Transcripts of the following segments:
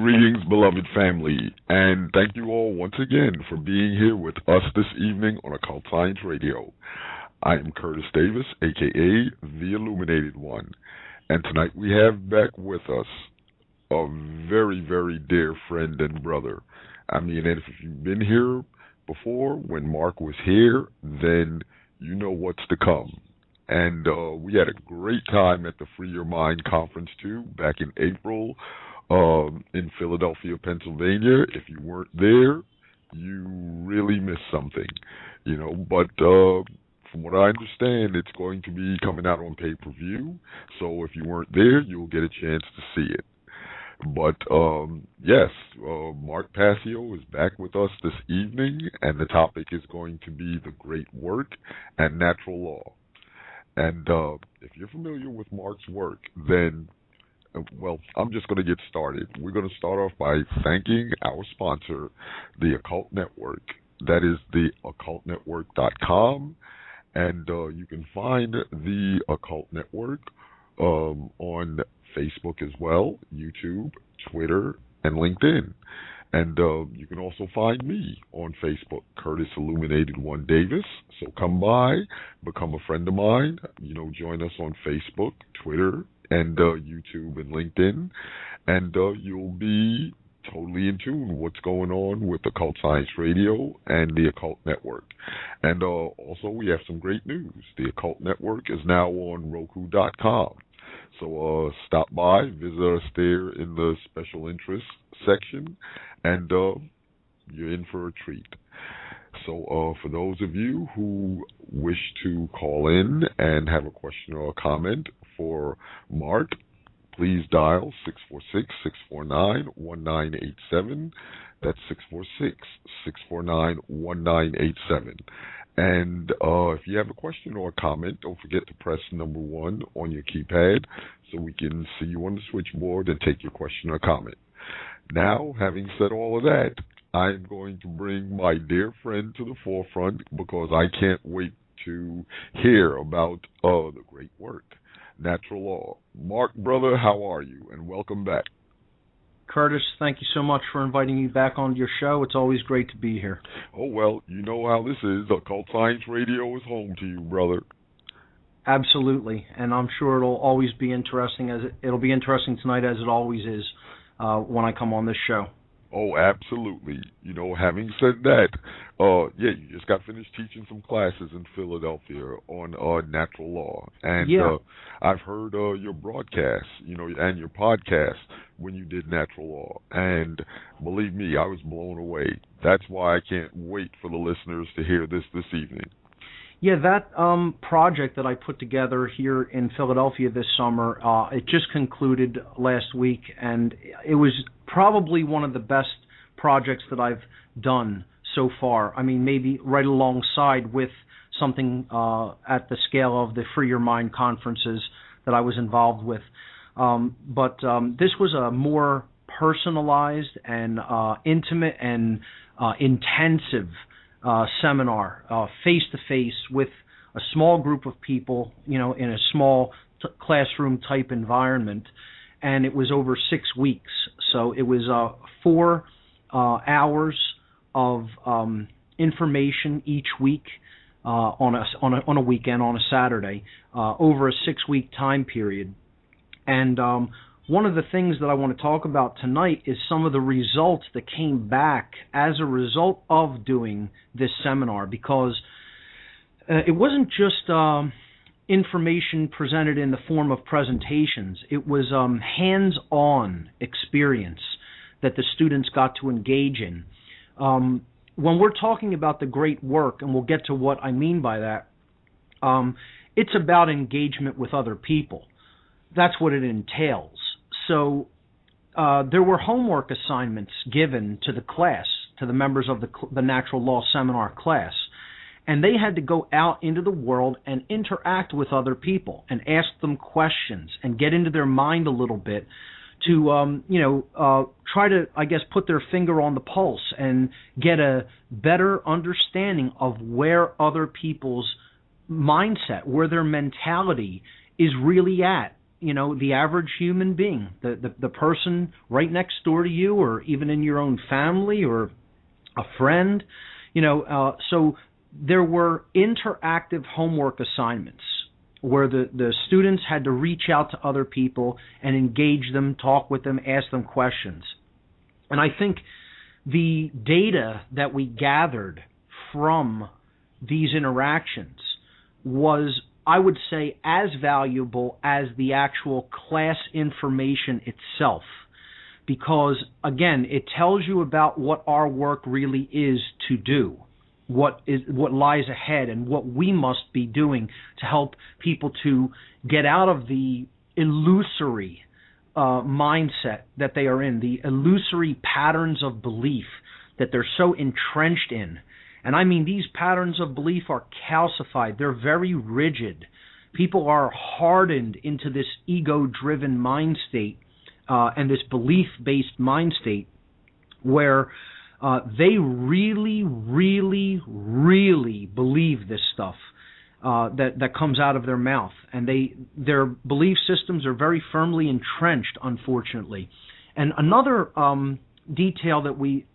Greetings, beloved family, and thank you all once again for being here with us this evening on Occult Science Radio. I am Curtis Davis, a.k.a. The Illuminated One, and tonight we have back with us a very, very dear friend and brother. I mean, and if you've been here before, when Mark was here, then you know what's to come. And we had a great time at the Free Your Mind conference, too, back in April in Philadelphia, Pennsylvania. If you weren't there, you really missed something, you know. But from what I understand, it's going to be coming out on pay-per-view. So if you weren't there, you'll get a chance to see it. But, yes, Mark Passio is back with us this evening, and the topic is going to be the great work and natural law. And if you're familiar with Mark's work, then, well, I'm just going to get started. We're going to start off by thanking our sponsor, the Occult Network. That is the occultnetwork.com. And you can find the Occult Network on Facebook as well, YouTube, Twitter, and LinkedIn. And you can also find me on Facebook, Curtis Illuminated One Davis. So come by, become a friend of mine. You know, join us on Facebook, Twitter, and YouTube and LinkedIn. And you'll be totally in tune with what's going on with Occult Science Radio and the Occult Network. And also we have some great news. The Occult Network is now on Roku.com. So stop by, visit us there in the special interest section, and you're in for a treat. So for those of you who wish to call in and have a question or a comment for Mark, please dial 646-649-1987. That's 646-649-1987. And if you have a question or a comment, don't forget to press number 1 on your keypad so we can see you on the switchboard and take your question or comment. Now, having said all of that, I'm going to bring my dear friend to the forefront because I can't wait to hear about the great work, natural law. Mark, brother, how are you? And welcome back. Curtis, thank you so much for inviting me back onto your show. It's always great to be here. Oh, well, you know how this is. Occult Science Radio is home to you, brother. Absolutely, and I'm sure it'll always be interesting. It'll be interesting tonight, as it always is when I come on this show. Oh, absolutely. You know, having said that, you just got finished teaching some classes in Philadelphia on natural law. And I've heard your broadcast, you know, and your podcast when you did natural law. And believe me, I was blown away. That's why I can't wait for the listeners to hear this evening. Yeah, that project that I put together here in Philadelphia this summer, it just concluded last week, and it was probably one of the best projects that I've done so far. I mean, maybe right alongside with something at the scale of the Free Your Mind conferences that I was involved with. But this was a more personalized and intimate and intensive seminar, face-to-face with a small group of people, you know, in a small classroom-type environment, and it was over 6 weeks. So it was 4 hours of information each week on a weekend, on a Saturday, over a 6-week time period. And one of the things that I want to talk about tonight is some of the results that came back as a result of doing this seminar, because it wasn't just information presented in the form of presentations. It was hands-on experience that the students got to engage in. When we're talking about the great work, and we'll get to what I mean by that, it's about engagement with other people. That's what it entails. So there were homework assignments given to the class, to the members of the Natural Law Seminar class, and they had to go out into the world and interact with other people and ask them questions and get into their mind a little bit to, try to, I guess, put their finger on the pulse and get a better understanding of where other people's mindset, where their mentality is really at the average human being, the person right next door to you, or even in your own family or a friend. So there were interactive homework assignments where the students had to reach out to other people and engage them, talk with them, ask them questions. And I think the data that we gathered from these interactions was, I would say, as valuable as the actual class information itself. Because, again, it tells you about what our work really is to do, what lies ahead, and what we must be doing to help people to get out of the illusory mindset that they are in, the illusory patterns of belief that they're so entrenched in. And I mean, these patterns of belief are calcified. They're very rigid. People are hardened into this ego-driven mind state and this belief-based mind state where they really, really, really believe this stuff that comes out of their mouth. And their belief systems are very firmly entrenched, unfortunately. And another detail that we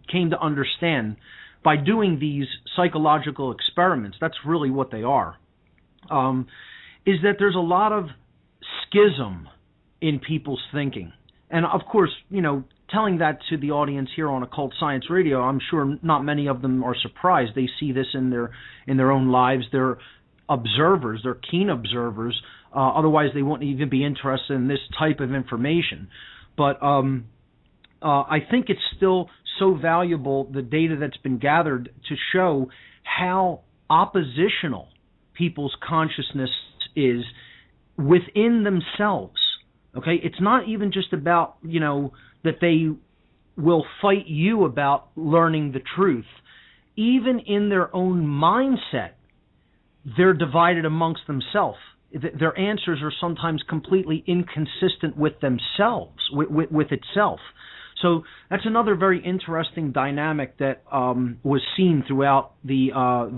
came to understand by doing these psychological experiments, that's really what they are, is that there's a lot of schism in people's thinking. And of course, telling that to the audience here on Occult Science Radio, I'm sure not many of them are surprised. They see this in their own lives. They're observers. They're keen observers. Otherwise, they wouldn't even be interested in this type of information. But I think it's still so valuable, the data that's been gathered, to show how oppositional people's consciousness is within themselves. Okay, it's not even just about, that they will fight you about learning the truth. Even in their own mindset, they're divided amongst themselves. Their answers are sometimes completely inconsistent with themselves, with itself. So that's another very interesting dynamic that was seen throughout the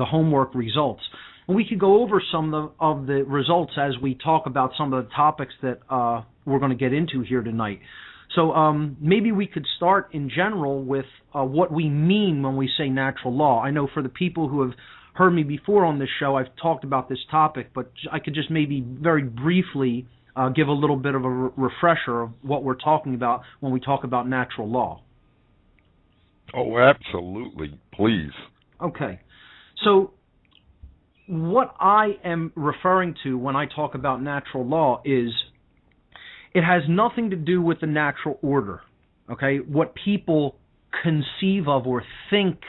homework results. And we could go over some of the results as we talk about some of the topics that we're going to get into here tonight. So maybe we could start in general with what we mean when we say natural law. I know for the people who have heard me before on this show, I've talked about this topic, but I could just maybe very briefly give a little bit of a refresher of what we're talking about when we talk about natural law. Oh, absolutely. Please. Okay. So what I am referring to when I talk about natural law is it has nothing to do with the natural order, okay? What people conceive of or think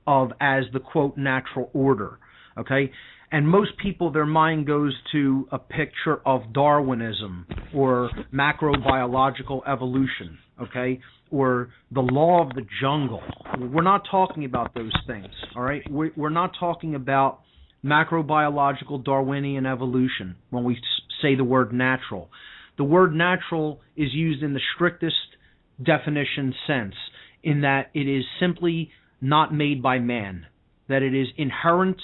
of as the, quote, natural order, okay? And most people, their mind goes to a picture of Darwinism or macrobiological evolution, okay, or the law of the jungle. We're not talking about those things, all right? We're not talking about macrobiological Darwinian evolution when we say the word natural. The word natural is used in the strictest definition sense, in that it is simply not made by man, that it is inherent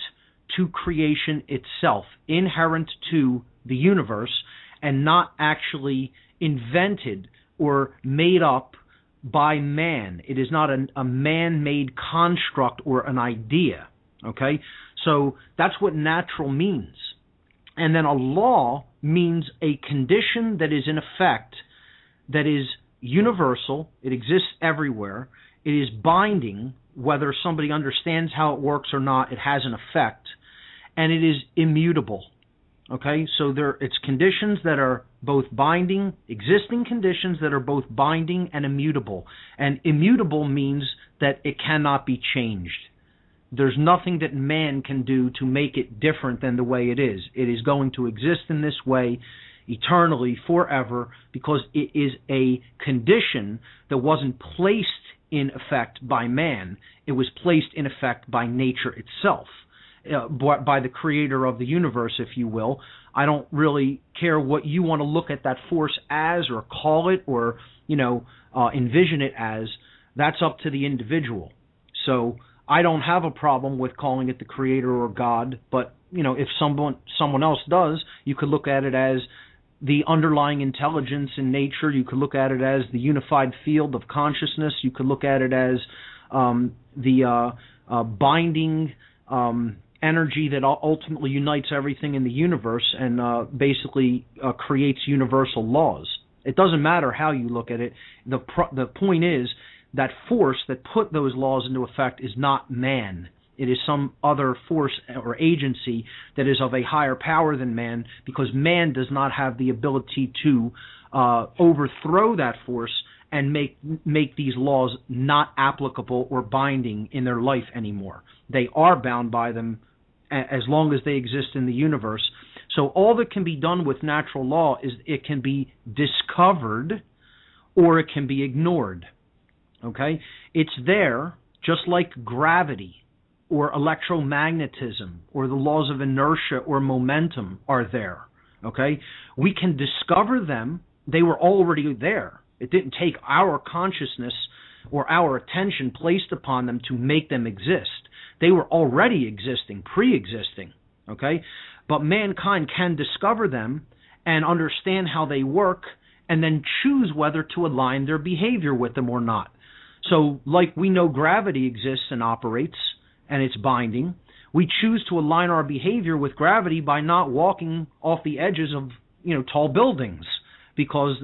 to creation itself, inherent to the universe, and not actually invented or made up by man. It is not a man-made construct or an idea, okay? So that's what natural means. And then a law means a condition that is in effect, that is universal, it exists everywhere, it is binding, whether somebody understands how it works or not, it has an effect, and it is immutable. Okay, so it's conditions that are both binding, existing conditions that are both binding and immutable. And immutable means that it cannot be changed. There's nothing that man can do to make it different than the way it is. It is going to exist in this way eternally, forever, because it is a condition that wasn't placed in effect by man. It was placed in effect by nature itself, by the creator of the universe, if you will. I don't really care what you want to look at that force as or call it or, envision it as. That's up to the individual. So I don't have a problem with calling it the creator or God, but, if someone else does, you could look at it as the underlying intelligence in nature. You could look at it as the unified field of consciousness. You could look at it as the binding energy that ultimately unites everything in the universe and basically creates universal laws. It doesn't matter how you look at it. The point is that force that put those laws into effect is not man. It is some other force or agency that is of a higher power than man, because man does not have the ability to overthrow that force and make these laws not applicable or binding in their life anymore. They are bound by them as long as they exist in the universe. So all that can be done with natural law is it can be discovered or it can be ignored. Okay? It's there, just like gravity or electromagnetism or the laws of inertia or momentum are there. Okay? We can discover them. They were already there. It didn't take our consciousness or our attention placed upon them to make them exist. They were already existing, pre-existing. Okay? But mankind can discover them and understand how they work and then choose whether to align their behavior with them or not. So, like we know gravity exists and operates, and it's binding, we choose to align our behavior with gravity by not walking off the edges of, tall buildings, because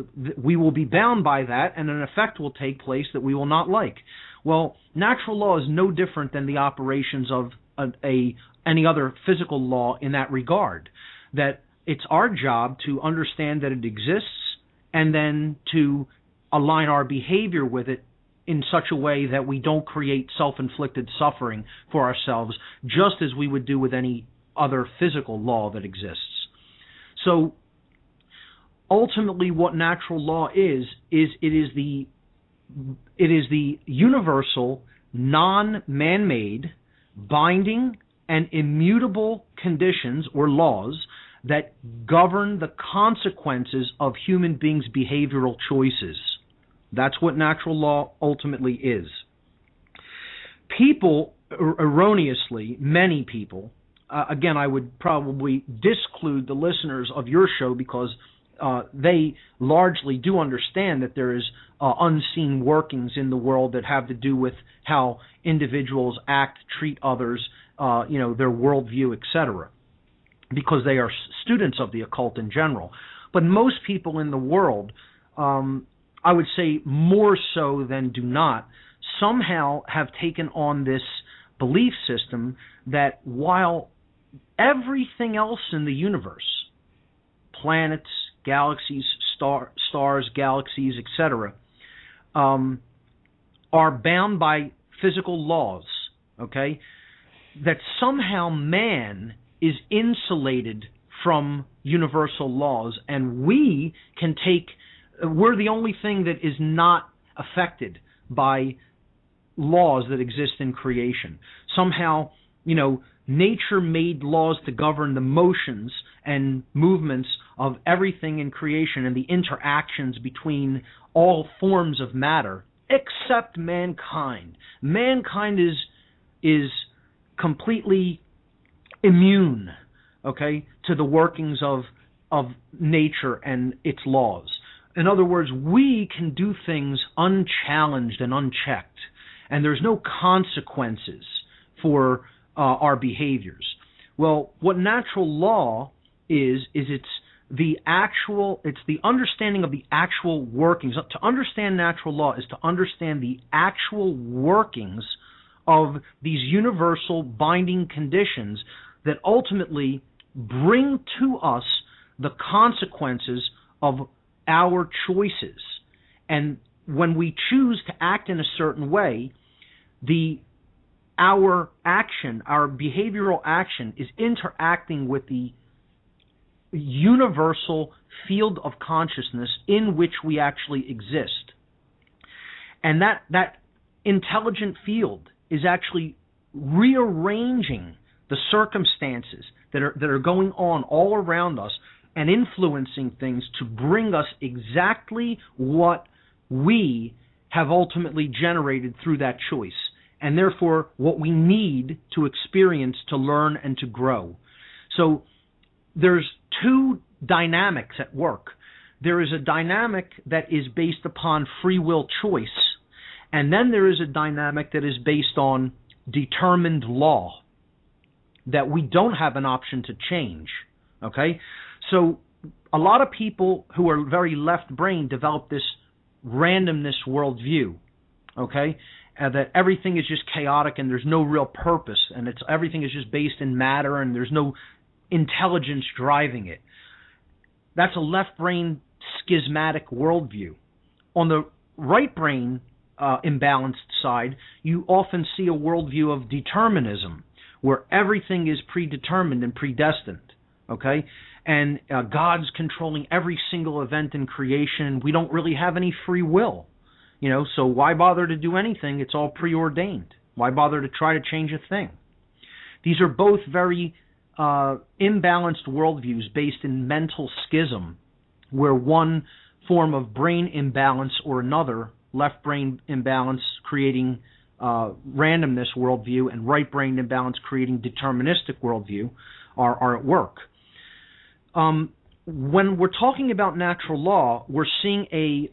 we will be bound by that, and an effect will take place that we will not like. Well, natural law is no different than the operations of any other physical law in that regard. That it's our job to understand that it exists and then to align our behavior with it in such a way that we don't create self-inflicted suffering for ourselves, just as we would do with any other physical law that exists. So ultimately what natural law is it is the universal, non-man-made, binding and immutable conditions or laws that govern the consequences of human beings' behavioral choices. That's what natural law ultimately is. People, erroneously, many people, again, I would probably disclude the listeners of your show because they largely do understand that there is unseen workings in the world that have to do with how individuals act, treat others, their worldview, etc., because they are students of the occult in general. But most people in the world, I would say more so than do not, somehow have taken on this belief system that while everything else in the universe, planets, galaxies, stars, galaxies, etc., are bound by physical laws, okay, that somehow man is insulated from universal laws, and we're the only thing that is not affected by laws that exist in creation. Somehow, nature made laws to govern the motions and movements of everything in creation and the interactions between all forms of matter, except mankind. Mankind is completely immune, okay, to the workings of nature and its laws. In other words, we can do things unchallenged and unchecked, and there's no consequences for our behaviors. Well, what natural law is it's the understanding of the actual workings. To understand natural law is to understand the actual workings of these universal binding conditions that ultimately bring to us the consequences of our choices. And when we choose to act in a certain way, our action, our behavioral action, is interacting with the universal field of consciousness in which we actually exist. And that intelligent field is actually rearranging the circumstances that are going on all around us and influencing things to bring us exactly what we have ultimately generated through that choice, and therefore what we need to experience to learn and to grow. So there's two dynamics at work. There is a dynamic that is based upon free will choice, and then there is a dynamic that is based on determined law that we don't have an option to change. Okay? So a lot of people who are very left-brained develop this randomness worldview, okay? That everything is just chaotic and there's no real purpose, and everything is just based in matter and there's no intelligence driving it. That's a left-brain schismatic worldview. On the right-brain imbalanced side, you often see a worldview of determinism, where everything is predetermined and predestined, okay? And God's controlling every single event in creation. We don't really have any free will, so why bother to do anything? It's all preordained. Why bother to try to change a thing? These are both very imbalanced worldviews based in mental schism, where one form of brain imbalance or another, left brain imbalance creating randomness worldview and right brain imbalance creating deterministic worldview, are at work. When we're talking about natural law, we're seeing a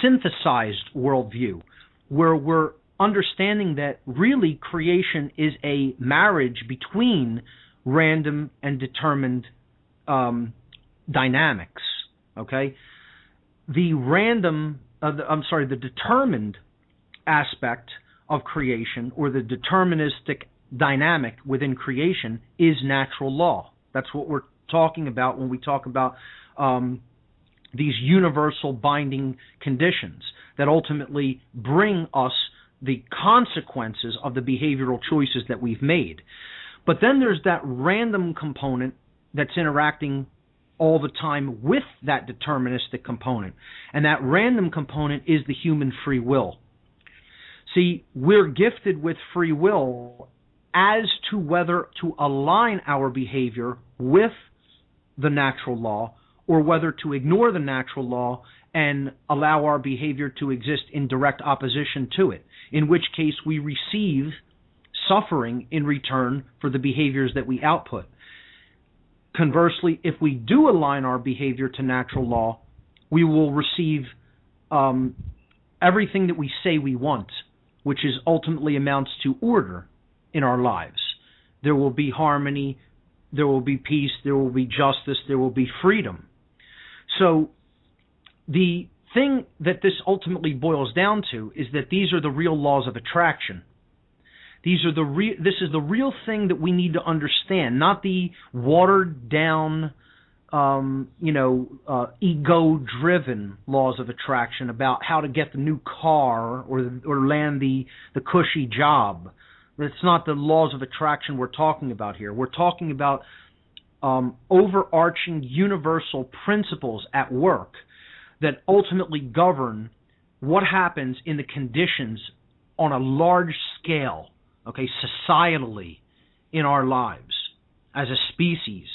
synthesized worldview, where we're understanding that really creation is a marriage between random and determined dynamics. Okay, the determined aspect of creation, or the deterministic dynamic within creation, is natural law. That's what we're talking about when we talk about these universal binding conditions that ultimately bring us the consequences of the behavioral choices that we've made. But then there's that random component that's interacting all the time with that deterministic component. And that random component is the human free will. See, we're gifted with free will as to whether to align our behavior with the natural law or whether to ignore the natural law and allow our behavior to exist in direct opposition to it, in which case we receive suffering in return for the behaviors that we output. Conversely, if we do align our behavior to natural law, we will receive everything that we say we want, which is ultimately amounts to order in our lives. There will be harmony, there will be peace, there will be justice, there will be freedom. So the thing that this ultimately boils down to is that these are the real laws of attraction. This is the real thing that we need to understand, not the watered down, ego-driven laws of attraction about how to get the new car or land the cushy job. That's not the laws of attraction we're talking about here. We're talking about overarching universal principles at work that ultimately govern what happens in the conditions on a large scale, okay, societally in our lives as a species.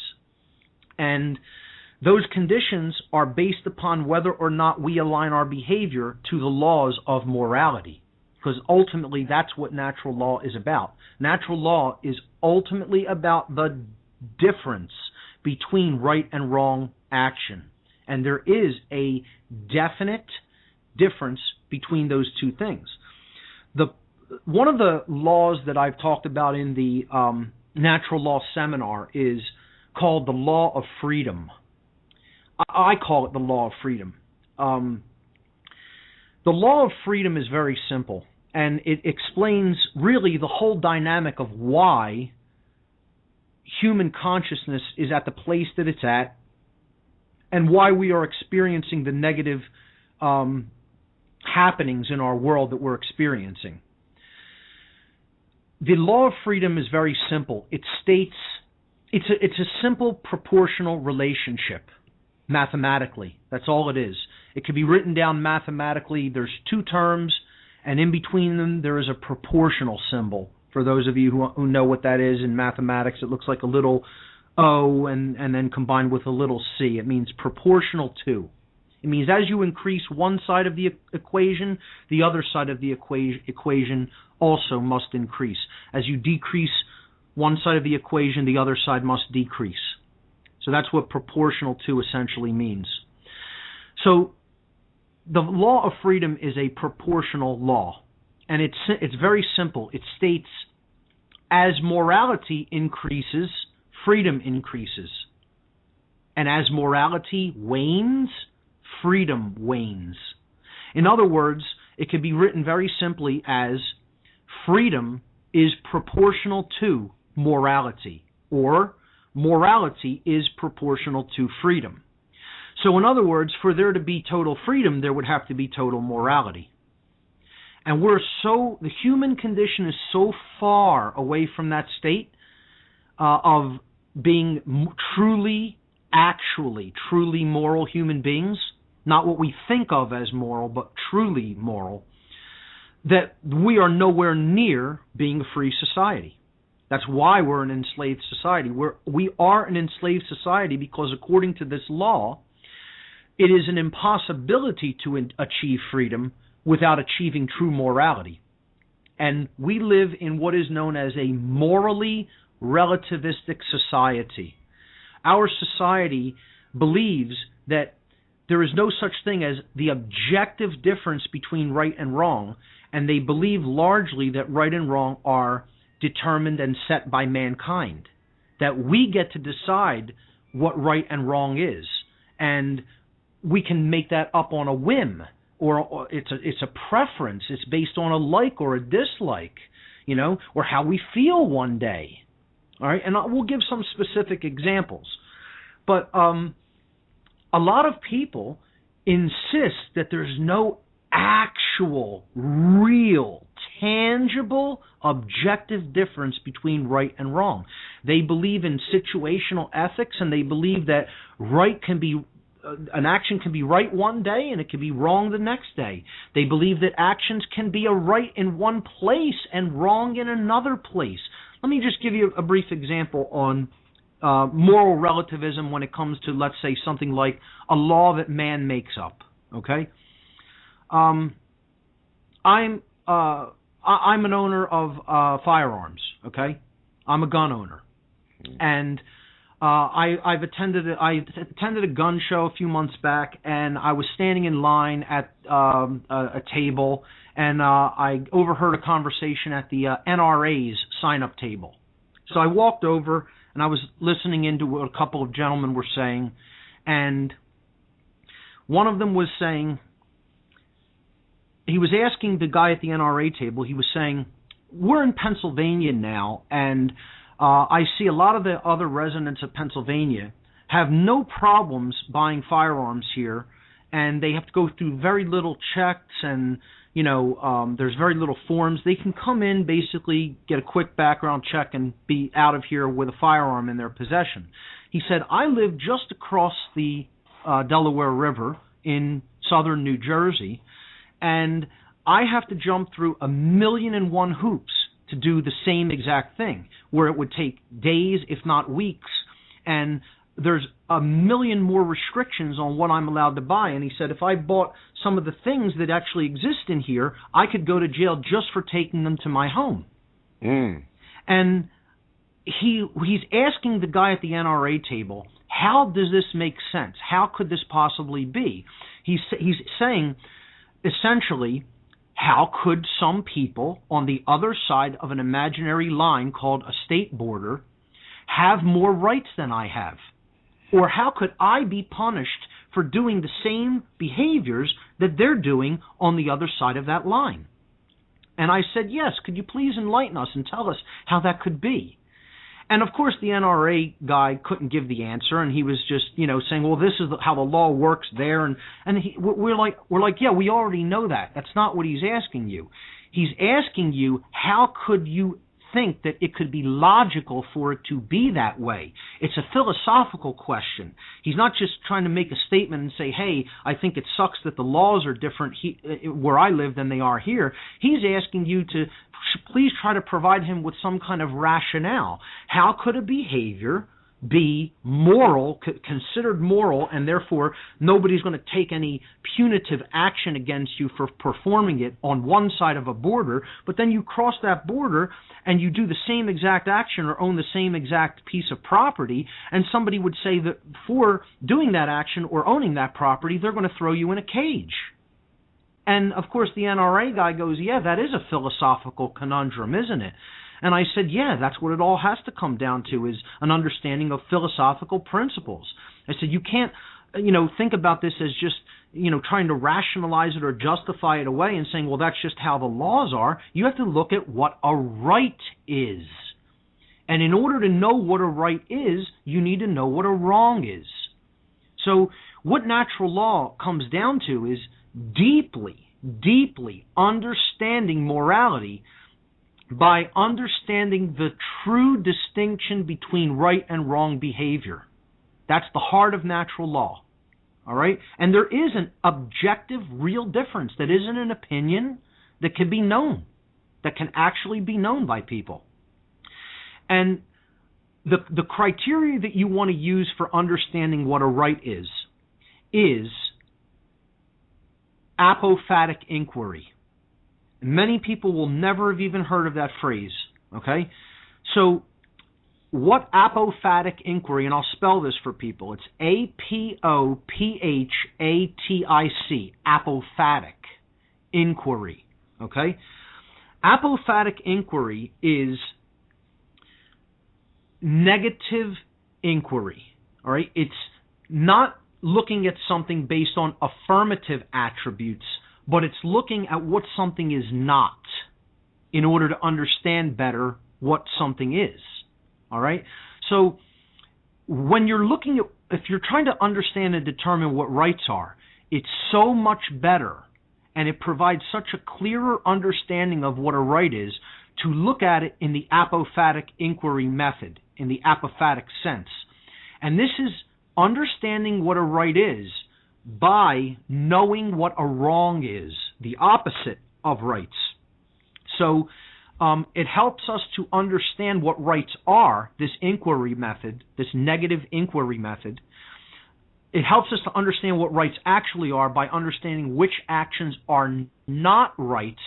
And those conditions are based upon whether or not we align our behavior to the laws of morality, because ultimately that's what natural law is about. Natural law is ultimately about the difference between right and wrong action. And there is a definite difference between those two things. One of the laws that I've talked about in the natural law seminar is called the law of freedom. I call it the law of freedom. The law of freedom is very simple, and it explains really the whole dynamic of why human consciousness is at the place that it's at and why we are experiencing the negative happenings in our world that we're experiencing. The law of freedom is very simple. It states it's a simple proportional relationship mathematically. That's all it is. It can be written down mathematically. There's two terms, and in between them there is a proportional symbol. For those of you who know what that is in mathematics, it looks like a little O and then combined with a little C. It means proportional to. It means as you increase one side of the equation, the other side of the equation also must increase. As you decrease one side of the equation, the other side must decrease. So that's what proportional to essentially means. So the law of freedom is a proportional law. And it's very simple. It states, as morality increases, freedom increases. And as morality wanes, freedom wanes. In other words, it can be written very simply as freedom is proportional to morality, or morality is proportional to freedom. So in other words, for there to be total freedom, there would have to be total morality. And the human condition is so far away from that state of being truly moral human beings, not what we think of as moral, but truly moral, that we are nowhere near being a free society. That's why we're an enslaved society. We are an enslaved society because according to this law, it is an impossibility to achieve freedom without achieving true morality. And we live in what is known as a morally relativistic society. Our society believes that there is no such thing as the objective difference between right and wrong, and they believe largely that right and wrong are determined and set by mankind, that we get to decide what right and wrong is, and we can make that up on a whim, or it's a preference. It's based on a like or a dislike, or how we feel one day. All right, and we'll give some specific examples. But a lot of people insist that there's no actual, real, tangible, objective difference between right and wrong. They believe in situational ethics, and they believe that an action can be right one day and it can be wrong the next day. They believe that actions can be a right in one place and wrong in another place. Let me just give you a brief example on moral relativism when it comes to, let's say, something like a law that man makes up. Okay, I'm an owner of firearms. Okay, I'm a gun owner, and I attended a gun show a few months back, and I was standing in line at a table, and I overheard a conversation at the NRA's sign-up table. So I walked over, and I was listening into what a couple of gentlemen were saying, and one of them was saying, he was asking the guy at the NRA table, he was saying, we're in Pennsylvania now, and I see a lot of the other residents of Pennsylvania have no problems buying firearms here, and they have to go through very little checks, and there's very little forms. They can come in, basically get a quick background check, and be out of here with a firearm in their possession. He said, I live just across the Delaware River in southern New Jersey, and I have to jump through 1,000,001 hoops to do the same exact thing, where it would take days, if not weeks, and there's 1,000,000 more restrictions on what I'm allowed to buy. And he said, if I bought some of the things that actually exist in here, I could go to jail just for taking them to my home. And he's asking the guy at the NRA table, how does this make sense? How could this possibly be? He's saying, essentially, how could some people on the other side of an imaginary line called a state border have more rights than I have? Or how could I be punished for doing the same behaviors that they're doing on the other side of that line? And I said, yes, could you please enlighten us and tell us how that could be? And of course the NRA guy couldn't give the answer, and he was just, saying, well, this is how the law works there, and we're like, yeah, we already know that. That's not what he's asking you. He's asking you, how could you think that it could be logical for it to be that way? It's a philosophical question. He's not just trying to make a statement and say, hey, I think it sucks that the laws are different where I live than they are here. He's asking you to please try to provide him with some kind of rationale. How could a behavior be moral, considered moral, and therefore nobody's going to take any punitive action against you for performing it on one side of a border, but then you cross that border and you do the same exact action or own the same exact piece of property, and somebody would say that for doing that action or owning that property, they're going to throw you in a cage. And of course the NRA guy goes, yeah, that is a philosophical conundrum, isn't it? And I said, yeah, that's what it all has to come down to, is an understanding of philosophical principles. I said, you can't, think about this as just, trying to rationalize it or justify it away and saying, well, that's just how the laws are. You have to look at what a right is. And in order to know what a right is, you need to know what a wrong is. So what natural law comes down to is deeply, deeply understanding morality by understanding the true distinction between right and wrong behavior. That's the heart of natural law. All right? And there is an objective, real difference that isn't an opinion that can be known, that can actually be known by people. And the criteria that you want to use for understanding what a right is apophatic inquiry. Many people will never have even heard of that phrase, okay? So what apophatic inquiry, and I'll spell this for people, it's apophatic, apophatic inquiry, okay? Apophatic inquiry is negative inquiry, all right? It's not looking at something based on affirmative attributes, but it's looking at what something is not in order to understand better what something is. All right? So when you're looking at, if you're trying to understand and determine what rights are, it's so much better and it provides such a clearer understanding of what a right is to look at it in the apophatic inquiry method, in the apophatic sense. And this is understanding what a right is by knowing what a wrong is, the opposite of rights. So it helps us to understand what rights are, this inquiry method, this negative inquiry method. It helps us to understand what rights actually are by understanding which actions are not rights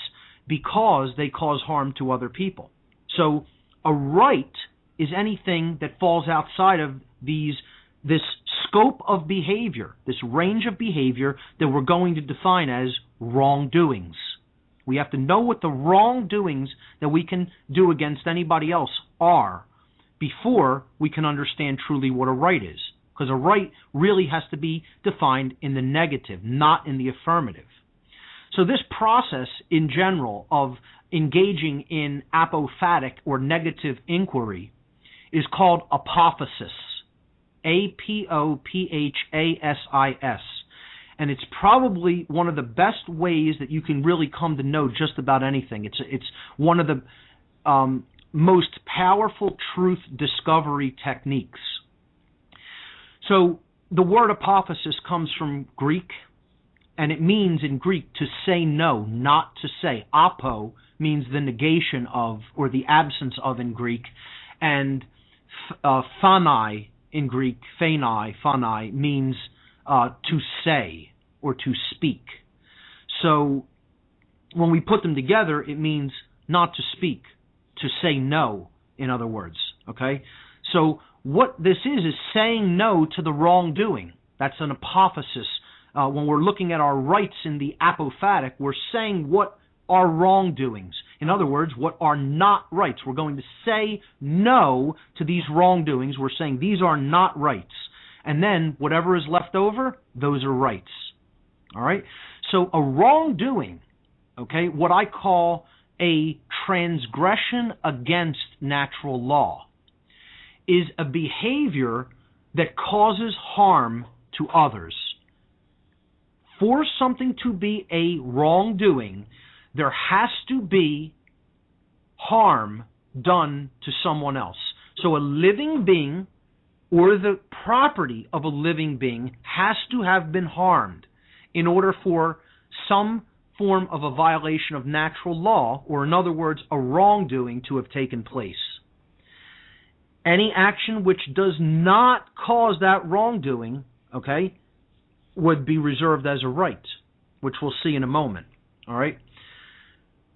because they cause harm to other people. So a right is anything that falls outside of this scope of behavior, this range of behavior that we're going to define as wrongdoings. We have to know what the wrongdoings that we can do against anybody else are before we can understand truly what a right is. Because a right really has to be defined in the negative, not in the affirmative. So this process in general of engaging in apophatic or negative inquiry is called apophasis. A-P-O-P-H-A-S-I-S. And it's probably one of the best ways that you can really come to know just about anything. It's one of the most powerful truth discovery techniques. So the word apophasis comes from Greek, and it means in Greek to say no, not to say. Apo means the negation of, or the absence of in Greek, and phanai in Greek, phanai means to say or to speak. So when we put them together, it means not to speak, to say no, in other words. Okay? So what this is saying no to the wrongdoing. That's an apophasis. When we're looking at our rights in the apophatic, we're saying what are wrongdoings. In other words, what are not rights. We're going to say no to these wrongdoings. We're saying these are not rights. And then whatever is left over, those are rights. All right? So a wrongdoing, okay, what I call a transgression against natural law, is a behavior that causes harm to others. For something to be a wrongdoing, there has to be harm done to someone else. So a living being or the property of a living being has to have been harmed in order for some form of a violation of natural law, or in other words, a wrongdoing, to have taken place. Any action which does not cause that wrongdoing, okay, would be reserved as a right, which we'll see in a moment. All right?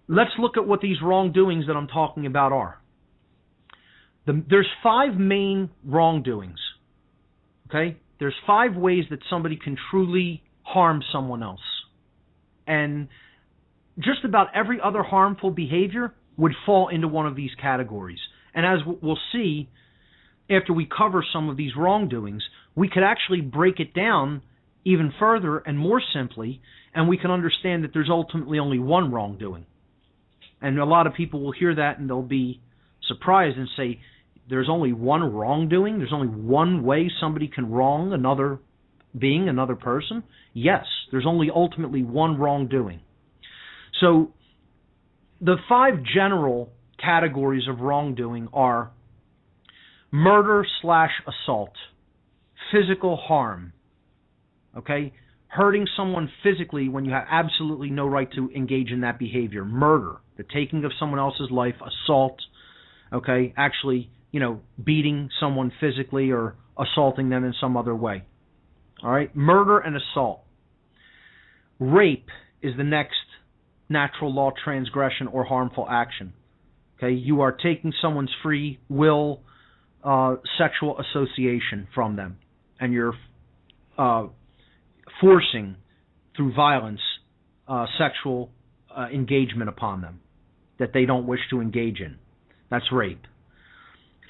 Let's look at what these wrongdoings that I'm talking about are. There's 5 main wrongdoings. Okay? There's 5 ways that somebody can truly harm someone else. And just about every other harmful behavior would fall into one of these categories. And as we'll see, after we cover some of these wrongdoings, we could actually break it down even further and more simply, and we can understand that there's ultimately only one wrongdoing. And a lot of people will hear that and they'll be surprised and say, there's only one wrongdoing? There's only one way somebody can wrong another being, another person? Yes, there's only ultimately one wrongdoing. So the 5 general categories of wrongdoing are murder/assault, physical harm, okay, hurting someone physically when you have absolutely no right to engage in that behavior, murder, the taking of someone else's life, assault, okay, actually, beating someone physically or assaulting them in some other way. All right, murder and assault. Rape is the next natural law transgression or harmful action. Okay, you are taking someone's free will sexual association from them, and you're forcing, through violence, sexual engagement upon them that they don't wish to engage in. That's rape.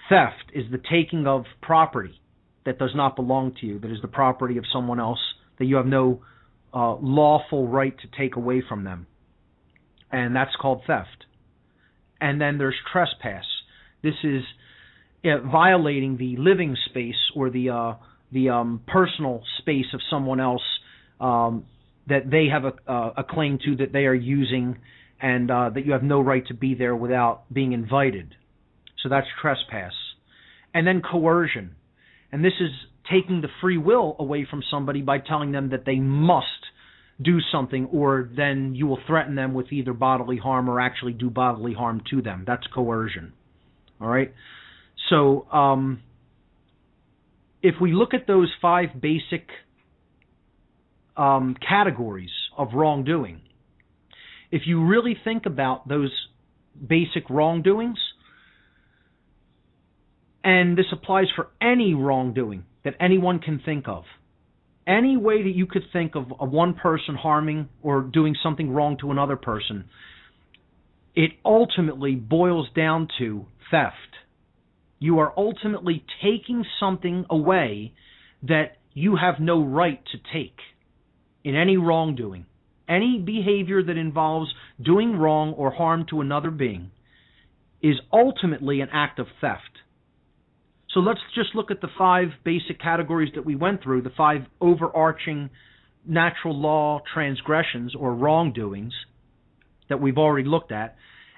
Theft is the taking of property that does not belong to you, that is the property of someone else, that you have no lawful right to take away from them. And that's called theft. And then there's trespass. This is violating the living space or the personal space of someone else that they have a claim to, that they are using, and that you have no right to be there without being invited. So that's trespass. And then coercion. And this is taking the free will away from somebody by telling them that they must do something, or then you will threaten them with either bodily harm or actually do bodily harm to them. That's coercion. All right? So if we look at those 5 basic categories of wrongdoing, if you really think about those basic wrongdoings, and this applies for any wrongdoing that anyone can think of, any way that you could think of one person harming or doing something wrong to another person, it ultimately boils down to theft. You are ultimately taking something away that you have no right to take in any wrongdoing. Any behavior that involves doing wrong or harm to another being is ultimately an act of theft. So let's just look at the 5 basic categories that we went through, the 5 overarching natural law transgressions or wrongdoings that we've already looked at,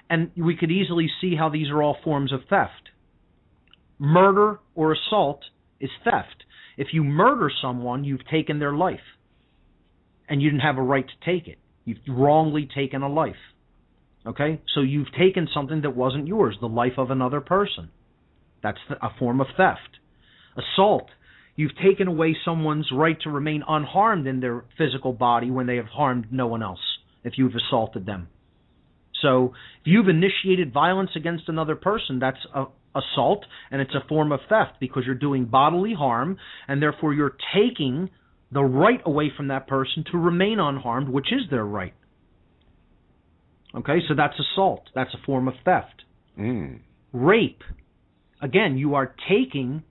and we could easily see how these are all forms of theft. Murder or assault is theft. If you murder someone, you've taken their life, and you didn't have a right to take it. You've wrongly taken a life. Okay? So you've taken something that wasn't yours, the life of another person. That's a form of theft. Assault. You've taken away someone's right to remain unharmed in their physical body when they have harmed no one else, if you've assaulted them. So if you've initiated violence against another person, that's assault, and it's a form of theft because you're doing bodily harm, and therefore you're taking the right away from that person to remain unharmed, which is their right. Okay, so that's assault. That's a form of theft. Rape. Again, you are taking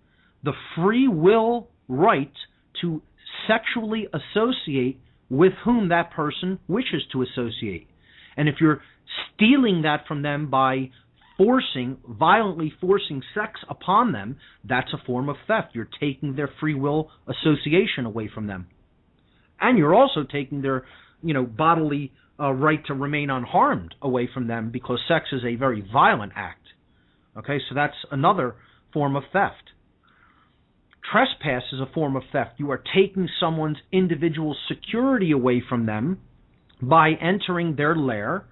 the free will right to sexually associate with whom that person wishes to associate. And if you're stealing that from them by violently forcing sex upon them, that's a form of theft. You're taking their free will association away from them. And you're also taking their, bodily right to remain unharmed away from them, because sex is a very violent act. Okay, so that's another form of theft. Trespass is a form of theft. You are taking someone's individual security away from them by entering their lair,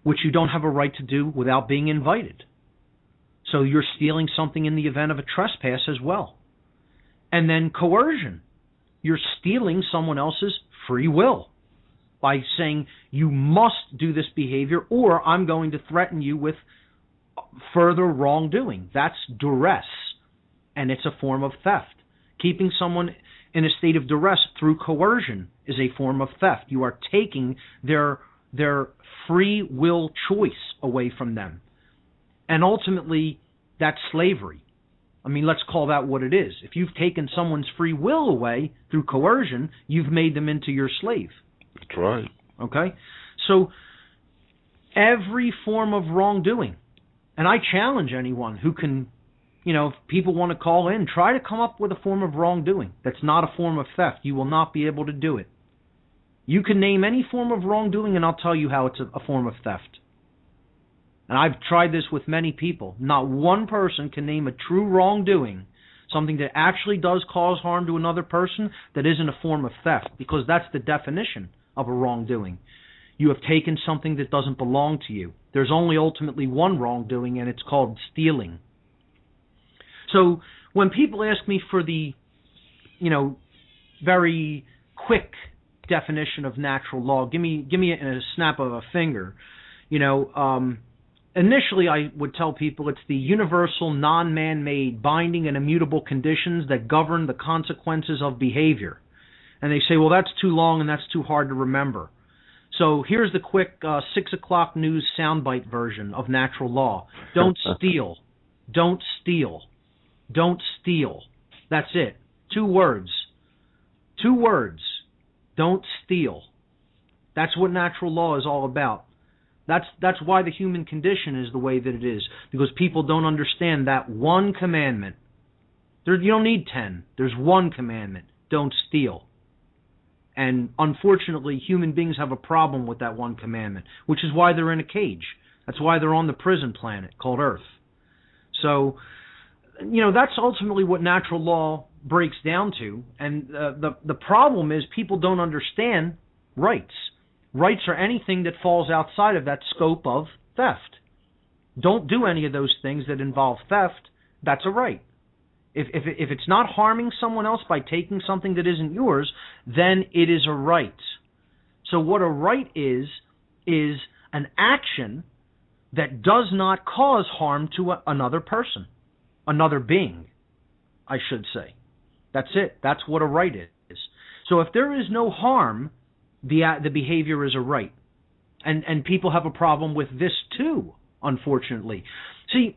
which you don't have a right to do without being invited. So you're stealing something in the event of a trespass as well. And then coercion. You're stealing someone else's free will by saying you must do this behavior or I'm going to threaten you with further wrongdoing. That's duress, and it's a form of theft. Keeping someone in a state of duress through coercion is a form of theft. You are taking their free will choice away from them. And ultimately, that's slavery. I mean, let's call that what it is. If you've taken someone's free will away through coercion, you've made them into your slave. That's right. Okay? So, every form of wrongdoing, and I challenge anyone who can, if people want to call in, try to come up with a form of wrongdoing that's not a form of theft. You will not be able to do it. You can name any form of wrongdoing, and I'll tell you how it's a form of theft. And I've tried this with many people. Not one person can name a true wrongdoing, something that actually does cause harm to another person, that isn't a form of theft, because that's the definition of a wrongdoing. You have taken something that doesn't belong to you. There's only ultimately one wrongdoing, and it's called stealing. So when people ask me for the, very quick definition of natural law, give me a snap of a finger, initially, I would tell people it's the universal, non-man-made, binding and immutable conditions that govern the consequences of behavior. And they say, well, that's too long and that's too hard to remember. So here's the quick 6 o'clock news soundbite version of natural law. Don't steal. Don't steal. Don't steal. That's it. 2 words. 2 words. Don't steal. That's what natural law is all about. That's why the human condition is the way that it is, because people don't understand that one commandment. You don't need 10. There's one commandment. Don't steal. And unfortunately, human beings have a problem with that one commandment, which is why they're in a cage. That's why they're on the prison planet called Earth. So, that's ultimately what natural law breaks down to. And the problem is people don't understand rights. Rights are anything that falls outside of that scope of theft. Don't do any of those things that involve theft. That's a right. If it's not harming someone else by taking something that isn't yours, then it is a right. So what a right is an action that does not cause harm to another person, another being, I should say. That's it. That's what a right is. So if there is no harm, the behavior is a right. And people have a problem with this too, unfortunately. See,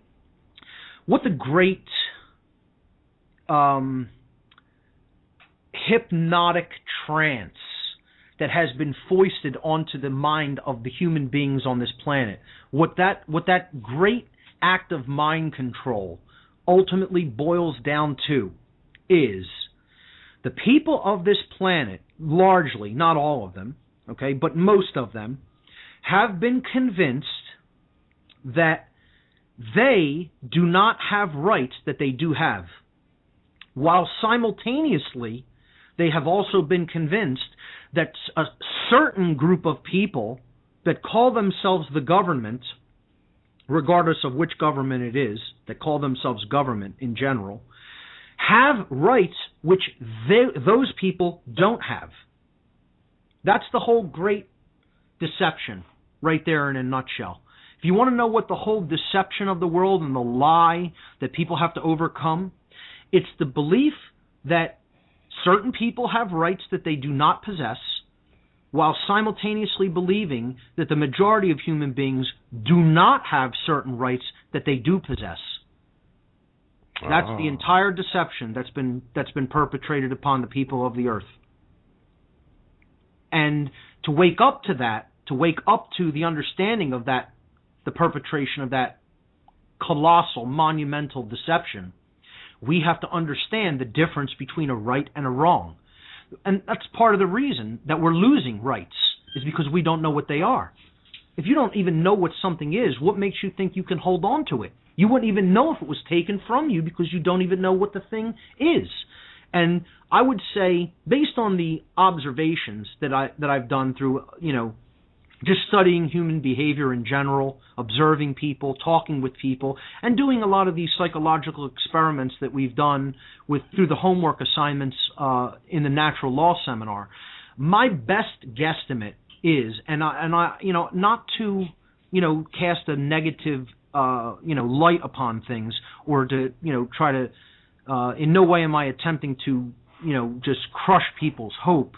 what the great hypnotic trance that has been foisted onto the mind of the human beings on this planet, what that great act of mind control ultimately boils down to is the people of this planet, largely, not all of them, okay, but most of them, have been convinced that they do not have rights that they do have, while simultaneously they have also been convinced that a certain group of people that call themselves the government, regardless of which government it is, that call themselves government in general, have rights which those people don't have. That's the whole great deception right there in a nutshell. If you want to know what the whole deception of the world and the lie that people have to overcome, it's the belief that certain people have rights that they do not possess, while simultaneously believing that the majority of human beings do not have certain rights that they do possess. That's the entire deception that's been perpetrated upon the people of the earth. And to wake up to that, to wake up to the understanding of that, the perpetration of that colossal, monumental deception, we have to understand the difference between a right and a wrong. And that's part of the reason that we're losing rights, is because we don't know what they are. If you don't even know what something is, what makes you think you can hold on to it? You wouldn't even know if it was taken from you because you don't even know what the thing is. And I would say, based on the observations that I've done through, just studying human behavior in general, observing people, talking with people, and doing a lot of these psychological experiments that we've done through the homework assignments in the natural law seminar. My best guesstimate is, and I not to cast a negative light upon things, or to try to in no way am I attempting to just crush people's hope,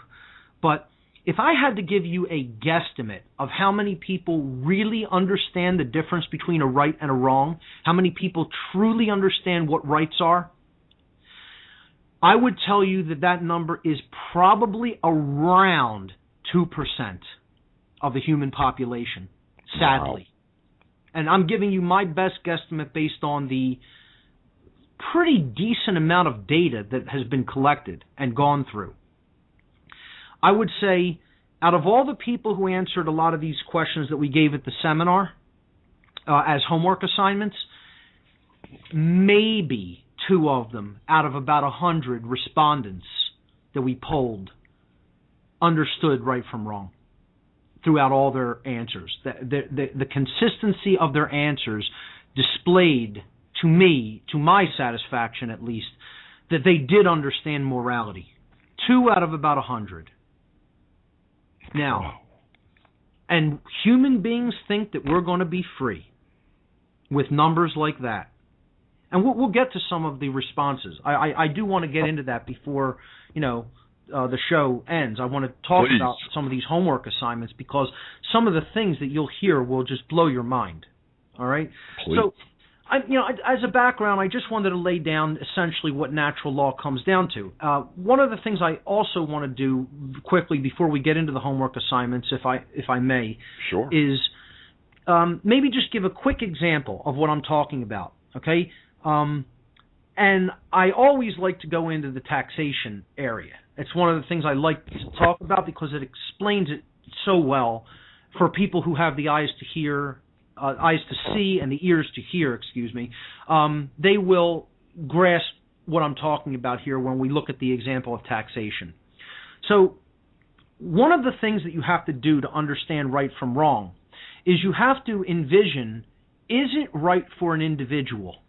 but if I had to give you a guesstimate of how many people really understand the difference between a right and a wrong, how many people truly understand what rights are, I would tell you that number is probably around 2% of the human population, sadly. Wow. And I'm giving you my best guesstimate based on the pretty decent amount of data that has been collected and gone through. I would say, out of all the people who answered a lot of these questions that we gave at the seminar as homework assignments, maybe 2 of them out of about 100 respondents that we polled understood right from wrong throughout all their answers. The consistency of their answers displayed to me, to my satisfaction at least, that they did understand morality. 2 out of about 100. Now, and human beings think that we're going to be free with numbers like that. And we'll get to some of the responses. I do want to get into that before, the show ends. I want to talk about some of these homework assignments, because some of the things that you'll hear will just blow your mind. All right? Please. So, as a background, I just wanted to lay down essentially what natural law comes down to. One of the things I also want to do quickly before we get into the homework assignments, if I may, sure, is maybe just give a quick example of what I'm talking about. Okay, and I always like to go into the taxation area. It's one of the things I like to talk about because it explains it so well for people who have the eyes to hear. Eyes to see and the ears to hear, they will grasp what I'm talking about here when we look at the example of taxation. So one of the things that you have to do to understand right from wrong is you have to envision, is it right for an individual?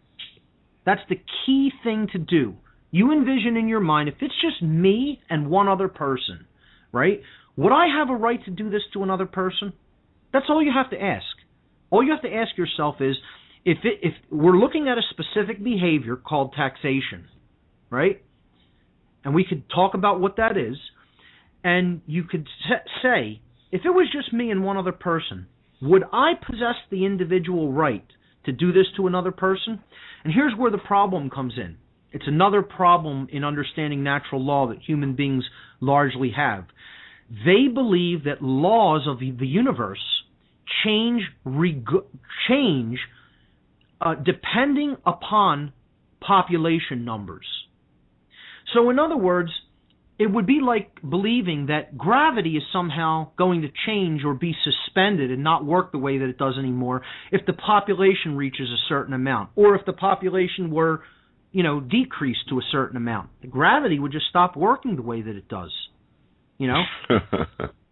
That's the key thing to do. You envision in your mind, if it's just me and one other person, right? Would I have a right to do this to another person? That's all you have to ask. All you have to ask yourself is, if we're looking at a specific behavior called taxation, right? And we could talk about what that is, and you could say, if it was just me and one other person, would I possess the individual right to do this to another person? And here's where the problem comes in. It's another problem in understanding natural law that human beings largely have. They believe that laws of the universe change depending upon population numbers. So in other words, it would be like believing that gravity is somehow going to change or be suspended and not work the way that it does anymore if the population reaches a certain amount, or if the population were, decreased to a certain amount. The gravity would just stop working the way that it does,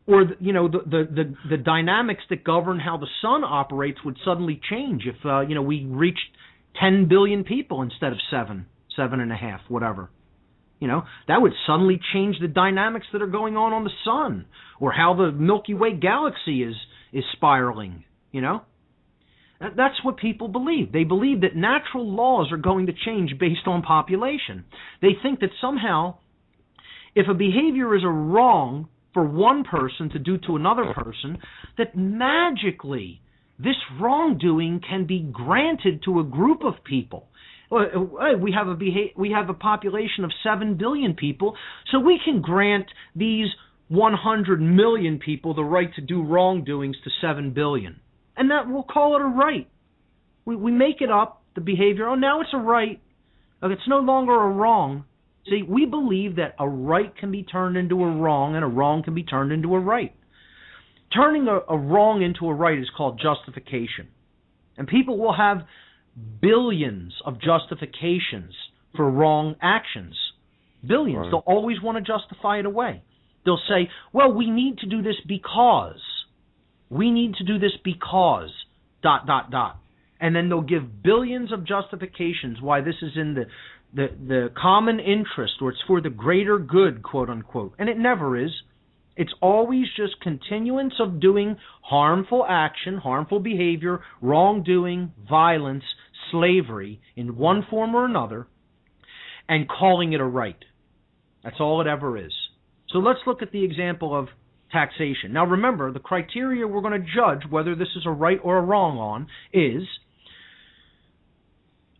Or the dynamics that govern how the sun operates would suddenly change if we reached 10 billion people instead of 7.5, whatever. That would suddenly change the dynamics that are going on the sun, or how the Milky Way galaxy is spiraling. That's what people believe. They believe that natural laws are going to change based on population. They think that somehow, if a behavior is a wrong for one person to do to another person, that magically this wrongdoing can be granted to a group of people. We have a population of 7 billion people, so we can grant these 100 million people the right to do wrongdoings to 7 billion. And that we'll call it a right. We make it up, the behavior. Oh, now it's a right. It's no longer a wrong. See, we believe that a right can be turned into a wrong, and a wrong can be turned into a right. Turning a wrong into a right is called justification. And people will have billions of justifications for wrong actions. Billions. Right. They'll always want to justify it away. They'll say, well, we need to do this because. we need to do this because ... And then they'll give billions of justifications why this is in the common interest, or it's for the greater good, quote unquote. And it never is. It's always just continuance of doing harmful action, harmful behavior, wrongdoing, violence, slavery in one form or another, and calling it a right. That's all it ever is. So let's look at the example of taxation. Now remember, the criteria we're going to judge whether this is a right or a wrong on is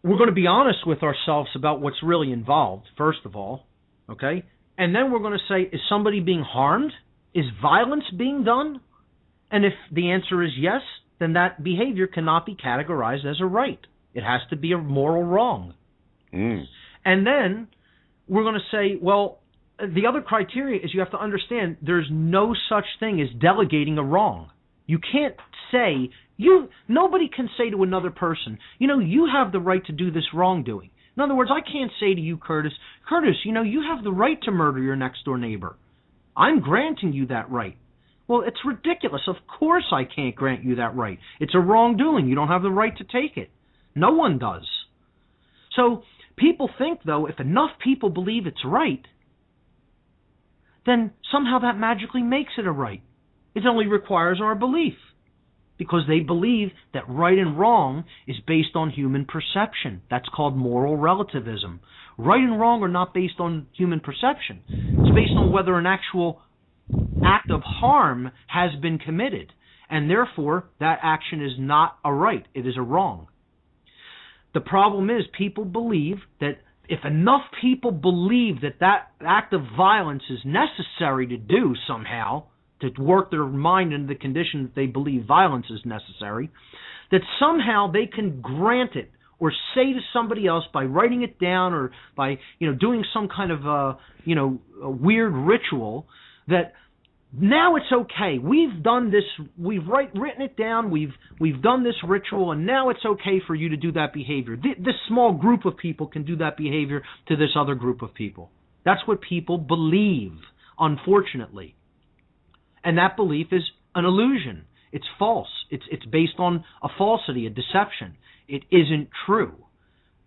we're going to be honest with ourselves about what's really involved, first of all, okay? And then we're going to say, is somebody being harmed? Is violence being done? And if the answer is yes, then that behavior cannot be categorized as a right. It has to be a moral wrong. And then we're going to say, well, the other criteria is you have to understand there's no such thing as delegating a wrong. You can't say, nobody can say to another person, you have the right to do this wrongdoing. In other words, I can't say to you, Curtis, you have the right to murder your next door neighbor. I'm granting you that right. Well, it's ridiculous. Of course I can't grant you that right. It's a wrongdoing. You don't have the right to take it. No one does. So people think, though, if enough people believe it's right, then somehow that magically makes it a right. It only requires our belief, because they believe that right and wrong is based on human perception. That's called moral relativism. Right and wrong are not based on human perception. It's based on whether an actual act of harm has been committed, and therefore that action is not a right, it is a wrong. The problem is people believe that if enough people believe that that act of violence is necessary to do somehow, to work their mind into the condition that they believe violence is necessary, that somehow they can grant it or say to somebody else by writing it down or by doing some kind of a weird ritual that now it's okay. We've done this. We've written it down. We've done this ritual, and now it's okay for you to do that behavior. This small group of people can do that behavior to this other group of people. That's what people believe, unfortunately. And that belief is an illusion. It's false. It's based on a falsity, a deception. It isn't true.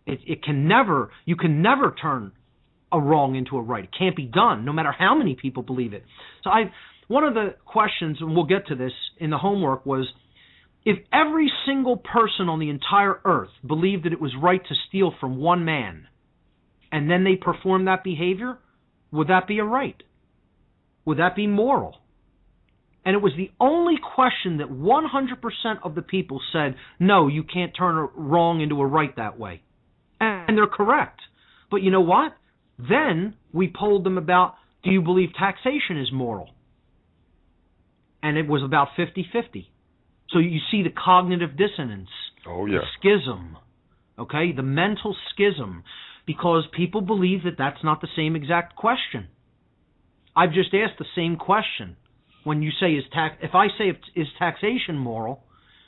You can never turn a wrong into a right. It can't be done, no matter how many people believe it. So one of the questions, and we'll get to this in the homework, was if every single person on the entire earth believed that it was right to steal from one man, and then they performed that behavior, would that be a right? Would that be moral? And it was the only question that 100% of the people said, no, you can't turn a wrong into a right that way. And they're correct. But you know what? Then we polled them about, do you believe taxation is moral? And it was about 50-50. So you see the cognitive dissonance, the schism, okay, the mental schism, because people believe that that's not the same exact question. I've just asked the same question. When you say if I say is taxation moral,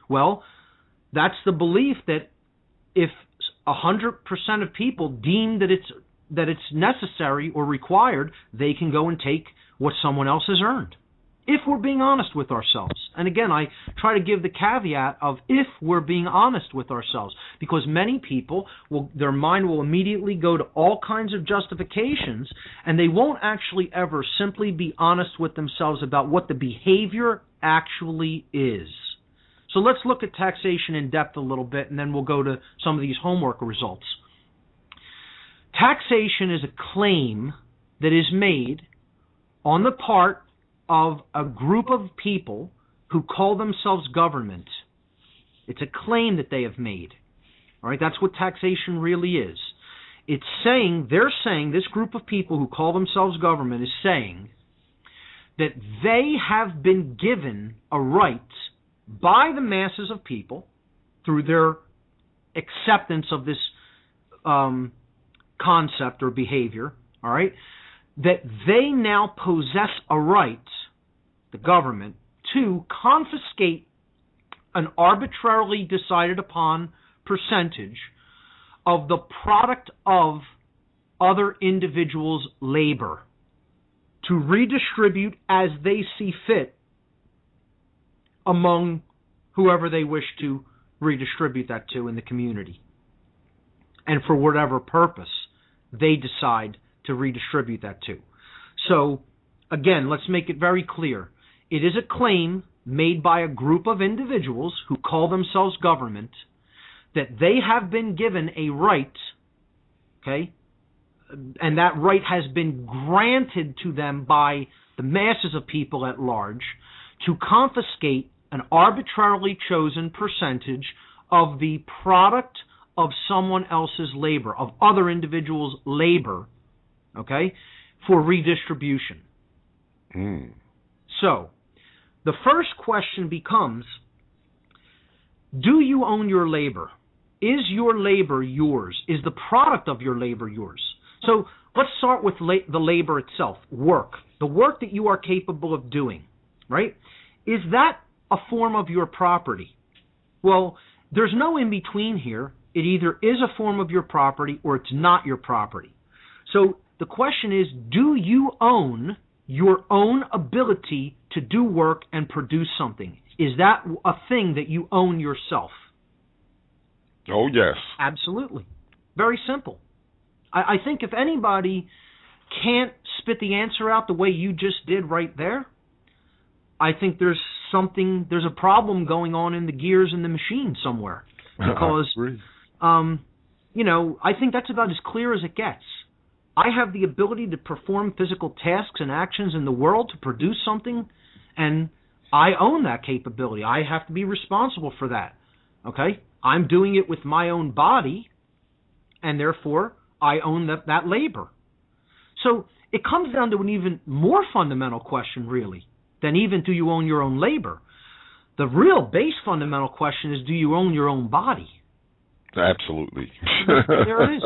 well, that's the belief that if 100% of people deem that it's necessary or required, they can go and take what someone else has earned. If we're being honest with ourselves. And again, I try to give the caveat of if we're being honest with ourselves, because many people, their mind will immediately go to all kinds of justifications, and they won't actually ever simply be honest with themselves about what the behavior actually is. So let's look at taxation in depth a little bit, and then we'll go to some of these homework results. Taxation is a claim that is made on the part of a group of people who call themselves government. It's a claim that they have made. All right, that's what taxation really is. It's saying, this group of people who call themselves government is saying that they have been given a right by the masses of people through their acceptance of this concept or behavior, all right, that they now possess a right, the government, to confiscate an arbitrarily decided upon percentage of the product of other individuals' labor to redistribute as they see fit among whoever they wish to redistribute that to in the community. And for whatever purpose they decide to redistribute that to. So, again, let's make it very clear. It is a claim made by a group of individuals who call themselves government that they have been given a right, okay, and that right has been granted to them by the masses of people at large to confiscate an arbitrarily chosen percentage of the product of someone else's labor, of other individuals' labor, okay, for redistribution. So, the first question becomes, do you own your labor? Is your labor yours? Is the product of your labor yours? So, let's start with the labor itself, work. The work that you are capable of doing, right? Is that a form of your property? Well, there's no in-between here. It either is a form of your property or it's not your property. So the question is, do you own your own ability to do work and produce something? Is that a thing that you own yourself? Oh, yes. Absolutely. Very simple. I think if anybody can't spit the answer out the way you just did right there, I think there's a problem going on in the gears in the machine somewhere. Because, I think that's about as clear as it gets. I have the ability to perform physical tasks and actions in the world to produce something, and I own that capability. I have to be responsible for that. Okay? I'm doing it with my own body, and therefore I own that labor. So it comes down to an even more fundamental question, really, than even do you own your own labor. The real base fundamental question is, do you own your own body? Absolutely. There it is.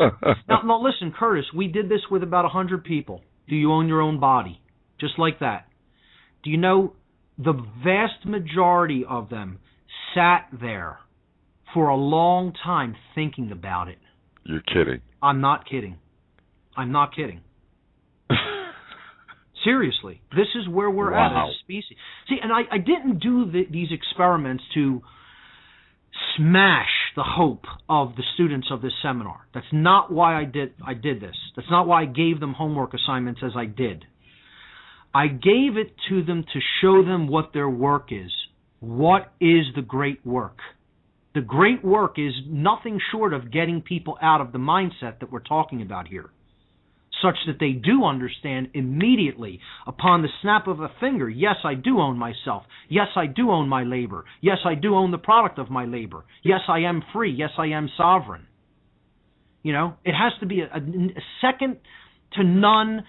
Now, listen, Curtis, we did this with about 100 people. Do you own your own body? Just like that. Do you know the vast majority of them sat there for a long time thinking about it? You're kidding. I'm not kidding. I'm not kidding. Seriously, this is where we're at as a species. See, and I didn't do these experiments to smash the hope of the students of this seminar. That's not why I did this. That's not why I gave them homework assignments as I did. I gave it to them to show them what their work is. What is the great work? The great work is nothing short of getting people out of the mindset that we're talking about here, such that they do understand immediately, upon the snap of a finger, yes, I do own myself. Yes, I do own my labor. Yes, I do own the product of my labor. Yes, I am free. Yes, I am sovereign. It has to be a second to none,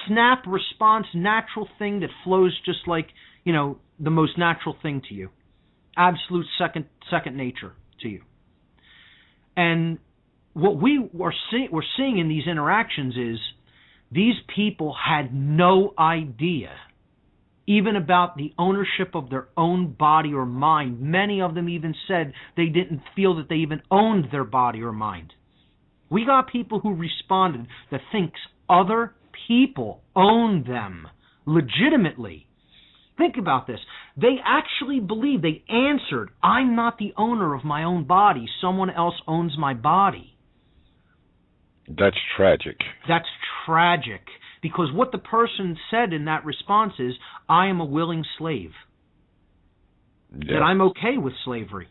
snap response, natural thing that flows just like, the most natural thing to you. Absolute second nature to you. And what we're seeing in these interactions is these people had no idea even about the ownership of their own body or mind. Many of them even said they didn't feel that they even owned their body or mind. We got people who responded that thinks other people own them legitimately. Think about this. They actually believe, they answered, I'm not the owner of my own body. Someone else owns my body. That's tragic. That's tragic. Because what the person said in that response is, I am a willing slave. Yeah. That I'm okay with slavery.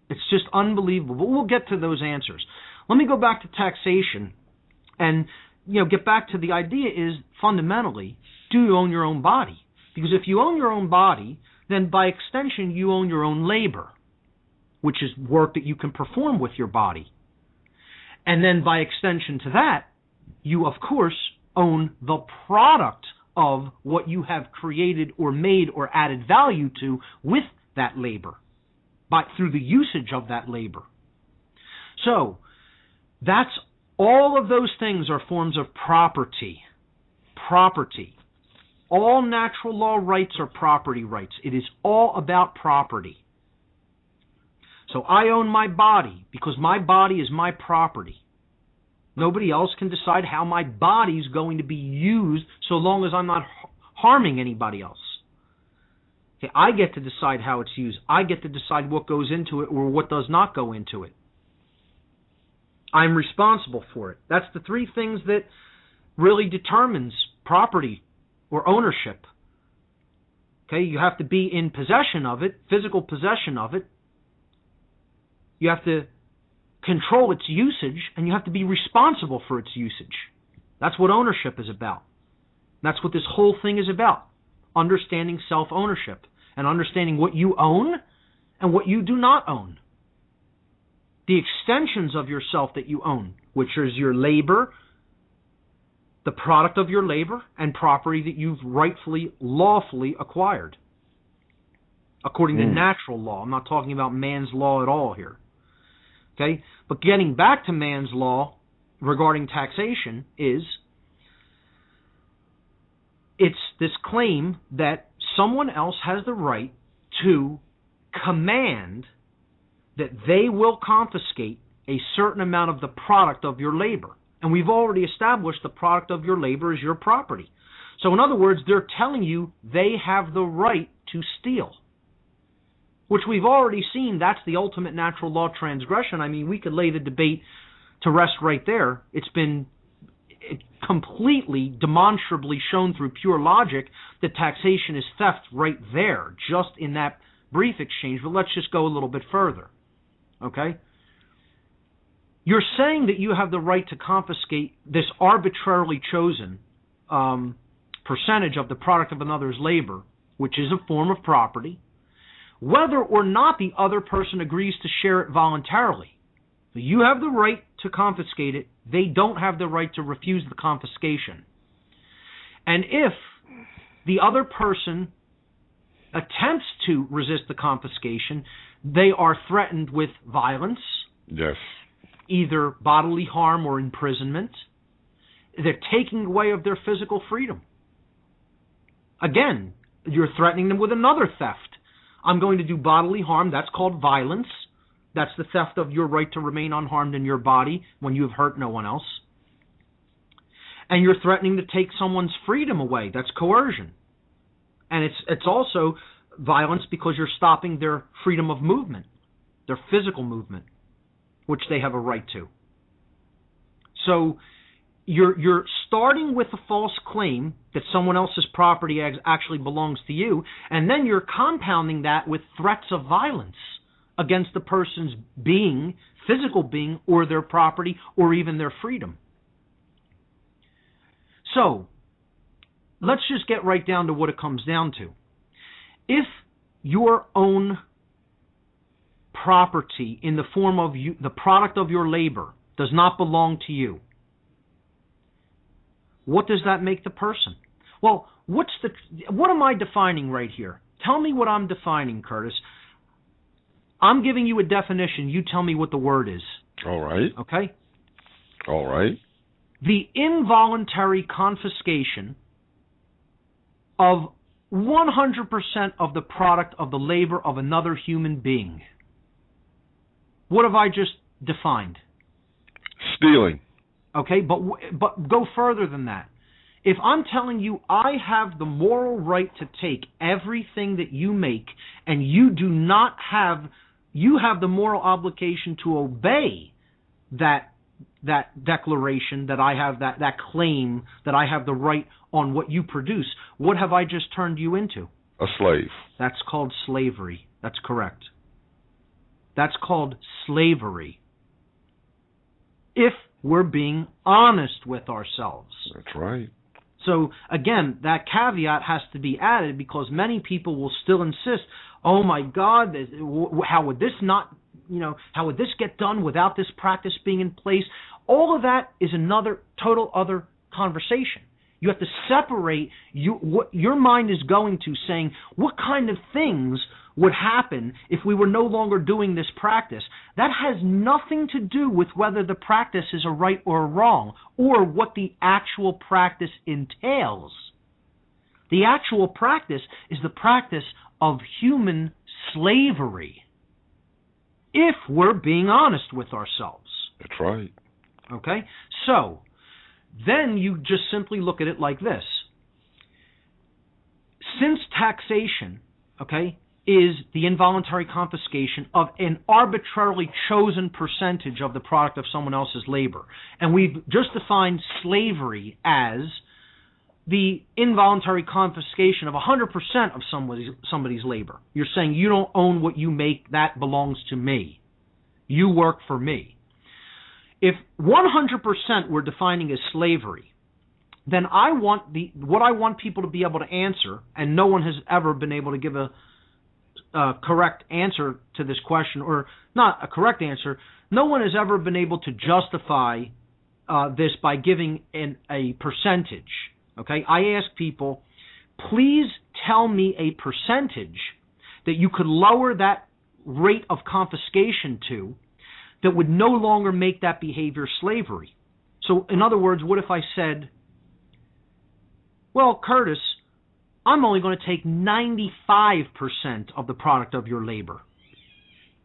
It's just unbelievable. But we'll get to those answers. Let me go back to taxation and get back to the idea is, fundamentally, do you own your own body? Because if you own your own body, then by extension you own your own labor, which is work that you can perform with your body. And then by extension to that, you of course own the product of what you have created or made or added value to with that labor, through the usage of that labor. So, that's all of those things are forms of property. Property. All natural law rights are property rights. It is all about property. So I own my body because my body is my property. Nobody else can decide how my body is going to be used so long as I'm not harming anybody else. Okay, I get to decide how it's used. I get to decide what goes into it or what does not go into it. I'm responsible for it. That's the three things that really determines property or ownership. Okay, you have to be in possession of it, physical possession of it. You have to control its usage, and you have to be responsible for its usage. That's what ownership is about. That's what this whole thing is about. Understanding self-ownership and understanding what you own and what you do not own. The extensions of yourself that you own, which is your labor, the product of your labor, and property that you've rightfully, lawfully acquired. According to natural law. I'm not talking about man's law at all here. Okay? But getting back to man's law regarding taxation is, it's this claim that someone else has the right to command that they will confiscate a certain amount of the product of your labor. And we've already established the product of your labor is your property. So in other words, they're telling you they have the right to steal, which we've already seen. That's the ultimate natural law transgression. I mean, we could lay the debate to rest right there. It's been completely, demonstrably shown through pure logic that taxation is theft right there, just in that brief exchange. But let's just go a little bit further. Okay? You're saying that you have the right to confiscate this arbitrarily chosen percentage of the product of another's labor, which is a form of property, whether or not the other person agrees to share it voluntarily. So you have the right to confiscate it. They don't have the right to refuse the confiscation. And if the other person attempts to resist the confiscation, they are threatened with violence. Yes. Either bodily harm or imprisonment. They're taking away of their physical freedom. Again, you're threatening them with another theft. I'm going to do bodily harm. That's called violence. That's the theft of your right to remain unharmed in your body when you have hurt no one else. And you're threatening to take someone's freedom away. That's coercion. And it's also violence because you're stopping their freedom of movement, their physical movement, which they have a right to. So you're starting with a false claim that someone else's property actually belongs to you, and then you're compounding that with threats of violence against the person's being, physical being, or their property, or even their freedom. So let's just get right down to what it comes down to. If your own property in the form of you, the product of your labor, does not belong to you, what does that make the person? Well, what am I defining right here? Tell me what I'm defining, Curtis. I'm giving you a definition. You tell me what the word is. All right. Okay? All right. The involuntary confiscation of 100% of the product of the labor of another human being. What have I just defined? Stealing. Okay, but go further than that. If I'm telling you I have the moral right to take everything that you make, and you do not have, you have the moral obligation to obey that declaration that I have, that claim that I have the right on what you produce, what have I just turned you into? A slave. That's called slavery. That's correct. That's called slavery. If we're being honest with ourselves. That's right. So, again, that caveat has to be added because many people will still insist, oh my God, how would this not, how would this get done without this practice being in place? All of that is another total other conversation. You have to separate what your mind is going to, saying, what kind of things would happen if we were no longer doing this practice? That has nothing to do with whether the practice is a right or a wrong, or what the actual practice entails. The actual practice is the practice of human slavery, if we're being honest with ourselves. That's right. Okay? So, then you just simply look at it like this. Since taxation, okay, is the involuntary confiscation of an arbitrarily chosen percentage of the product of someone else's labor. And we've just defined slavery as the involuntary confiscation of 100% of somebody's labor. You're saying you don't own what you make, that belongs to me. You work for me. If 100% we're defining as slavery, then what I want people to be able to answer, and no one has ever been able to give a correct answer to this question, or not a correct answer, no one has ever been able to justify this by giving a percentage. Okay, I ask people, please tell me a percentage that you could lower that rate of confiscation to that would no longer make that behavior slavery. So, in other words, what if I said, well, Curtis, I'm only going to take 95% of the product of your labor.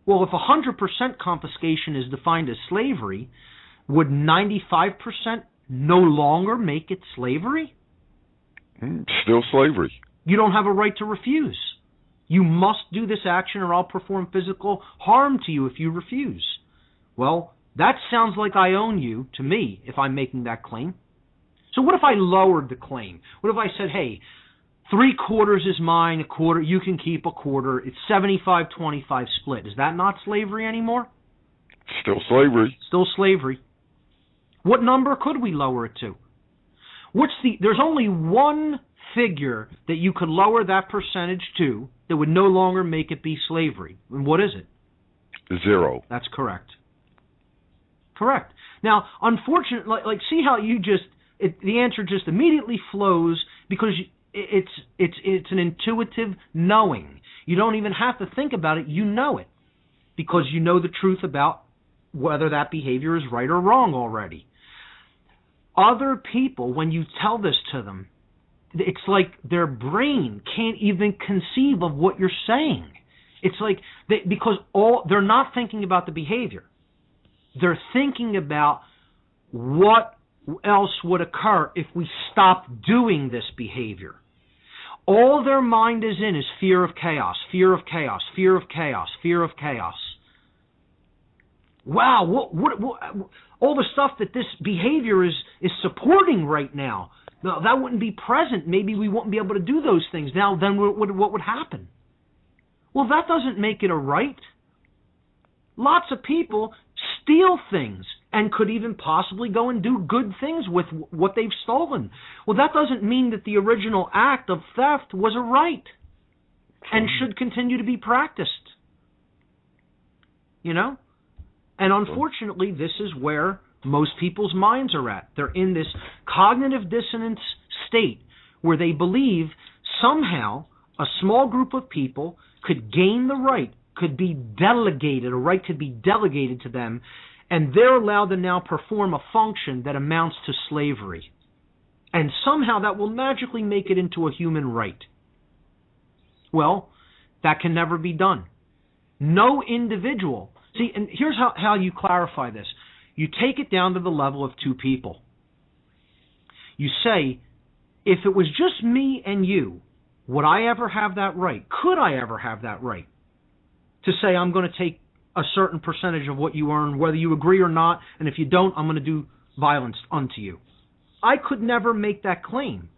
Well, if 100% confiscation is defined as slavery, would 95% no longer make it slavery? Still slavery. You don't have a right to refuse. You must do this action or I'll perform physical harm to you if you refuse. Well, that sounds like I own you to me if I'm making that claim. So what if I lowered the claim? What if I said, hey, 3/4 is mine, 1/4, you can keep 1/4. It's 75-25 split. Is that not slavery anymore? Still slavery. Still slavery. What number could we lower it to? There's only one figure that you could lower that percentage to that would no longer make it be slavery. And what is it? 0. That's correct. Correct. Now, unfortunately, see how the answer just immediately flows because it's an intuitive knowing. You don't even have to think about it. You know it because you know the truth about whether that behavior is right or wrong already. Other people, when you tell this to them, it's like their brain can't even conceive of what you're saying. It's like because they're not thinking about the behavior. They're thinking about what else would occur if we stopped doing this behavior. All their mind is in is fear of chaos, fear of chaos, fear of chaos, fear of chaos. Wow, what all the stuff that this behavior is supporting right now, that wouldn't be present. Maybe we wouldn't be able to do those things. Now, then what would happen? Well, that doesn't make it a right. Lots of people steal things and could even possibly go and do good things with what they've stolen. Well, that doesn't mean that the original act of theft was a right and should continue to be practiced. You know? And unfortunately, this is where most people's minds are at. They're in this cognitive dissonance state where they believe somehow a small group of people could gain the right, could be delegated, a right could be delegated to them, and they're allowed to now perform a function that amounts to slavery. And somehow that will magically make it into a human right. Well, that can never be done. No individual. See, and here's how you clarify this. You take it down to the level of two people. You say, if it was just me and you, would I ever have that right? Could I ever have that right? To say, I'm going to take a certain percentage of what you earn, whether you agree or not, and if you don't, I'm going to do violence unto you. I could never make that claim.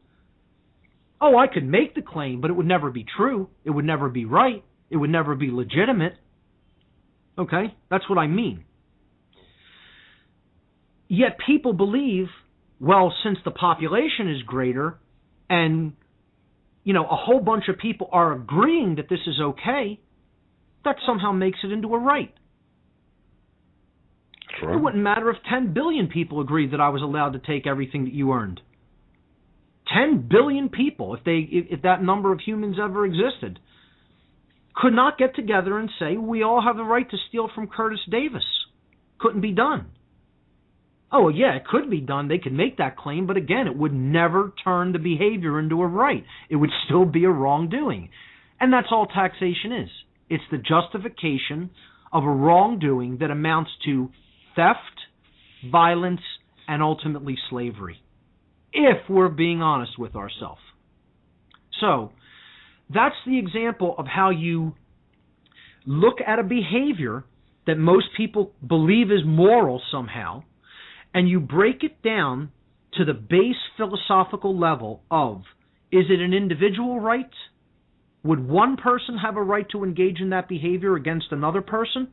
Oh, I could make the claim, but it would never be true. It would never be right. It would never be legitimate. Okay? That's what I mean. Yet people believe, well, since the population is greater and, a whole bunch of people are agreeing that this is okay, that somehow makes it into a right. Sure. It wouldn't matter if 10 billion people agreed that I was allowed to take everything that you earned. 10 billion people, if that number of humans ever existed, could not get together and say, we all have the right to steal from Curtis Davis. Couldn't be done. Oh, yeah, it could be done. They could make that claim, but again, it would never turn the behavior into a right. It would still be a wrongdoing. And that's all taxation is. It's the justification of a wrongdoing that amounts to theft, violence, and ultimately slavery, if we're being honest with ourselves. So, that's the example of how you look at a behavior that most people believe is moral somehow, and you break it down to the base philosophical level of, is it an individual right? Would one person have a right to engage in that behavior against another person?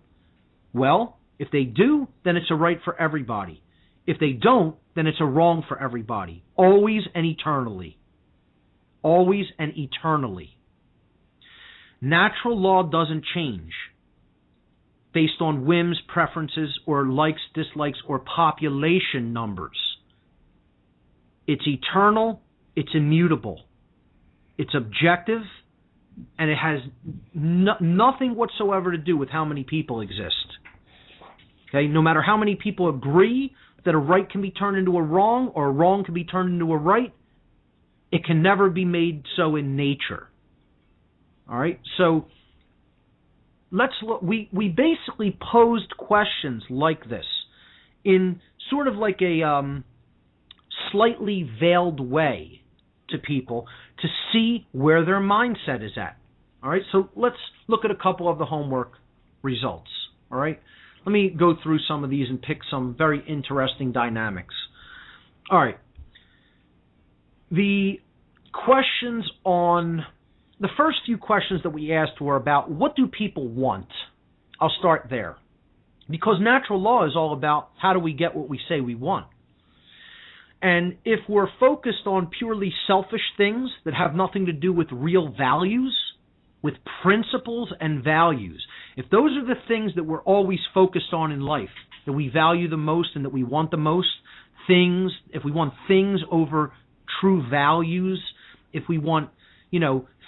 Well, if they do, then it's a right for everybody. If they don't, then it's a wrong for everybody. Always and eternally. Always and eternally. Natural law doesn't change based on whims, preferences, or likes, dislikes, or population numbers. It's eternal, it's immutable, it's objective, and it has nothing whatsoever to do with how many people exist. Okay, no matter how many people agree that a right can be turned into a wrong, or a wrong can be turned into a right, it can never be made so in nature. All right, so let's look. We basically posed questions like this in sort of like a slightly veiled way to people to see where their mindset is at. All right, so let's look at a couple of the homework results. All right, let me go through some of these and pick some very interesting dynamics. All right, the questions on the first few questions that we asked were about what do people want? I'll start there. Because natural law is all about how do we get what we say we want. And if we're focused on purely selfish things that have nothing to do with real values, with principles and values, if those are the things that we're always focused on in life, that we value the most and that we want the most, things, if we want things over true values, if we want,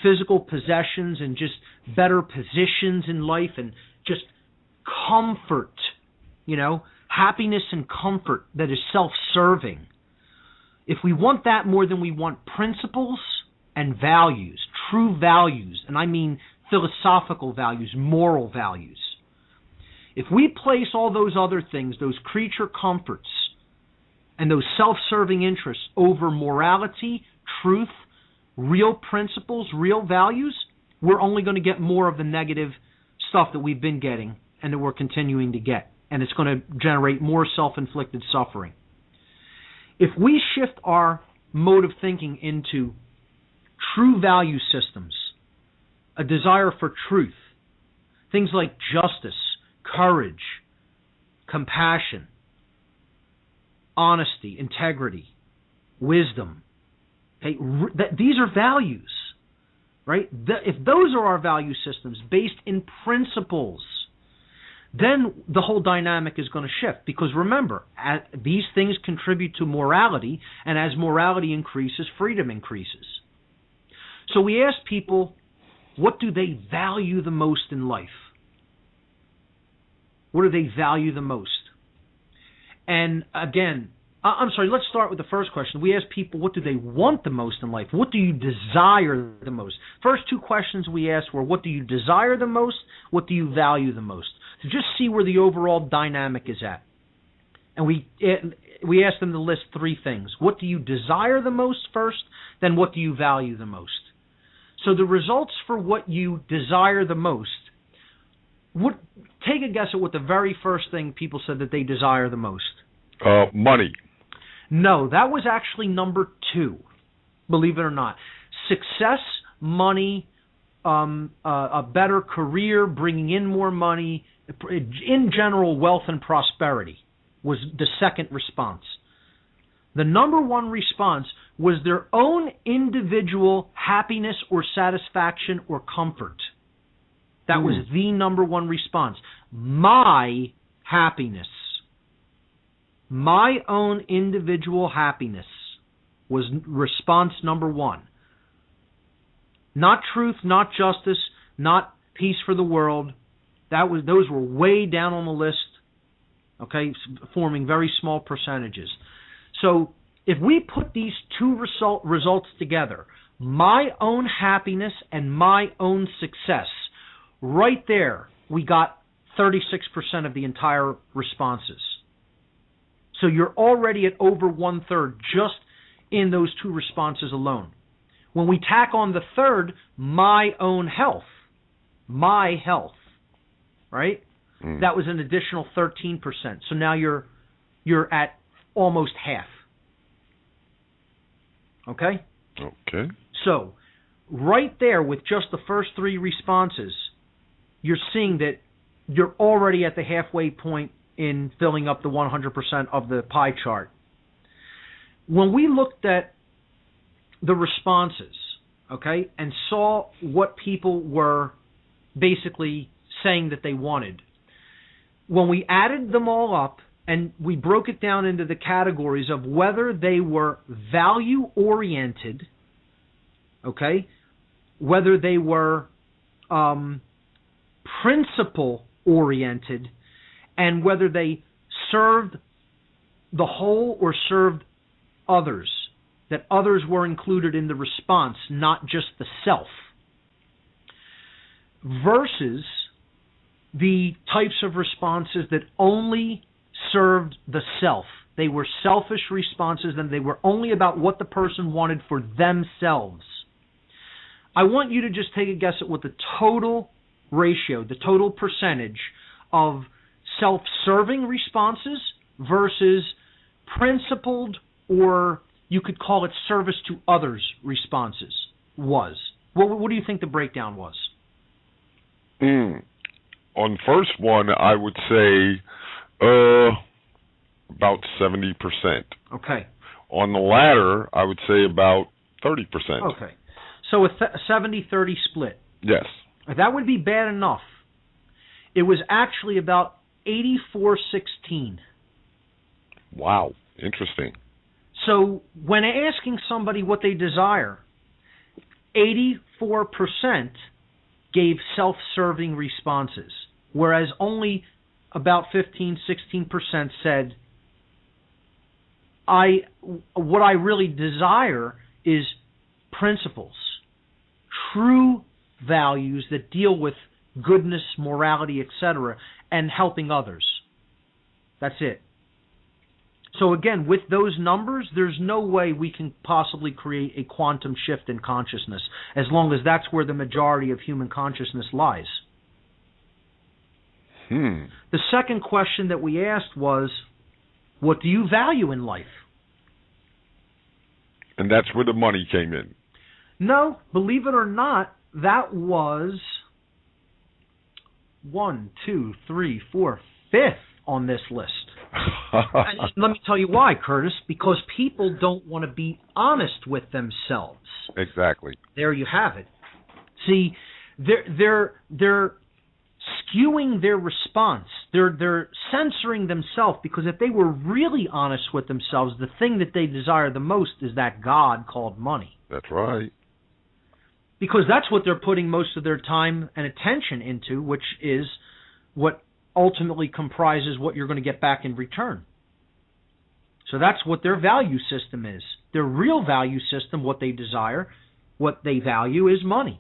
physical possessions and just better positions in life and just comfort, happiness and comfort that is self-serving. If we want that more than we want principles and values, true values, and I mean philosophical values, moral values, if we place all those other things, those creature comforts, and those self-serving interests over morality, truth, real principles, real values, we're only going to get more of the negative stuff that we've been getting and that we're continuing to get. And it's going to generate more self-inflicted suffering. If we shift our mode of thinking into true value systems, a desire for truth, things like justice, courage, compassion, honesty, integrity, wisdom, okay, these are values, right? If those are our value systems based in principles, then the whole dynamic is going to shift. Because remember, these things contribute to morality, and as morality increases, freedom increases. So we ask people, what do they value the most in life? What do they value the most? And again, let's start with the first question. We ask people, what do they want the most in life? What do you desire the most? First two questions we asked were, what do you desire the most? What do you value the most? So just see where the overall dynamic is at. And we asked them to list three things. What do you desire the most first? Then what do you value the most? So the results for what you desire the most, take a guess at what the very first thing people said that they desire the most. Money. No, that was actually number 2, believe it or not. Success, money, a better career, bringing in more money, in general, wealth and prosperity was the second response. The number 1 response was their own individual happiness or satisfaction or comfort. That was the number 1 response. My happiness. My own individual happiness was response number 1. Not truth, not justice, not peace for the world. Those were way down on the list, okay, forming very small percentages. So if we put these two results together, my own happiness and my own success, right there we got 36% of the entire responses. So you're already at over 1/3 just in those two responses alone. When we tack on the third, my own health, right? That was an additional 13%. So now you're at almost half. Okay? Okay. So right there with just the first three responses, you're seeing that you're already at the halfway point in filling up the 100% of the pie chart. When we looked at the responses, okay, and saw what people were basically saying that they wanted, when we added them all up and we broke it down into the categories of whether they were value-oriented, okay, whether they were principle-oriented, and whether they served the whole or served others, that others were included in the response, not just the self, versus the types of responses that only served the self. They were selfish responses, and they were only about what the person wanted for themselves. I want you to just take a guess at what the total ratio, the total percentage of self-serving responses versus principled, or you could call it service to others responses was. What do you think the breakdown was? On first one, I would say about 70%. Okay. On the latter, I would say about 30%. Okay. So a 70-30 split. Yes. That would be bad enough. It was actually about 84-16. Wow. Interesting. So when asking somebody what they desire, 84% gave self-serving responses, whereas only about 15-16% said, what I really desire is principles, true values that deal with goodness, morality, etc., and helping others. That's it. So again, with those numbers, there's no way we can possibly create a quantum shift in consciousness, as long as that's where the majority of human consciousness lies. The second question that we asked was, what do you value in life? And that's where the money came in. No, believe it or not, that was 5th on this list. And let me tell you why, Curtis. Because people don't want to be honest with themselves. Exactly. There you have it. See, they're skewing their response. They're censoring themselves, because if they were really honest with themselves, the thing that they desire the most is that God called money. That's right. Because that's what they're putting most of their time and attention into, which is what ultimately comprises what you're going to get back in return. So that's what their value system is. Their real value system, what they desire, what they value, is money.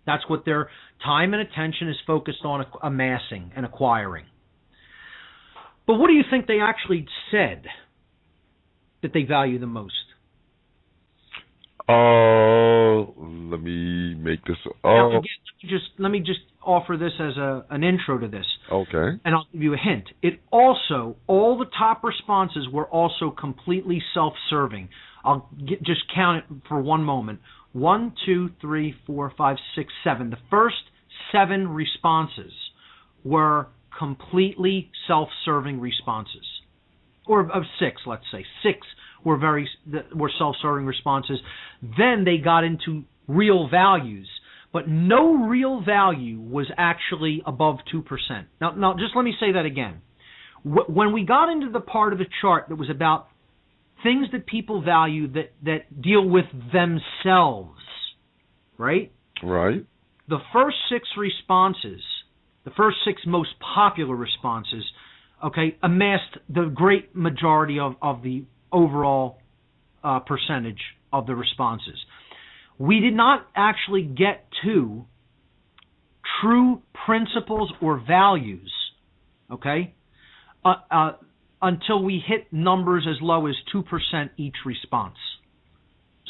That's what their time and attention is focused on amassing and acquiring. But what do you think they actually said that they value the most? Let me make this. Now, again, let me just offer this as an intro to this. Okay. And I'll give you a hint. It also, all the top responses were also completely self-serving. I'll just count it for one moment. 1, 2, 3, 4, 5, 6, 7. The first 7 responses were completely self-serving responses. Or of 6, let's say. 6 were self-serving responses. Then they got into real values, but no real value was actually above 2%. Now, just let me say that again. When we got into the part of the chart that was about things that people value that deal with themselves, right? Right. The first 6 responses, the first 6 most popular responses, okay, amassed the great majority of the overall percentage of the responses. We did not actually get to true principles or values, okay, until we hit numbers as low as 2% each response.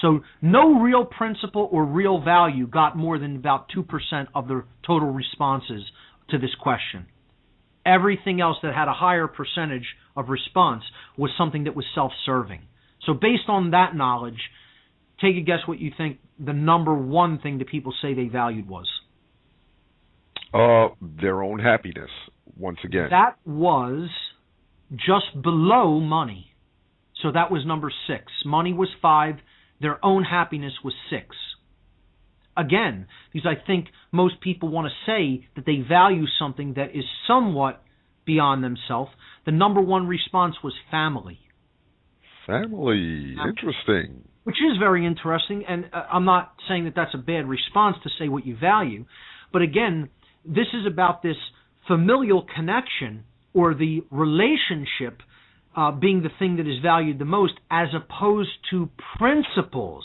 So no real principle or real value got more than about 2% of the total responses to this question. Everything else that had a higher percentage of response was something that was self-serving. So based on that knowledge, take a guess what you think the number one thing that people say they valued was. Their own happiness, once again. That was just below money. So that was number 6. Money was 5. Their own happiness was 6. Again, because I think most people want to say that they value something that is somewhat beyond themselves. The number one response was family. Family. Interesting. Which is very interesting, and I'm not saying that that's a bad response to say what you value. But again, this is about this familial connection or the relationship being the thing that is valued the most, as opposed to principles.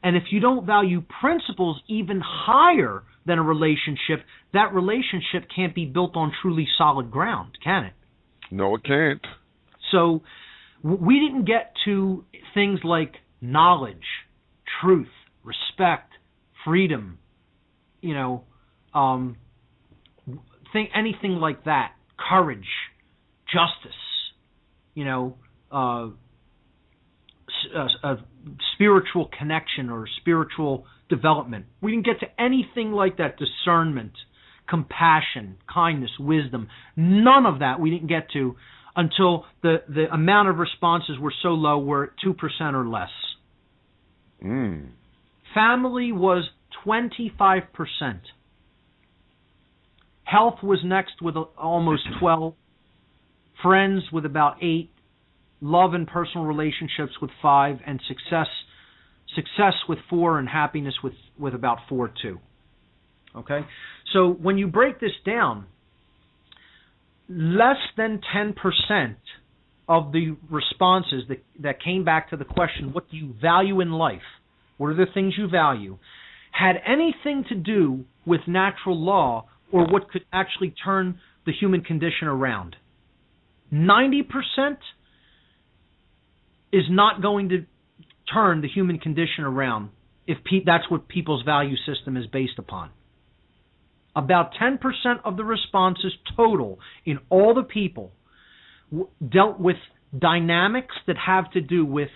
And if you don't value principles even higher than a relationship, that relationship can't be built on truly solid ground, can it? No, it can't. So we didn't get to things like knowledge, truth, respect, freedom, anything like that, courage, justice, a spiritual connection or spiritual development. We didn't get to anything like that, discernment, compassion, kindness, wisdom. None of that we didn't get to until the amount of responses were so low, we're at 2% or less. Family was 25%. Health was next with almost 12. Friends with about 8. Love and personal relationships with 5, and success with 4, and happiness with about 4 too. Okay? So when you break this down, less than 10% of the responses that came back to the question, what do you value in life? What are the things you value? Had anything to do with natural law or what could actually turn the human condition around. 90% is not going to turn the human condition around if that's what people's value system is based upon. About 10% of the responses total in all the people dealt with dynamics that have to do with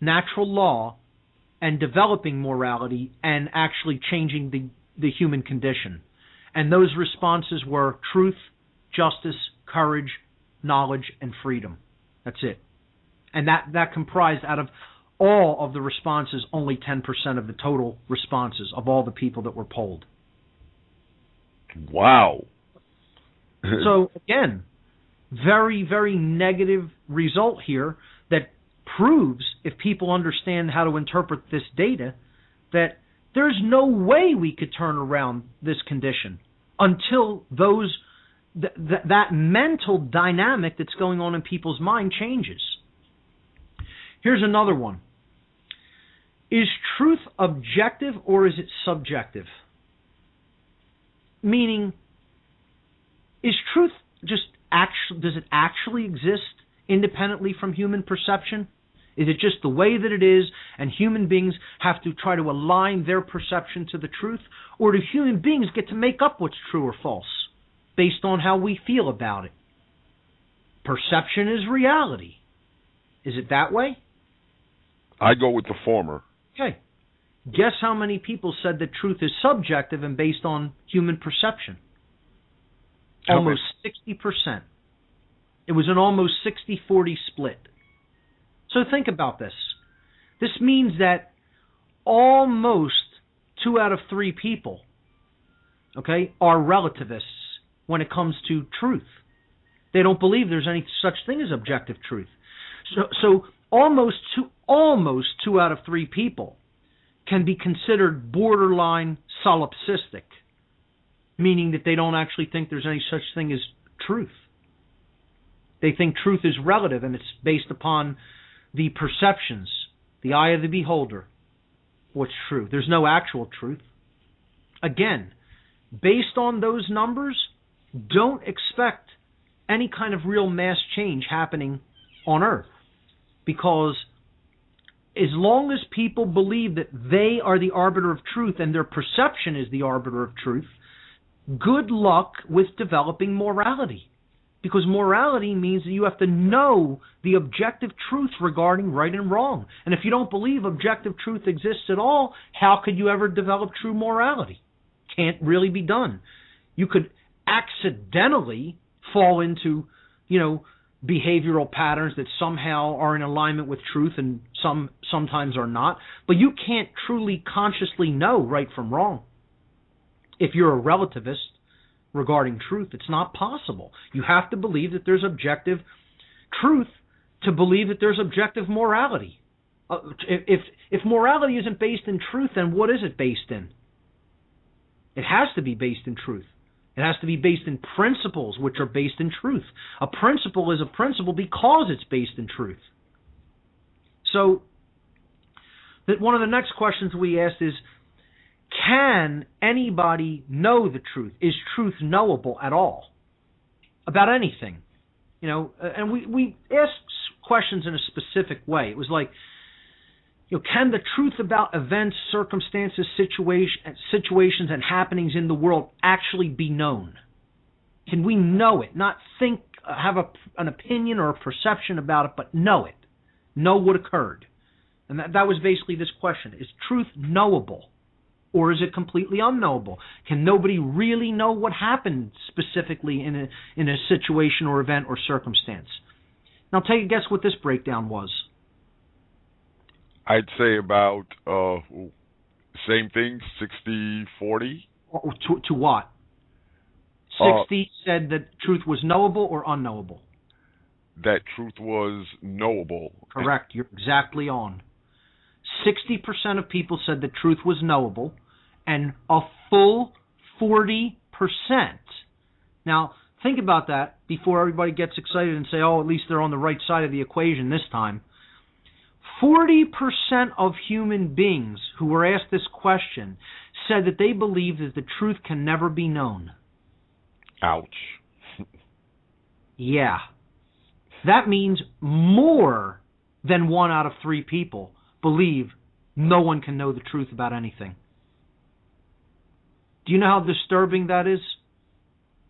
natural law and developing morality and actually changing the human condition. And those responses were truth, justice, courage, knowledge, and freedom. That's it. And that comprised, out of all of the responses, only 10% of the total responses of all the people that were polled. Wow. So, again, very, very negative result here that proves, if people understand how to interpret this data, that there's no way we could turn around this condition until that mental dynamic that's going on in people's mind changes. Here's another one. Is truth objective or is it subjective? Meaning, is truth does it actually exist independently from human perception? Is it just the way that it is and human beings have to try to align their perception to the truth? Or do human beings get to make up what's true or false based on how we feel about it? Perception is reality. Is it that way? I go with the former. Okay. Guess how many people said that truth is subjective and based on human perception? Almost 60%. It was an almost 60-40 split. So think about this. This means that almost 2 out of 3 people, okay, are relativists when it comes to truth. They don't believe there's any such thing as objective truth. So almost 2 out of 3 people can be considered borderline solipsistic, meaning that they don't actually think there's any such thing as truth. They think truth is relative and it's based upon the perceptions, the eye of the beholder, what's true. There's no actual truth. Again, based on those numbers, don't expect any kind of real mass change happening on Earth, because as long as people believe that they are the arbiter of truth and their perception is the arbiter of truth, good luck with developing morality. Because morality means that you have to know the objective truth regarding right and wrong. And if you don't believe objective truth exists at all, how could you ever develop true morality? Can't really be done. You could accidentally fall into, behavioral patterns that somehow are in alignment with truth and sometimes are not. But you can't truly consciously know right from wrong. If you're a relativist regarding truth, it's not possible. You have to believe that there's objective truth to believe that there's objective morality. If morality isn't based in truth, then what is it based in? It has to be based in truth. It has to be based in principles which are based in truth. A principle is a principle because it's based in truth. So, one of the next questions we asked is, can anybody know the truth? Is truth knowable at all? About anything. And we asked questions in a specific way. It was like, can the truth about events, circumstances, situations, and happenings in the world actually be known? Can we know it? Not think, have an opinion or a perception about it, but know it. Know what occurred. And that was basically this question. Is truth knowable? Or is it completely unknowable? Can nobody really know what happened specifically in a situation or event or circumstance? Now take a guess what this breakdown was. I'd say about, same thing, 60-40. To what? 60 said that truth was knowable or unknowable? That truth was knowable. Correct. You're exactly on. 60% of people said that truth was knowable, and a full 40%. Now, think about that before everybody gets excited and say, at least they're on the right side of the equation this time. 40% of human beings who were asked this question said that they believe that the truth can never be known. Ouch. Yeah. That means more than 1 out of 3 people believe no one can know the truth about anything. Do you know how disturbing that is?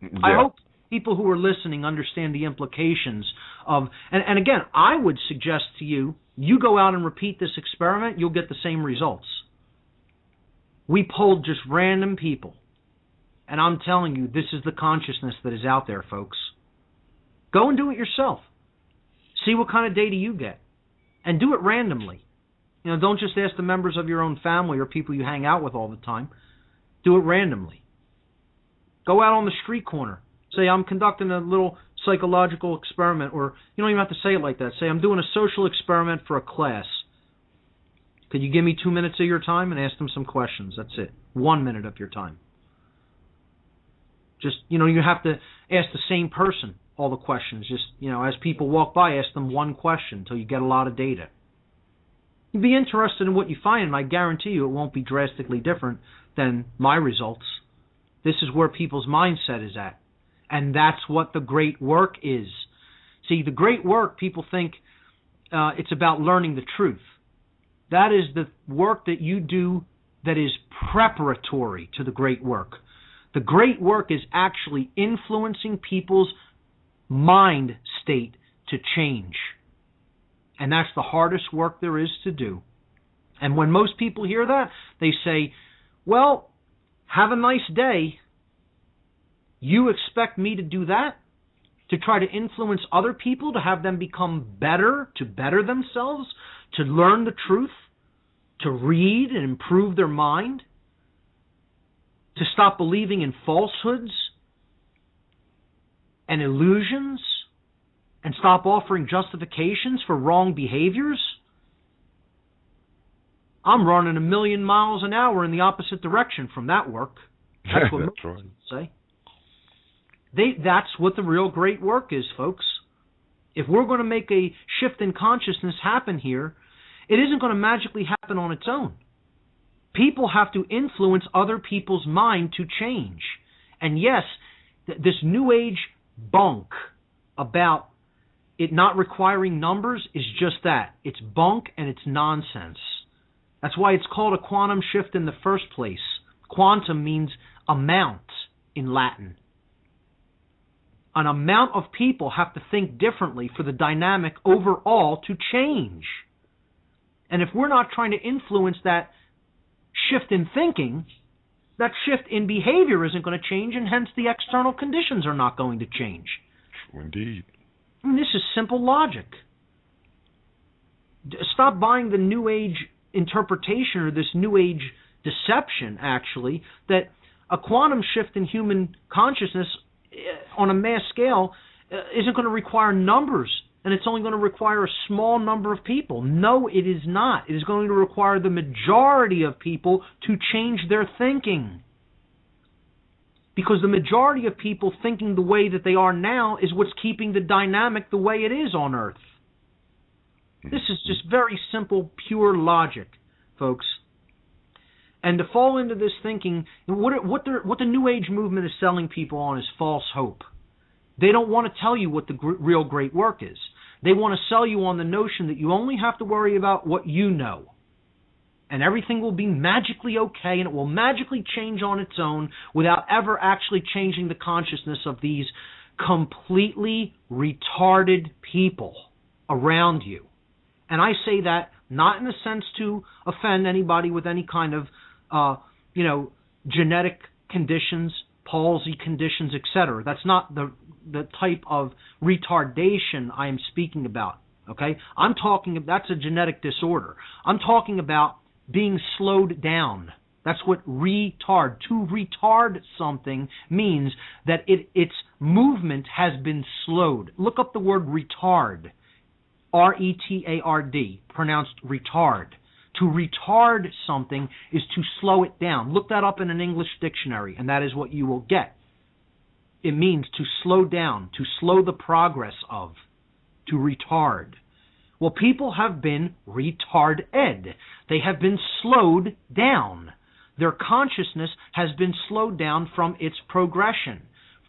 Yeah. I hope people who are listening understand the implications of... And again, I would suggest to you, you go out and repeat this experiment, you'll get the same results. We polled just random people. And I'm telling you, this is the consciousness that is out there, folks. Go and do it yourself. See what kind of data you get. And do it randomly. Don't just ask the members of your own family or people you hang out with all the time. Do it randomly. Go out on the street corner. Say, I'm conducting a little psychological experiment, or you don't even have to say it like that. Say, I'm doing a social experiment for a class. Could you give me 2 minutes of your time and ask them some questions? That's it. 1 minute of your time. Just, you have to ask the same person all the questions. Just, as people walk by, ask them one question until you get a lot of data. You'd be interested in what you find, and I guarantee you it won't be drastically different than my results. This is where people's mindset is at. And that's what the great work is. See, the great work, people think it's about learning the truth. That is the work that you do that is preparatory to the great work. The great work is actually influencing people's mind state to change. And that's the hardest work there is to do. And when most people hear that, they say, well, have a nice day. You expect me to do that? To try to influence other people, to have them become better, to better themselves, to learn the truth, to read and improve their mind, to stop believing in falsehoods and illusions, and stop offering justifications for wrong behaviors? I'm running 1,000,000 miles an hour in the opposite direction from that work. That's what most people say. That's what the real great work is, folks. If we're going to make a shift in consciousness happen here, it isn't going to magically happen on its own. People have to influence other people's mind to change. And yes, this New Age bunk about it not requiring numbers is just that. It's bunk and it's nonsense. That's why it's called a quantum shift in the first place. Quantum means amount in Latin. An amount of people have to think differently for the dynamic overall to change. And if we're not trying to influence that shift in thinking, that shift in behavior isn't going to change, and hence the external conditions are not going to change. Indeed. I mean, this is simple logic. Stop buying the New Age interpretation or this New Age deception, actually, that a quantum shift in human consciousness on a mass scale isn't going to require numbers, and it's only going to require a small number of people. No, it is not. It is going to require the majority of people to change their thinking. Because the majority of people thinking the way that they are now is what's keeping the dynamic the way it is on Earth. This is just very simple, pure logic, folks. And to fall into this thinking, what the New Age movement is selling people on is false hope. They don't want to tell you what the real great work is. They want to sell you on the notion that you only have to worry about what you know. And everything will be magically okay, and it will magically change on its own without ever actually changing the consciousness of these completely retarded people around you. And I say that not in the sense to offend anybody with any kind of, genetic conditions, palsy conditions, etc. That's not the type of retardation I am speaking about. Okay, that's a genetic disorder. I'm talking about being slowed down. That's what retard. To retard something means that its movement has been slowed. Look up the word retard. R-E-T-A-R-D, pronounced retard. To retard something is to slow it down. Look that up in an English dictionary, and that is what you will get. It means to slow down, to slow the progress of, to retard. Well, people have been retarded. They have been slowed down. Their consciousness has been slowed down from its progression.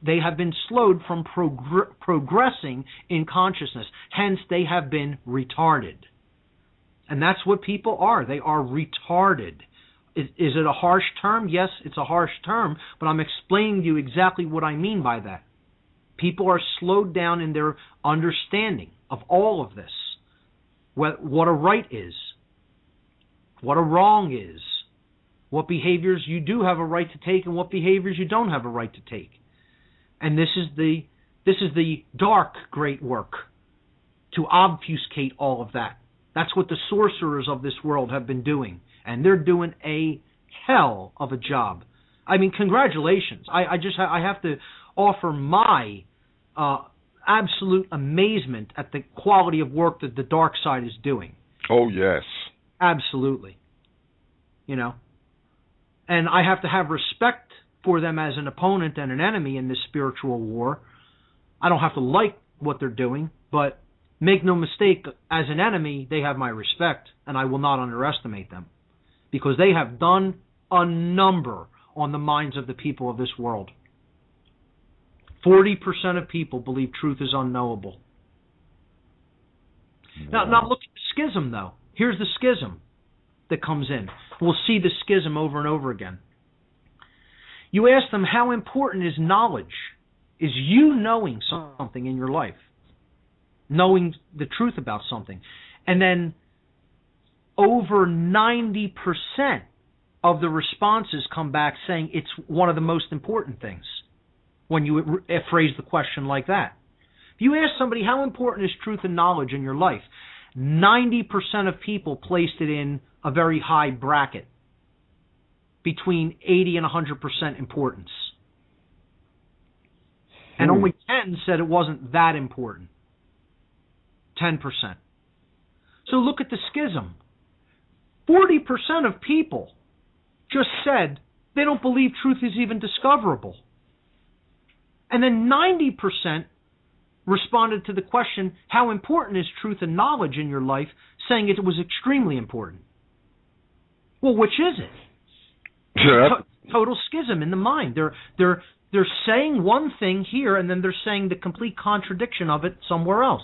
They have been slowed from progressing in consciousness. Hence, they have been retarded. And that's what people are. They are retarded. Is it a harsh term? Yes, it's a harsh term, but I'm explaining to you exactly what I mean by that. People are slowed down in their understanding of all of this. What a right is, what a wrong is, what behaviors you do have a right to take and what behaviors you don't have a right to take. And this is the dark great work, to obfuscate all of that. That's what the sorcerers of this world have been doing, and they're doing a hell of a job. I mean, congratulations. I have to offer my absolute amazement at the quality of work that the dark side is doing. Oh, yes. Absolutely. And I have to have respect for them as an opponent and an enemy in this spiritual war. I don't have to like what they're doing, but make no mistake, as an enemy, they have my respect, and I will not underestimate them, because they have done a number on the minds of the people of this world. 40% of people believe truth is unknowable. Wow. Now look at the schism, though. Here's the schism that comes in. We'll see the schism over and over again. You ask them, how important is knowledge? Is you knowing something in your life? Knowing the truth about something. And then over 90% of the responses come back saying it's one of the most important things. When you phrase the question like that. If you ask somebody how important is truth and knowledge in your life, 90% of people placed it in a very high bracket, between 80 and 100% importance. And only 10 said it wasn't that important. 10%. So look at the schism. 40% of people just said they don't believe truth is even discoverable. And then 90% responded to the question, how important is truth and knowledge in your life, saying it was extremely important. Well, which is it? Total schism in the mind. They're saying one thing here, and then they're saying the complete contradiction of it somewhere else.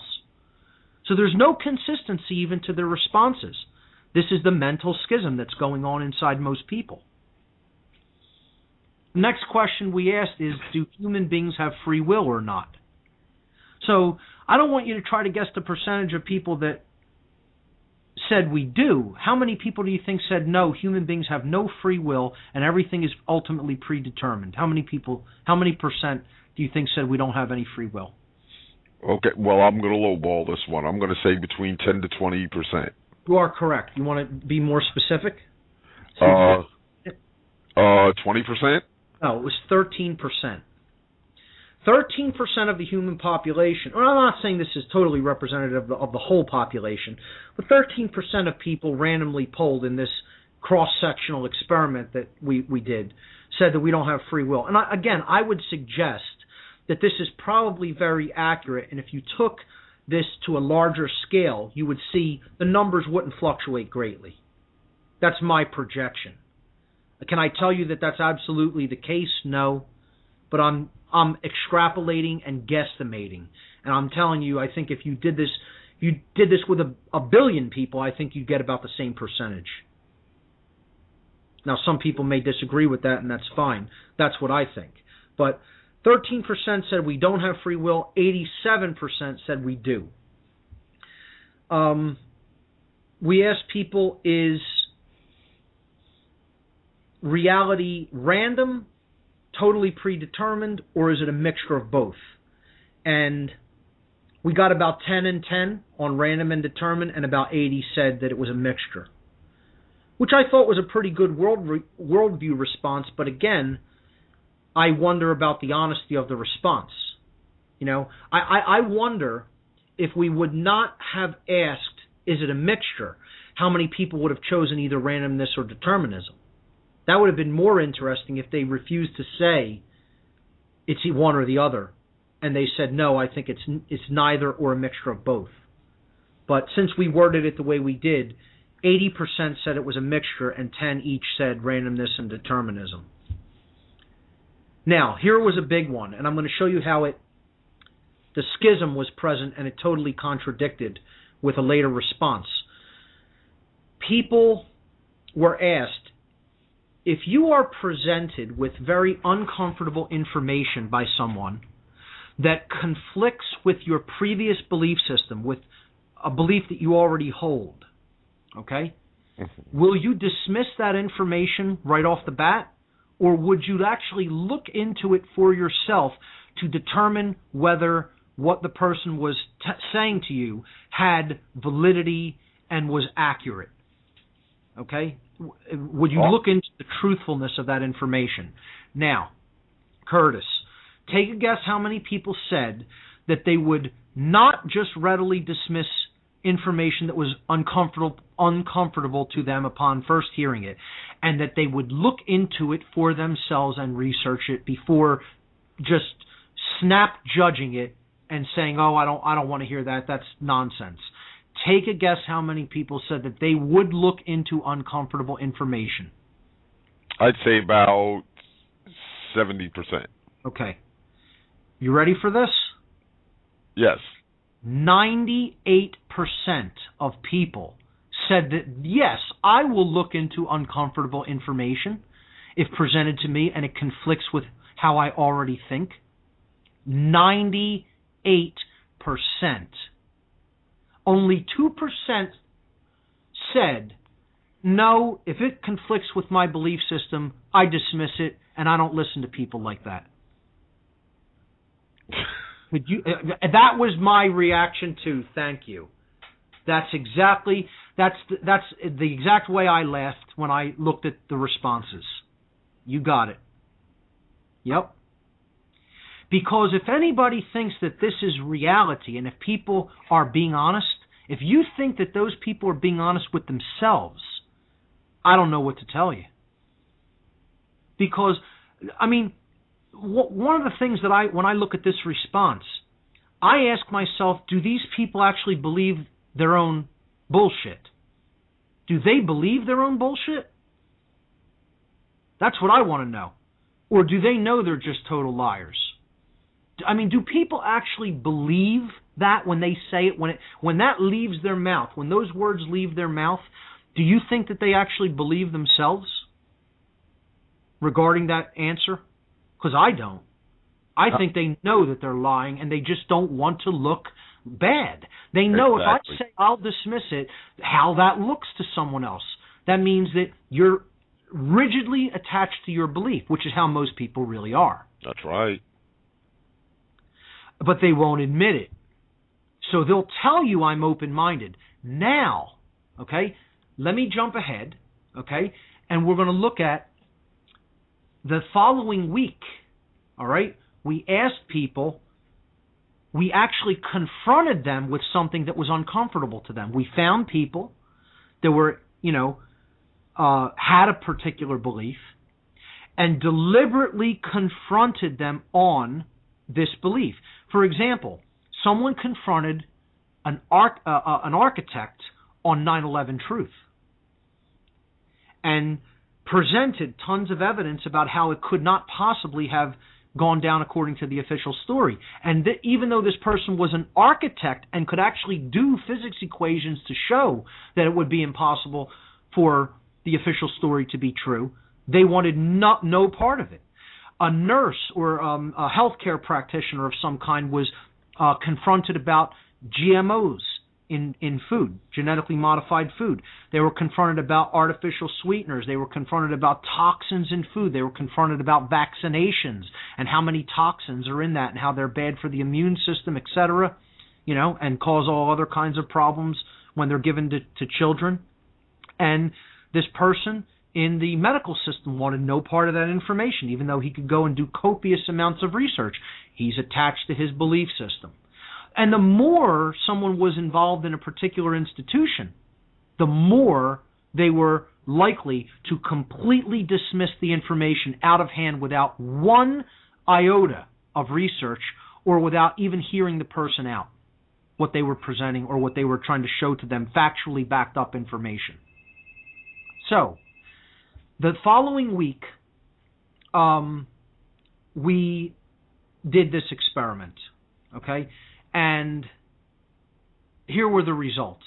So there's no consistency even to their responses. This is the mental schism that's going on inside most people. The next question we asked is, do human beings have free will or not? So I don't want you to try to guess the percentage of people that said we do. How many people do you think said no, human beings have no free will and everything is ultimately predetermined? How many percent do you think said we don't have any free will? Okay, well, I'm going to lowball this one. I'm going to say between 10 to 20%. You are correct. You want to be more specific? 20%? No, it was 13%. 13% of the human population, well, I'm not saying this is totally representative of the whole population, but 13% of people randomly polled in this cross-sectional experiment that we did said that we don't have free will. And I would suggest that this is probably very accurate, and if you took this to a larger scale, you would see the numbers wouldn't fluctuate greatly. That's my projection. Can I tell you that that's absolutely the case? No. But I'm extrapolating and guesstimating. And I'm telling you, I think if you did this with a billion people, I think you'd get about the same percentage. Now, some people may disagree with that, and that's fine. That's what I think. But 13% said we don't have free will. 87% said we do. We asked people, is reality random, totally predetermined, or is it a mixture of both? And we got about 10 and 10 on random and determined, and about 80 said that it was a mixture, which I thought was a pretty good worldview response. But again, I wonder about the honesty of the response. You know, I wonder if we would not have asked, is it a mixture, how many people would have chosen either randomness or determinism. That would have been more interesting if they refused to say it's one or the other, and they said, no, I think it's neither or a mixture of both. But since we worded it the way we did, 80% said it was a mixture, and 10 each said randomness and determinism. Now, here was a big one, and I'm going to show you how the schism was present, and it totally contradicted with a later response. People were asked, if you are presented with very uncomfortable information by someone that conflicts with your previous belief system, with a belief that you already hold, okay, will you dismiss that information right off the bat? Or would you actually look into it for yourself to determine whether what the person was saying to you had validity and was accurate? Okay? Would you look into the truthfulness of that information? Now, Curtis, take a guess how many people said that they would not just readily dismiss information that was uncomfortable to them upon first hearing it, and that they would look into it for themselves and research it before just snap judging it and saying, oh, I don't want to hear that. That's nonsense. Take a guess how many people said that they would look into uncomfortable information. I'd say about 70%. Okay. You ready for this? Yes. 98% of people said that, yes, I will look into uncomfortable information if presented to me and it conflicts with how I already think. 98%. Only 2% said, no, if it conflicts with my belief system, I dismiss it and I don't listen to people like that. That was my reaction to thank you. That's the exact way I laughed when I looked at the responses. You got it. Yep. Because if anybody thinks that this is reality, and if people are being honest, if you think that those people are being honest with themselves, I don't know what to tell you. Because, I mean, one of the things that when I look at this response, I ask myself, do these people actually believe their own bullshit? Do they believe their own bullshit? That's what I want to know. Or do they know they're just total liars? I mean, do people actually believe that when they say it, when that leaves their mouth, when those words leave their mouth, do you think that they actually believe themselves regarding that answer? Because I don't. I think they know that they're lying, and they just don't want to look bad. They know Exactly. If I say I'll dismiss it, how that looks to someone else. That means that you're rigidly attached to your belief, which is how most people really are. That's right. But they won't admit it. So they'll tell you I'm open-minded. Now, okay, let me jump ahead, okay, and we're going to look at the following week, all right? We asked people, we actually confronted them with something that was uncomfortable to them. We found people that were, had a particular belief and deliberately confronted them on this belief. For example, someone confronted an architect on 9/11 truth and presented tons of evidence about how it could not possibly have gone down according to the official story. And even though this person was an architect and could actually do physics equations to show that it would be impossible for the official story to be true, they wanted no part of it. A nurse or a healthcare practitioner of some kind was confronted about GMOs in food, genetically modified food. They were confronted about artificial sweeteners. They were confronted about toxins in food. They were confronted about vaccinations and how many toxins are in that and how they're bad for the immune system, etc., and cause all other kinds of problems when they're given to children. And this person in the medical system wanted no part of that information, even though he could go and do copious amounts of research. He's attached to his belief system. And the more someone was involved in a particular institution, the more they were likely to completely dismiss the information out of hand without one iota of research or without even hearing the person out, what they were presenting or what they were trying to show to them, factually backed up information. So, the following week, we did this experiment, okay? And here were the results.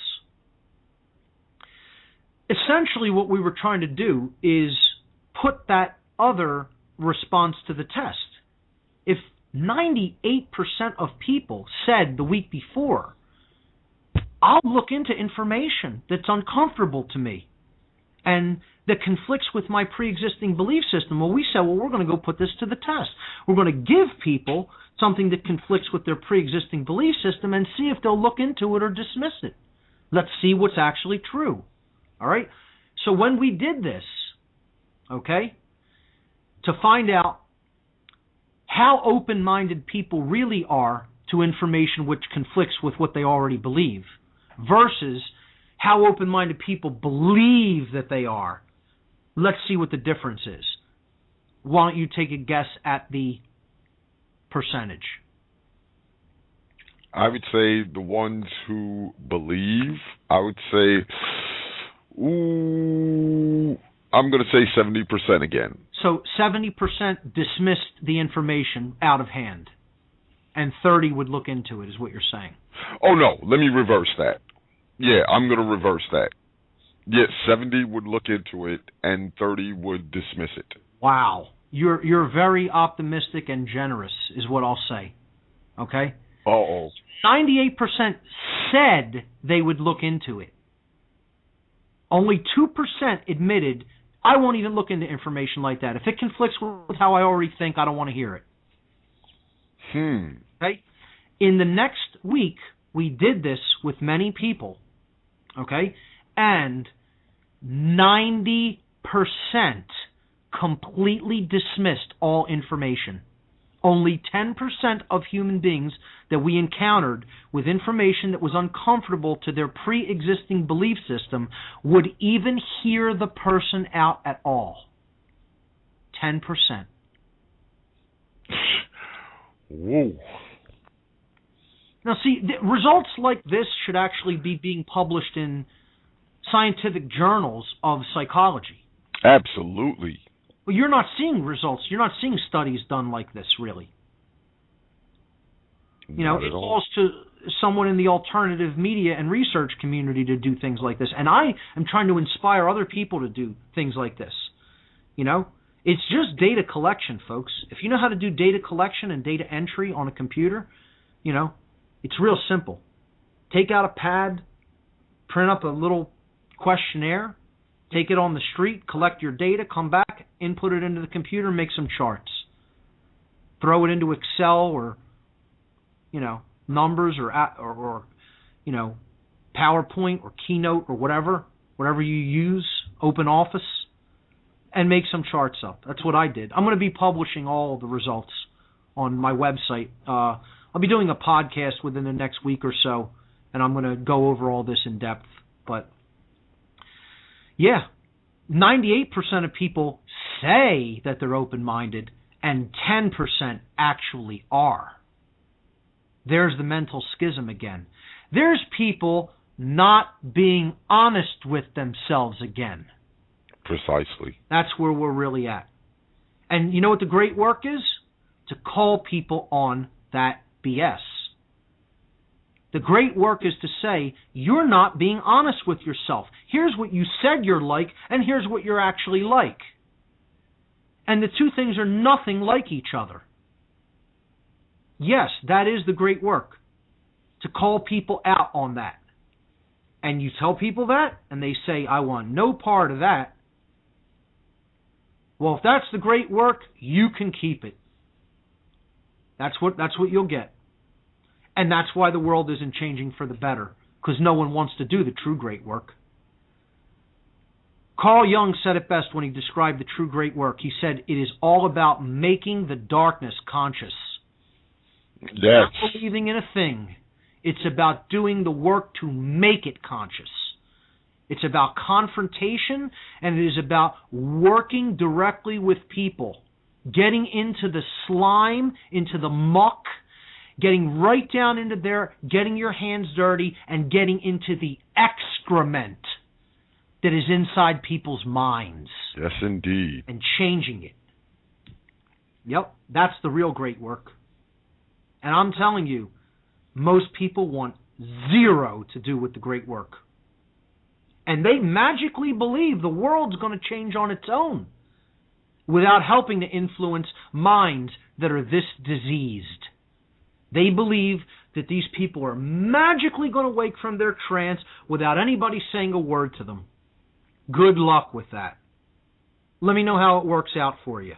Essentially, what we were trying to do is put that other response to the test. If 98% of people said the week before, I'll look into information that's uncomfortable to me and that conflicts with my pre-existing belief system. Well, we said, we're going to go put this to the test. We're going to give people something that conflicts with their pre-existing belief system and see if they'll look into it or dismiss it. Let's see what's actually true. All right? So when we did this, okay, to find out how open-minded people really are to information which conflicts with what they already believe versus how open-minded people believe that they are, let's see what the difference is. Why don't you take a guess at the percentage? I would say the ones who believe, I would say, I'm going to say 70% again. So 70% dismissed the information out of hand, and 30 would look into it, is what you're saying. Oh, no, let me reverse that. Yeah, I'm going to reverse that. Yeah, 70 would look into it, and 30 would dismiss it. Wow. You're very optimistic and generous, is what I'll say. Okay? 98% said they would look into it. Only 2% admitted, I won't even look into information like that. If it conflicts with how I already think, I don't want to hear it. Okay? In the next week, we did this with many people. Okay? And 90% completely dismissed all information. Only 10% of human beings that we encountered with information that was uncomfortable to their pre-existing belief system would even hear the person out at all. 10%. Whoa. Now, see, results like this should actually be being published in scientific journals of psychology. Absolutely. Well, you're not seeing results. You're not seeing studies done like this, really. Not it at all. falls to someone in the alternative media and research community to do things like this. And I am trying to inspire other people to do things like this. It's just data collection, folks. If you know how to do data collection and data entry on a computer, it's real simple. Take out a pad, print up a little questionnaire, take it on the street, collect your data, come back, input it into the computer, make some charts. Throw it into Excel or, numbers or PowerPoint or Keynote or whatever you use, Open Office, and make some charts up. That's what I did. I'm going to be publishing all of the results on my website. I'll be doing a podcast within the next week or so, and I'm going to go over all this in depth. But, yeah, 98% of people say that they're open-minded, and 10% actually are. There's the mental schism again. There's people not being honest with themselves again. Precisely. That's where we're really at. And you know what the great work is? To call people on that BS. The great work is to say, you're not being honest with yourself. Here's what you said you're like, and here's what you're actually like. And the two things are nothing like each other. Yes, that is the great work. To call people out on that. And you tell people that, and they say, I want no part of that. Well, if that's the great work, you can keep it. That's what you'll get. And that's why the world isn't changing for the better, because no one wants to do the true great work. Carl Jung said it best when he described the true great work. He said, it is all about making the darkness conscious. Yes. Not believing in a thing. It's about doing the work to make it conscious. It's about confrontation, and it is about working directly with people, getting into the slime, into the muck, getting right down into there, getting your hands dirty, and getting into the excrement that is inside people's minds. Yes, indeed. And changing it. Yep, that's the real great work. And I'm telling you, most people want zero to do with the great work. And they magically believe the world's going to change on its own without helping to influence minds that are this diseased. They believe that these people are magically going to wake from their trance without anybody saying a word to them. Good luck with that. Let me know how it works out for you.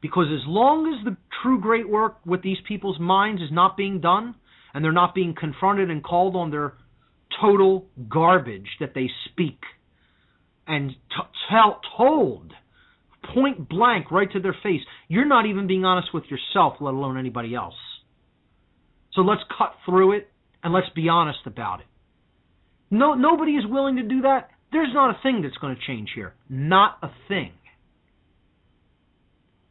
Because as long as the true great work with these people's minds is not being done, and they're not being confronted and called on their total garbage that they speak, and told point blank right to their face, you're not even being honest with yourself, let alone anybody else. So let's cut through it, and let's be honest about it. Nobody is willing to do that. There's not a thing that's going to change here. Not a thing.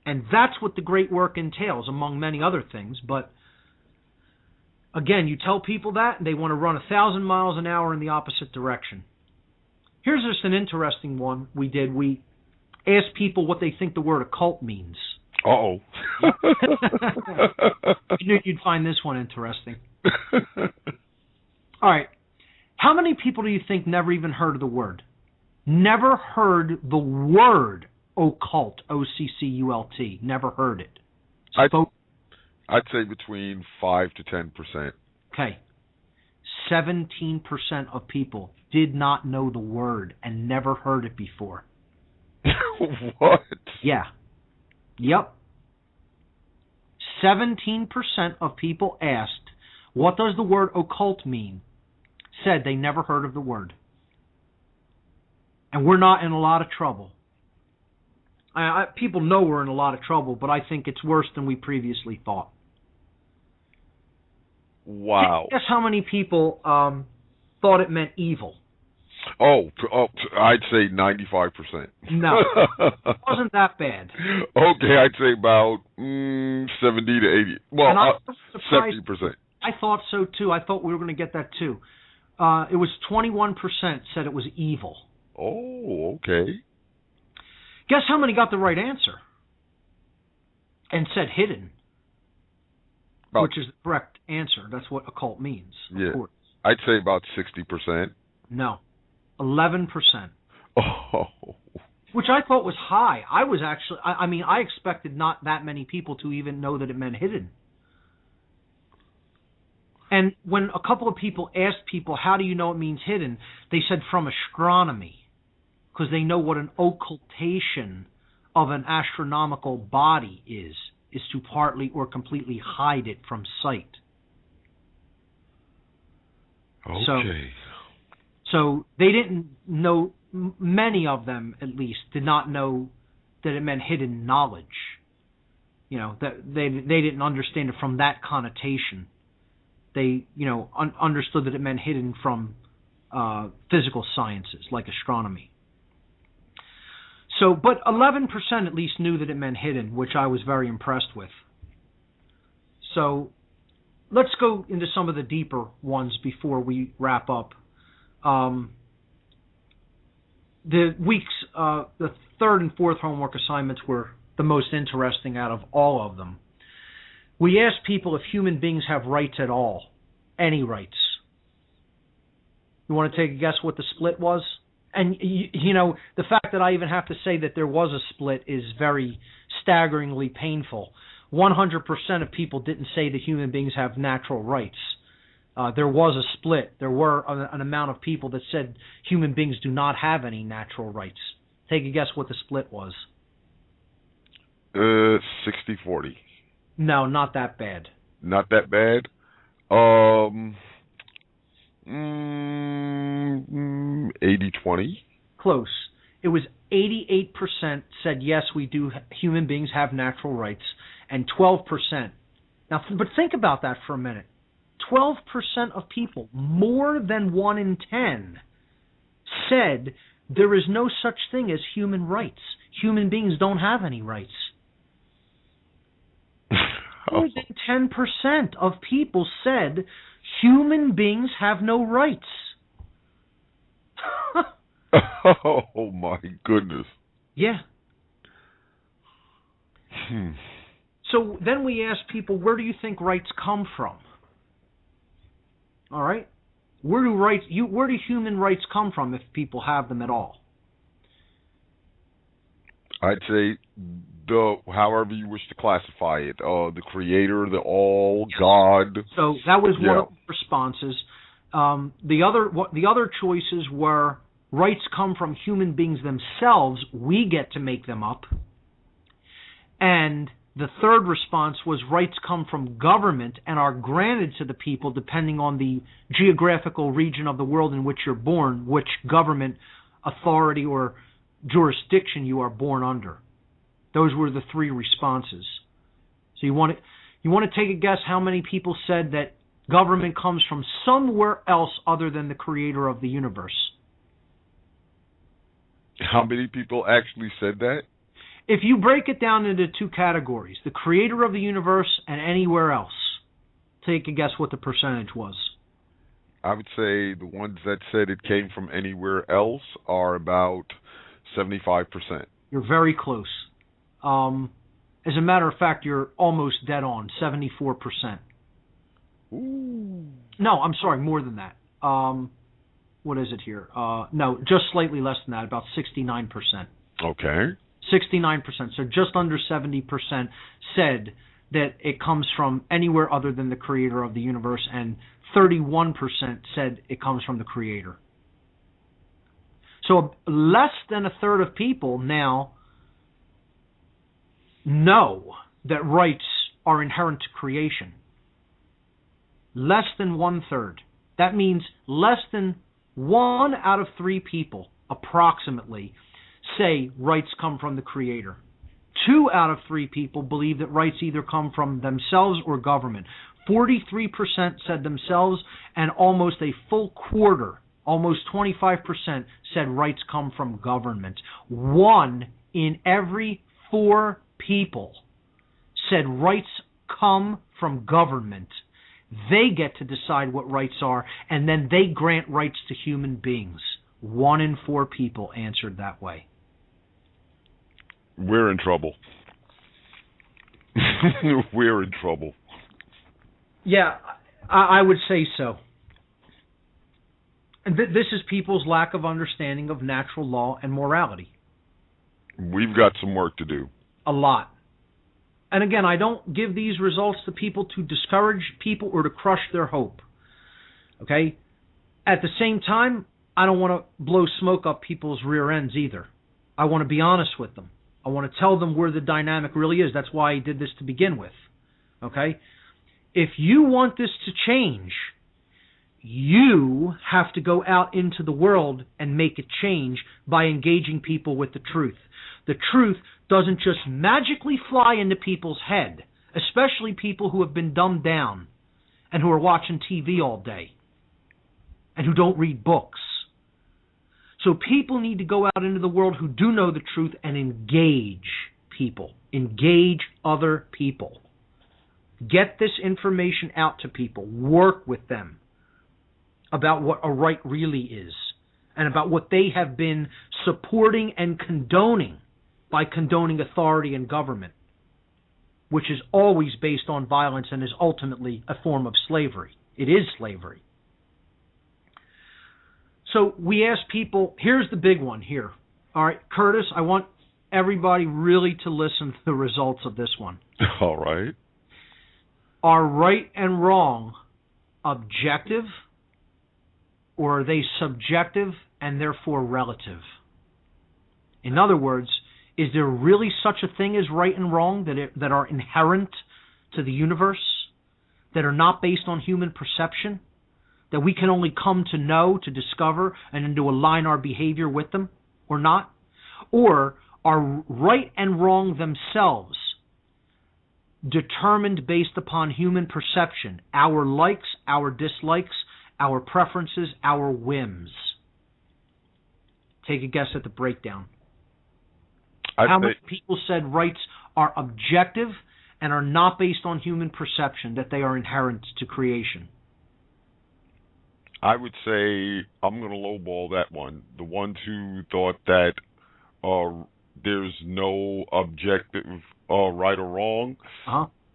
And that's what the great work entails, among many other things. But, again, you tell people that, and they want to run 1,000 miles an hour in the opposite direction. Here's just an interesting one we did. We asked people what they think the word occult means. Uh-oh. You knew you'd find this one interesting. All right. How many people do you think never even heard of the word? Never heard the word occult, O-C-C-U-L-T. Never heard it. I'd say between 5 to 10%. Okay. 17% of people did not know the word and never heard it before. What? Yeah. Yep. 17% of people asked, what does the word occult mean? Said they never heard of the word. And we're not in a lot of trouble. People know we're in a lot of trouble, but I think it's worse than we previously thought. Wow. Guess how many people thought it meant evil? Oh, I'd say 95%. No, it wasn't that bad. Okay, I'd say about 70 to 80. Well, 70%. I thought so, too. I thought we were going to get that, too. It was 21% said it was evil. Oh, okay. Guess how many got the right answer? And said hidden? which is the correct answer. That's what occult means. Of course. I'd say about 60%. No, 11%. Oh. Which I thought was high. I was actually, I expected not that many people to even know that it meant hidden. And when a couple of people asked people, how do you know it means hidden? They said from astronomy, because they know what an occultation of an astronomical body is to partly or completely hide it from sight. Okay. So they didn't know, many of them at least, did not know that it meant hidden knowledge. That they didn't understand it from that connotation. They, understood that it meant hidden from physical sciences like astronomy. So, but 11% at least knew that it meant hidden, which I was very impressed with. So, let's go into some of the deeper ones before we wrap up. The third and fourth homework assignments were the most interesting out of all of them. We asked people if human beings have rights at all, any rights. You want to take a guess what the split was? And, the fact that I even have to say that there was a split is very staggeringly painful. 100% of people didn't say that human beings have natural rights. There was a split. There were an amount of people that said human beings do not have any natural rights. Take a guess what the split was. 60-40. No, not that bad. Not that bad? 80-20? Close. It was 88% said yes, human beings have natural rights, and 12%. Now, but think about that for a minute. 12% of people, more than 1 in 10, said there is no such thing as human rights. Human beings don't have any rights. More than 10% of people said human beings have no rights. Oh, my goodness. Yeah. So then we asked people, where do you think rights come from? All right? Where do human rights come from if people have them at all? I'd say however you wish to classify it, the creator, the all, God. So that was one of the responses. The other choices were rights come from human beings themselves. We get to make them up. And the third response was rights come from government and are granted to the people depending on the geographical region of the world in which you're born, which government authority or jurisdiction you are born under. Those were the three responses. So you want to take a guess how many people said that government comes from somewhere else other than the creator of the universe? How many people actually said that? If you break it down into two categories, the creator of the universe and anywhere else, take a guess what the percentage was. I would say the ones that said it came from anywhere else are about 75%. You're very close. As a matter of fact, you're almost dead on, 74%. Ooh. No, I'm sorry, more than that. What is it here? No, just slightly less than that, about 69%. Okay. 69%, so just under 70% said that it comes from anywhere other than the creator of the universe, and 31% said it comes from the creator. So less than a third of people now know that rights are inherent to creation. Less than 1/3. That means less than 1 out of 3 people, approximately, say rights come from the creator. 2 out of 3 people believe that rights either come from themselves or government. 43% said themselves, and almost a full quarter, almost 25%, said rights come from government. 1 in every 4 people said rights come from government. They get to decide what rights are, and then they grant rights to human beings. 1 in 4 people answered that way. We're in trouble. We're in trouble. Yeah, I would say so. And this is people's lack of understanding of natural law and morality. We've got some work to do. A lot. And again, I don't give these results to people to discourage people or to crush their hope. Okay? At the same time, I don't want to blow smoke up people's rear ends either. I want to be honest with them. I want to tell them where the dynamic really is. That's why I did this to begin with. Okay? If you want this to change, you have to go out into the world and make it change by engaging people with the truth. The truth doesn't just magically fly into people's head, especially people who have been dumbed down and who are watching TV all day and who don't read books. So people need to go out into the world who do know the truth and engage people, engage other people. Get this information out to people, work with them about what a right really is and about what they have been supporting and condoning by condoning authority and government, which is always based on violence and is ultimately a form of slavery. It is slavery. So we ask people, here's the big one here. All right, Curtis, I want everybody really to listen to the results of this one. All right. Are right and wrong objective, or are they subjective and therefore relative? In other words, is there really such a thing as right and wrong that are inherent to the universe, that are not based on human perception, that we can only come to know, to discover, and then to align our behavior with them, or not? Or are right and wrong themselves determined based upon human perception, our likes, our dislikes, our preferences, our whims? Take a guess at the breakdown. How many people said rights are objective and are not based on human perception, that they are inherent to creation? I would say I'm going to lowball that one. The ones who thought that there's no objective right or wrong,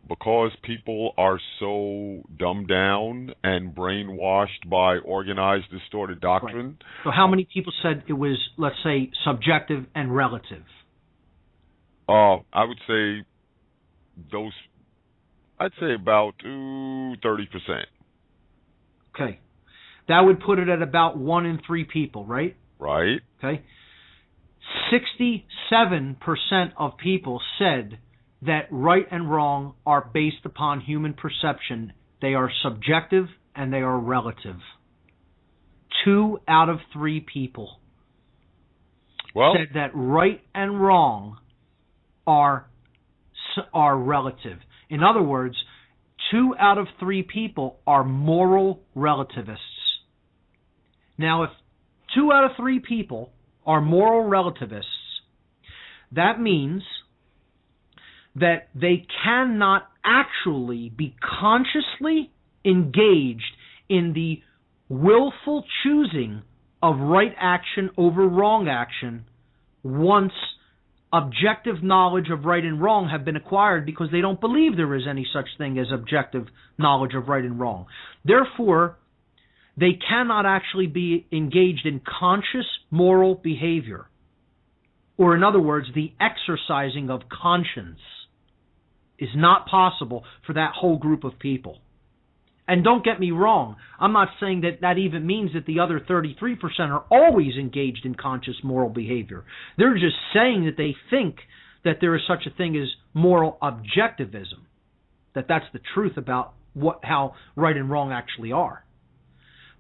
because people are so dumbed down and brainwashed by organized, distorted doctrine. Right. So how many people said it was, let's say, subjective and relative? I would say I'd say about 30%. Okay. That would put it at about 1 in 3 people, right? Right. Okay. 67% of people said that right and wrong are based upon human perception. They are subjective and they are relative. 2 out of 3 people said that right and wrong are relative. In other words, 2 out of 3 people are moral relativists. Now, if 2 out of 3 people are moral relativists, that means that they cannot actually be consciously engaged in the willful choosing of right action over wrong action once objective knowledge of right and wrong have been acquired, because they don't believe there is any such thing as objective knowledge of right and wrong. Therefore, they cannot actually be engaged in conscious moral behavior, or in other words, the exercising of conscience is not possible for that whole group of people. And don't get me wrong, I'm not saying that even means that the other 33% are always engaged in conscious moral behavior. They're just saying that they think that there is such a thing as moral objectivism, that that's the truth about how right and wrong actually are.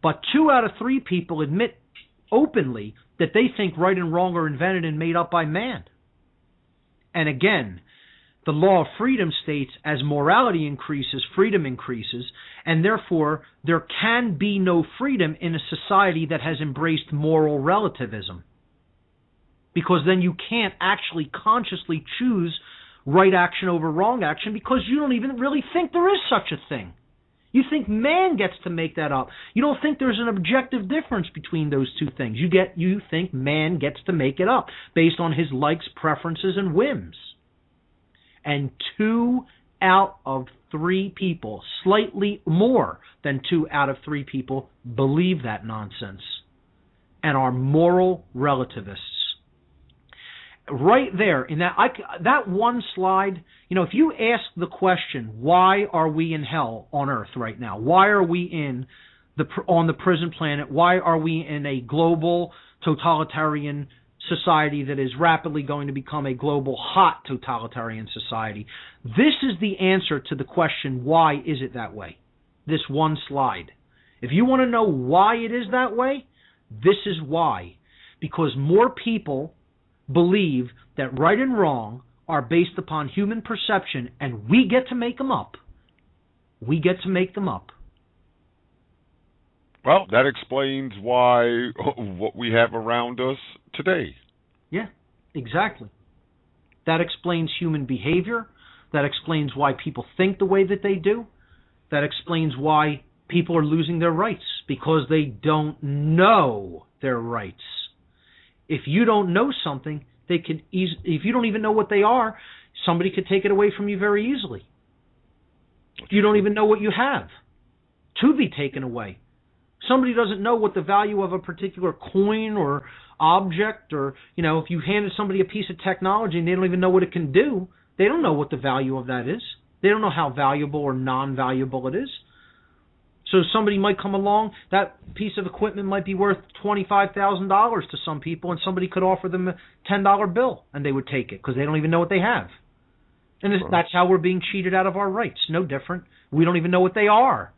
But 2 out of 3 people admit openly that they think right and wrong are invented and made up by man. And again, the law of freedom states as morality increases, freedom increases, and therefore there can be no freedom in a society that has embraced moral relativism. Because then you can't actually consciously choose right action over wrong action, because you don't even really think there is such a thing. You think man gets to make that up. You don't think there's an objective difference between those two things. You think man gets to make it up based on his likes, preferences, and whims. And 2 out of 3 people, slightly more than 2 out of 3 people, believe that nonsense and are moral relativists. Right there in that one slide, if you ask the question, why are we in hell on Earth right now? Why are we on the prison planet? Why are we in a global totalitarian society that is rapidly going to become a global hot totalitarian society? This is the answer to the question, why is it that way? This one slide. If you want to know why it is that way, this is why. Because more people believe that right and wrong are based upon human perception, and we get to make them up. We get to make them up. Well, that explains why what we have around us today. Yeah, exactly. That explains human behavior. That explains why people think the way that they do. That explains why people are losing their rights, because they don't know their rights. If you don't know something, if you don't even know what they are, somebody could take it away from you very easily. You don't even know what you have to be taken away. Somebody doesn't know what the value of a particular coin or object, or, if you handed somebody a piece of technology and they don't even know what it can do, they don't know what the value of that is. They don't know how valuable or non-valuable it is. So somebody might come along, that piece of equipment might be worth $25,000 to some people, and somebody could offer them a $10 bill, and they would take it because they don't even know what they have. And that's how we're being cheated out of our rights. No different. We don't even know what they are.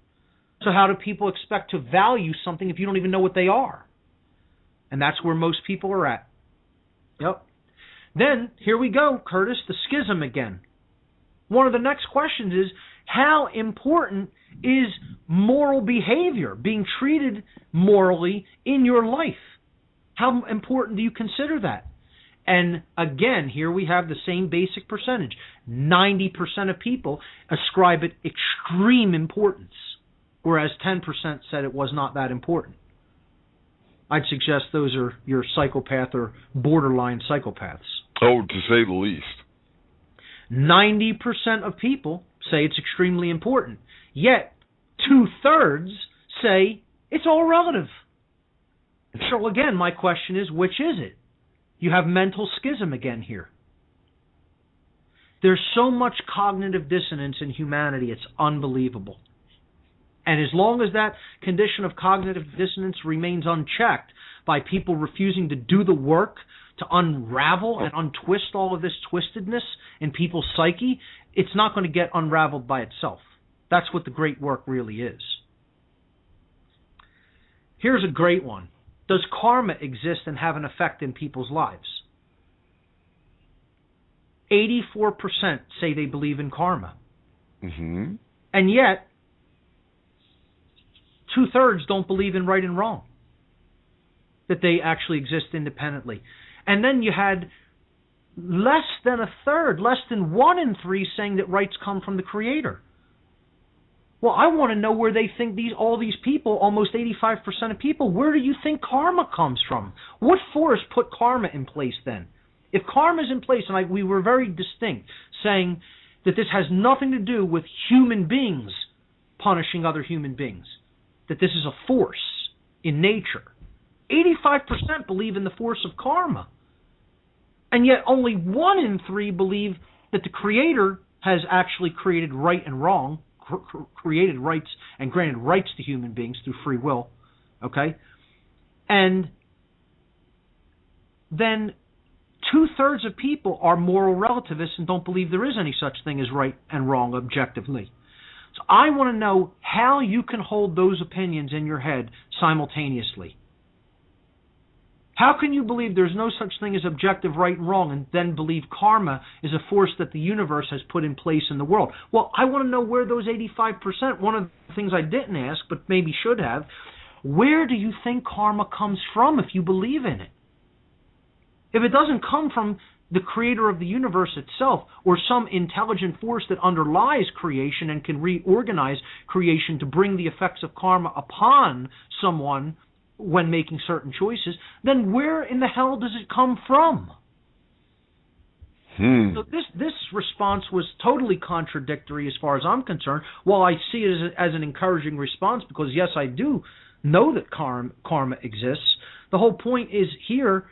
So how do people expect to value something if you don't even know what they are? And that's where most people are at. Yep. Then, here we go, Curtis, the schism again. One of the next questions is, how important is moral behavior, being treated morally in your life? How important do you consider that? And again, here we have the same basic percentage. 90% of people ascribe it extreme importance, whereas 10% said it was not that important. I'd suggest those are your psychopath or borderline psychopaths. Oh, to say the least. 90% of people say it's extremely important, yet 2/3 say it's all relative. So again, my question is, which is it? You have mental schism again here. There's so much cognitive dissonance in humanity, it's unbelievable. And as long as that condition of cognitive dissonance remains unchecked by people refusing to do the work to unravel and untwist all of this twistedness in people's psyche, it's not going to get unraveled by itself. That's what the great work really is. Here's a great one. Does karma exist and have an effect in people's lives? 84% say they believe in karma. Mm-hmm. And yet, 2/3 don't believe in right and wrong, that they actually exist independently. And then you had less than 1/3, less than 1 in 3 saying that rights come from the Creator. Well, I want to know where they think all these people, almost 85% of people, where do you think karma comes from? What force put karma in place then? If karma is in place, and we were very distinct, saying that this has nothing to do with human beings punishing other human beings, that this is a force in nature. 85% believe in the force of karma. And yet only 1 in 3 believe that the Creator has actually created right and wrong, created rights and granted rights to human beings through free will. Okay? And then 2/3 of people are moral relativists and don't believe there is any such thing as right and wrong objectively. So I want to know how you can hold those opinions in your head simultaneously. How can you believe there's no such thing as objective right and wrong and then believe karma is a force that the universe has put in place in the world? Well, I want to know where those 85%, one of the things I didn't ask but maybe should have, where do you think karma comes from if you believe in it? If it doesn't come from the Creator of the universe itself or some intelligent force that underlies creation and can reorganize creation to bring the effects of karma upon someone when making certain choices, then where in the hell does it come from? So this response was totally contradictory as far as I'm concerned. While I see it as an encouraging response, because yes, I do know that karma exists. The whole point is here,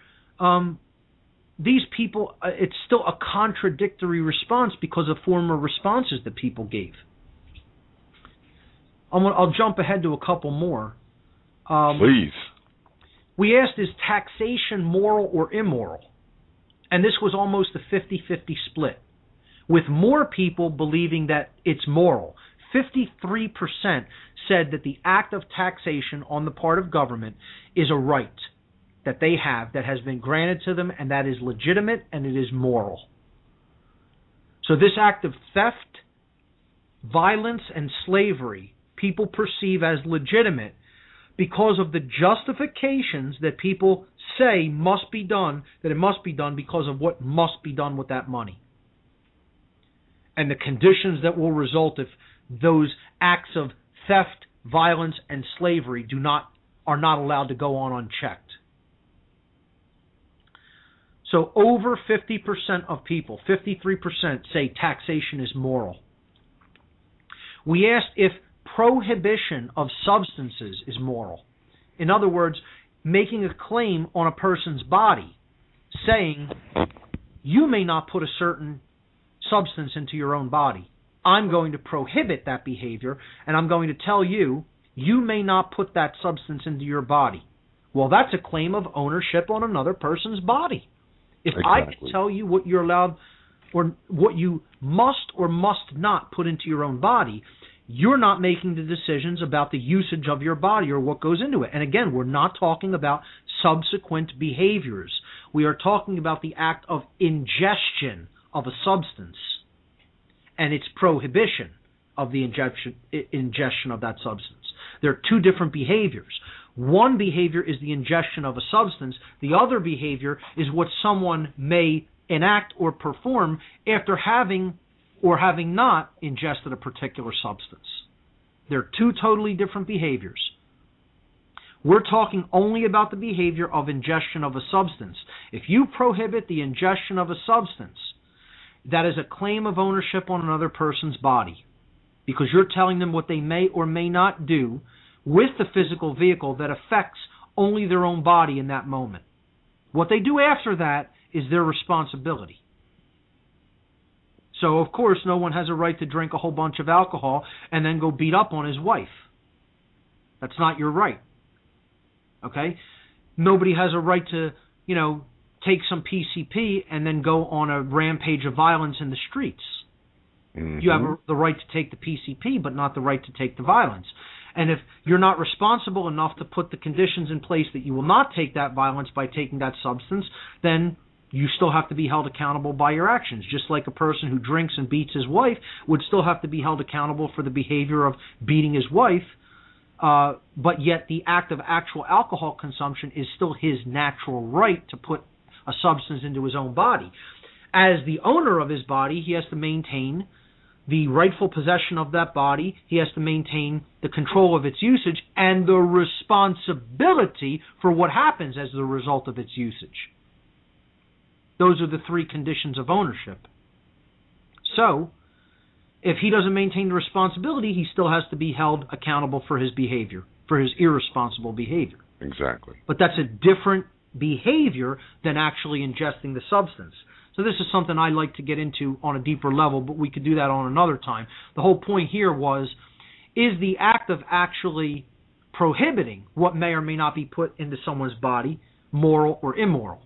these people, it's still a contradictory response because of former responses that people gave. I'll jump ahead to a couple more. Please. We asked, is taxation moral or immoral? And this was almost a 50-50 split, with more people believing that it's moral. 53% said that the act of taxation on the part of government is a right that they have, that has been granted to them, and that is legitimate and it is moral. So this act of theft, violence, and slavery, people perceive as legitimate because of the justifications that people say must be done, that it must be done because of what must be done with that money. And the conditions that will result if those acts of theft, violence, and slavery are not allowed to go on unchecked. So over 50% of people, 53%, say taxation is moral. We asked if prohibition of substances is moral. In other words, making a claim on a person's body, saying, you may not put a certain substance into your own body. I'm going to prohibit that behavior, and I'm going to tell you, you may not put that substance into your body. Well, that's a claim of ownership on another person's body. If I can tell you what you're allowed or what you must or must not put into your own body, you're not making the decisions about the usage of your body or what goes into it. And again, we're not talking about subsequent behaviors. We are talking about the act of ingestion of a substance and its prohibition of the ingestion of that substance. There are two different behaviors. One behavior is the ingestion of a substance. The other behavior is what someone may enact or perform after having or having not ingested a particular substance. They're two totally different behaviors. We're talking only about the behavior of ingestion of a substance. If you prohibit the ingestion of a substance, that is a claim of ownership on another person's body, because you're telling them what they may or may not do with the physical vehicle that affects only their own body in that moment. What they do after that is their responsibility. So, of course, no one has a right to drink a whole bunch of alcohol and then go beat up on his wife. That's not your right. Okay? Nobody has a right to, take some PCP and then go on a rampage of violence in the streets. Mm-hmm. You have the right to take the PCP, but not the right to take the violence. And if you're not responsible enough to put the conditions in place that you will not take that violence by taking that substance, then you still have to be held accountable by your actions. Just like a person who drinks and beats his wife would still have to be held accountable for the behavior of beating his wife, but yet the act of actual alcohol consumption is still his natural right to put a substance into his own body. As the owner of his body, he has to maintain the rightful possession of that body. He has to maintain the control of its usage and the responsibility for what happens as the result of its usage. Those are the three conditions of ownership. So, if he doesn't maintain the responsibility, he still has to be held accountable for his behavior, for his irresponsible behavior. Exactly. But that's a different behavior than actually ingesting the substance. So this is something I like to get into on a deeper level, but we could do that on another time. The whole point here was, is the act of actually prohibiting what may or may not be put into someone's body moral or immoral?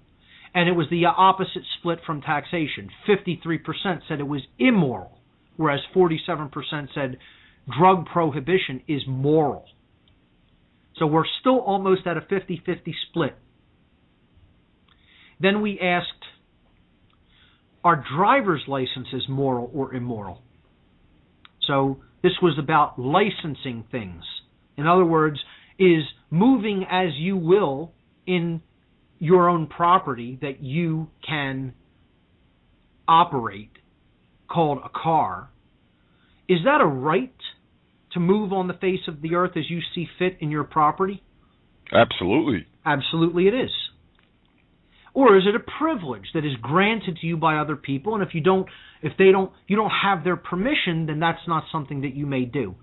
And it was the opposite split from taxation. 53% said it was immoral, whereas 47% said drug prohibition is moral. So we're still almost at a 50-50 split. Then we asked, are driver's licenses moral or immoral? So this was about licensing things. In other words, is moving as you will in your own property that you can operate, called a car, is that a right to move on the face of the earth as you see fit in your property? Absolutely. Absolutely it is. Or is it a privilege that is granted to you by other people, and if you don't have their permission, then that's not something that you may do.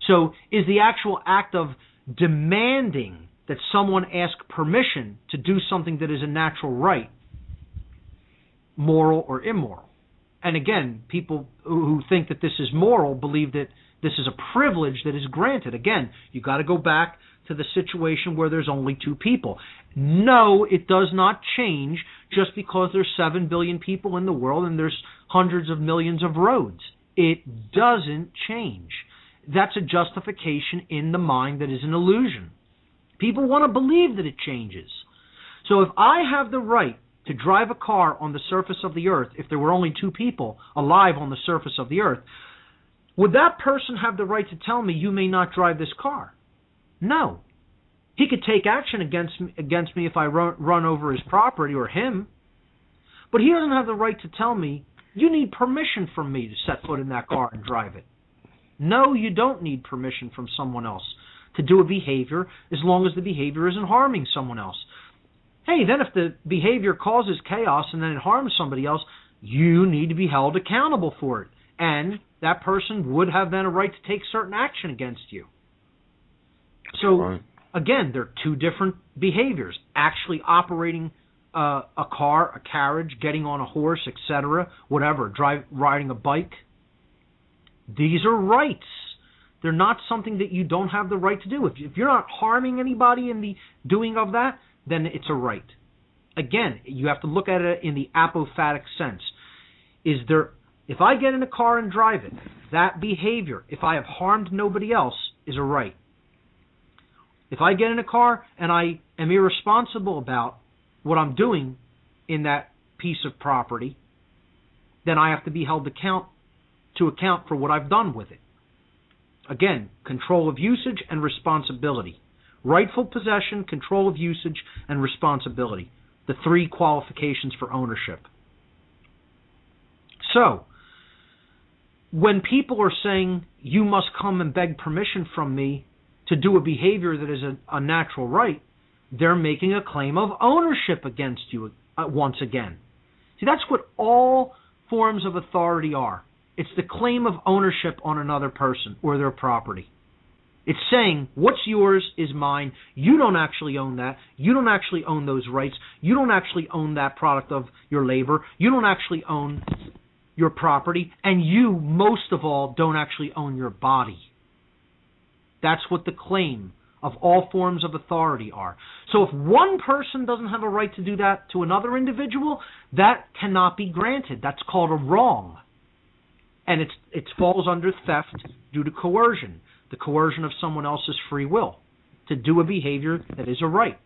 So is the actual act of demanding that someone ask permission to do something that is a natural right moral or immoral? And again, people who think that this is moral believe that this is a privilege that is granted. Again, you got to go back to the situation where there's only two people. No, it does not change just because there's 7 billion people in the world and there's hundreds of millions of roads. It doesn't change. That's a justification in the mind that is an illusion. People want to believe that it changes. So if I have the right to drive a car on the surface of the earth, if there were only two people alive on the surface of the earth, would that person have the right to tell me you may not drive this car? No. He could take action against me if I run over his property or him, but he doesn't have the right to tell me you need permission from me to set foot in that car and drive it. No, you don't need permission from someone else to do a behavior as long as the behavior isn't harming someone else. Hey, then if the behavior causes chaos and then it harms somebody else, you need to be held accountable for it. And that person would have then a right to take certain action against you. So, again, there are two different behaviors. Actually operating a car, a carriage, getting on a horse, etc., whatever, riding a bike. These are rights. They're not something that you don't have the right to do. If you're not harming anybody in the doing of that, then it's a right. Again, you have to look at it in the apophatic sense. If I get in a car and drive it, that behavior, if I have harmed nobody else, is a right. If I get in a car and I am irresponsible about what I'm doing in that piece of property, then I have to be held to account for what I've done with it. Again, control of usage and responsibility. Rightful possession, control of usage, and responsibility. The three qualifications for ownership. So, when people are saying, you must come and beg permission from me to do a behavior that is a natural right, they're making a claim of ownership against you once again. See, that's what all forms of authority are. It's the claim of ownership on another person or their property. It's saying, what's yours is mine. You don't actually own that. You don't actually own those rights. You don't actually own that product of your labor. You don't actually own your property. And you, most of all, don't actually own your body. That's what the claim of all forms of authority are. So if one person doesn't have a right to do that to another individual, that cannot be granted. That's called a wrong. And it falls under theft due to coercion, the coercion of someone else's free will to do a behavior that is a right.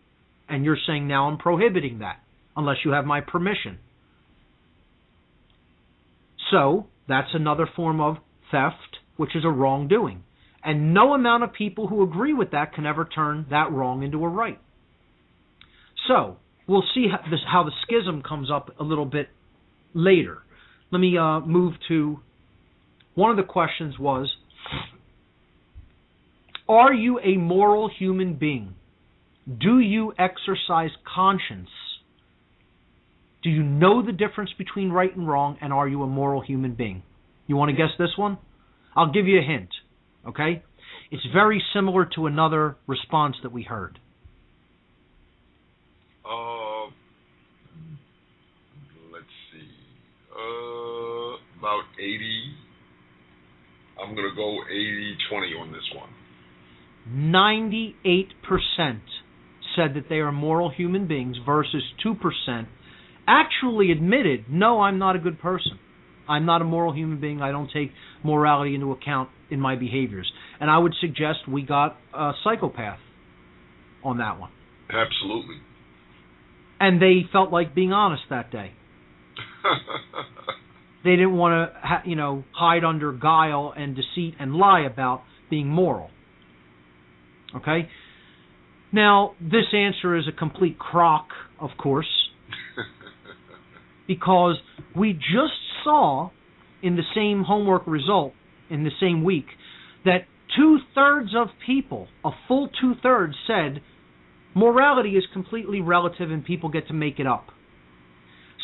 And you're saying, now I'm prohibiting that unless you have my permission. So that's another form of theft, which is a wrongdoing. And no amount of people who agree with that can ever turn that wrong into a right. So we'll see how the schism comes up a little bit later. Let me move to one of the questions was, are you a moral human being? Do you exercise conscience? Do you know the difference between right and wrong, and are you a moral human being? You want to guess this one? I'll give you a hint, okay? It's very similar to another response that we heard. Let's see. About 80. I'm going to go 80-20 on this one. 98% said that they are moral human beings versus 2% actually admitted, no, I'm not a good person. I'm not a moral human being. I don't take morality into account in my behaviors. And I would suggest we got a psychopath on that one. Absolutely. And they felt like being honest that day. They didn't want to, hide under guile and deceit and lie about being moral. Okay? Now, this answer is a complete crock, of course, because we just saw in the same homework result in the same week that 2/3 of people, a full 2/3, said morality is completely relative and people get to make it up.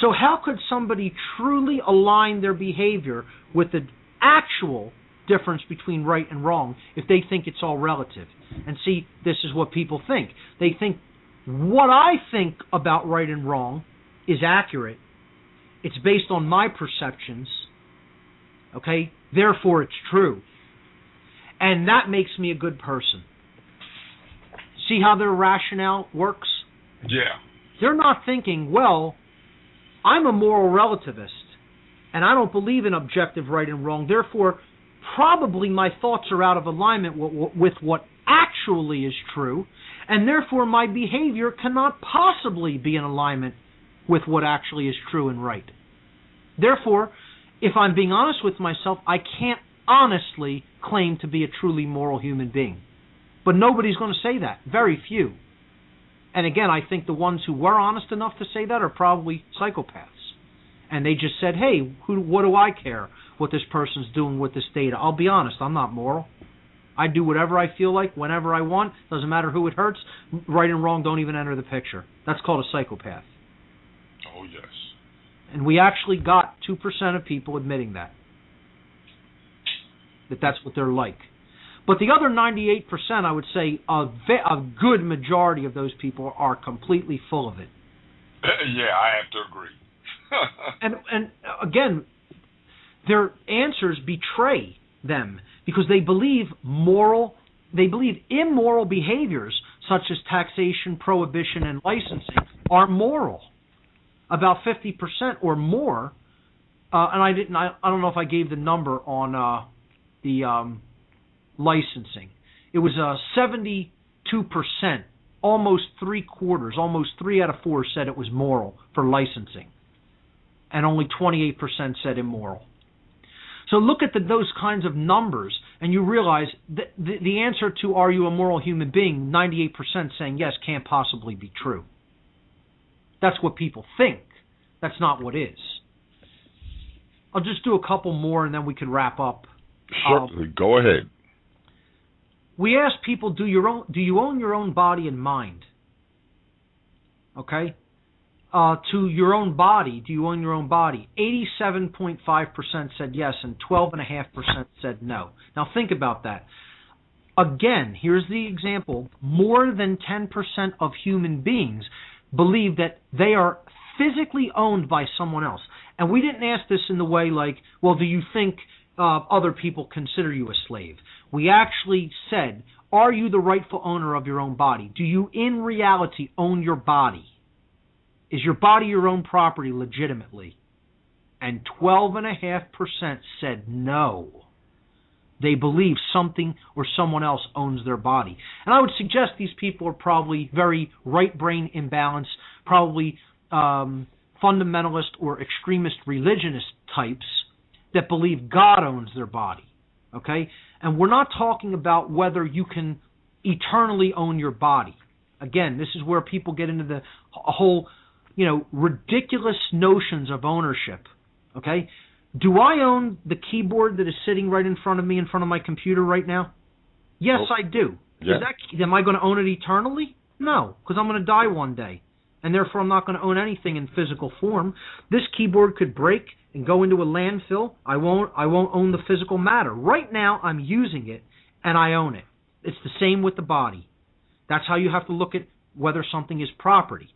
So how could somebody truly align their behavior with the actual difference between right and wrong if they think it's all relative? And see, this is what people think. They think what I think about right and wrong is accurate. It's based on my perceptions. Okay? Therefore, it's true. And that makes me a good person. See how their rationale works? Yeah. They're not thinking, well, I'm a moral relativist, and I don't believe in objective right and wrong. Therefore, probably my thoughts are out of alignment with what actually is true, and therefore my behavior cannot possibly be in alignment with what actually is true and right. Therefore, if I'm being honest with myself, I can't honestly claim to be a truly moral human being. But nobody's going to say that. Very few. And again, I think the ones who were honest enough to say that are probably psychopaths. And they just said, hey, what do I care what this person's doing with this data? I'll be honest, I'm not moral. I do whatever I feel like, whenever I want. Doesn't matter who it hurts. Right and wrong don't even enter the picture. That's called a psychopath. Oh, yes. And we actually got 2% of people admitting that that's what they're like. But the other 98%, I would say, a good majority of those people are completely full of it. Yeah, I have to agree. and again, their answers betray them because they believe immoral behaviors such as taxation, prohibition, and licensing are moral. About 50% or more, and I don't know if I gave the number on the licensing. It was 72%, almost 3/4, almost 3 out of 4 said it was moral for licensing, and only 28% said immoral. So look at those kinds of numbers, and you realize that the answer to are you a moral human being, 98% saying yes, can't possibly be true. That's what people think. That's not what is. I'll just do a couple more, and then we can wrap up. Certainly. Go ahead. We ask people, do you own your own body and mind? Okay? To your own body, do you own your own body? 87.5% said yes, and 12.5% said no. Now think about that. Again, here's the example. More than 10% of human beings believe that they are physically owned by someone else. And we didn't ask this in the way like, well, do you think other people consider you a slave? We actually said, are you the rightful owner of your own body? Do you in reality own your body? Is your body your own property legitimately? And 12.5% said no. They believe something or someone else owns their body. And I would suggest these people are probably very right brain imbalanced, probably fundamentalist or extremist religionist types that believe God owns their body. Okay? And we're not talking about whether you can eternally own your body. Again, this is where people get into the whole, ridiculous notions of ownership. Okay? Do I own the keyboard that is sitting right in front of me, in front of my computer right now? Yes, I do. Yeah. Am I going to own it eternally? No, because I'm going to die one day. And therefore I'm not going to own anything in physical form. This keyboard could break and go into a landfill. I won't own the physical matter. Right now I'm using it and I own it. It's the same with the body. That's how you have to look at whether something is property.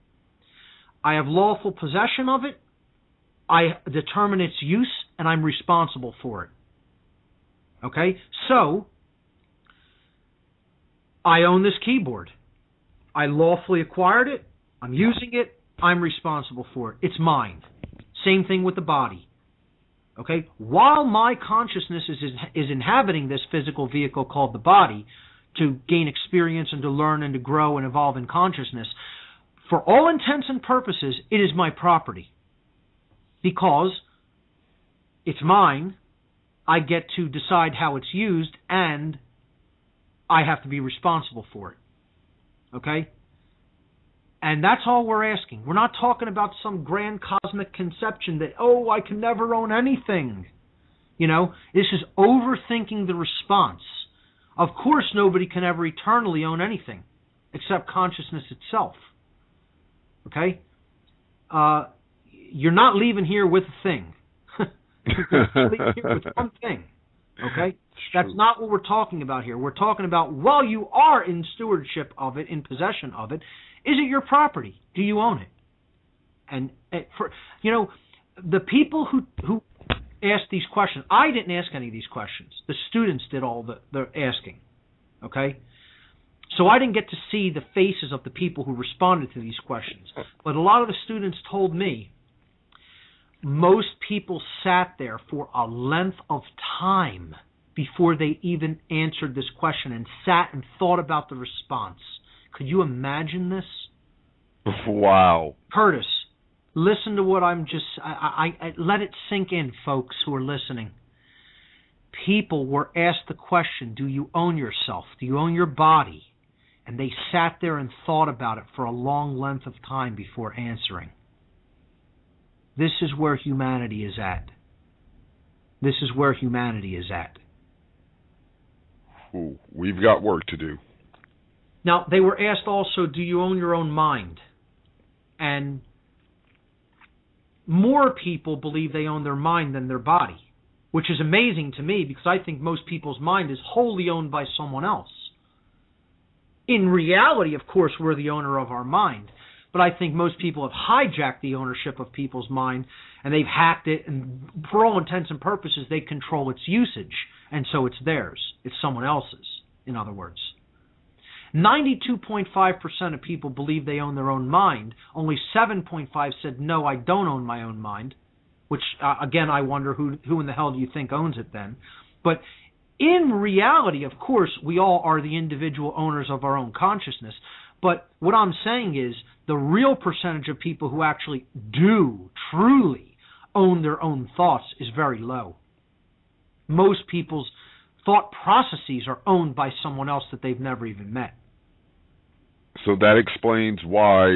I have lawful possession of it. I determine its use, and I'm responsible for it. Okay? So, I own this keyboard. I lawfully acquired it. I'm using it. I'm responsible for it. It's mine. Same thing with the body. Okay? While my consciousness is inhabiting this physical vehicle called the body to gain experience and to learn and to grow and evolve in consciousness, for all intents and purposes, it is my property. Because it's mine, I get to decide how it's used, and I have to be responsible for it. Okay? And that's all we're asking. We're not talking about some grand cosmic conception that, I can never own anything. This is overthinking the response. Of course, nobody can ever eternally own anything except consciousness itself. Okay? you're not leaving here with a thing. You're leaving here with one thing. Okay? That's not what we're talking about here. We're talking about while you are in stewardship of it, in possession of it, is it your property? Do you own it? And for the people who asked these questions, I didn't ask any of these questions. The students did all the asking. Okay? So I didn't get to see the faces of the people who responded to these questions. But a lot of the students told me most people sat there for a length of time before they even answered this question and sat and thought about the response. Could you imagine this? Wow. Curtis, listen to what I'm just... I let it sink in, folks who are listening. People were asked the question, do you own yourself? Do you own your body? And they sat there and thought about it for a long length of time before answering. This is where humanity is at. This is where humanity is at. Ooh, we've got work to do. Now, they were asked also, do you own your own mind? And more people believe they own their mind than their body, which is amazing to me because I think most people's mind is wholly owned by someone else. In reality, of course, we're the owner of our mind, but I think most people have hijacked the ownership of people's mind and they've hacked it, and for all intents and purposes, they control its usage, and so it's theirs. It's someone else's, in other words. 92.5% of people believe they own their own mind. Only 7.5% said, no, I don't own my own mind, which, again, I wonder who in the hell do you think owns it then? But in reality, of course, we all are the individual owners of our own consciousness. But what I'm saying is the real percentage of people who actually do truly own their own thoughts is very low. Most people's thought processes are owned by someone else that they've never even met. So that explains why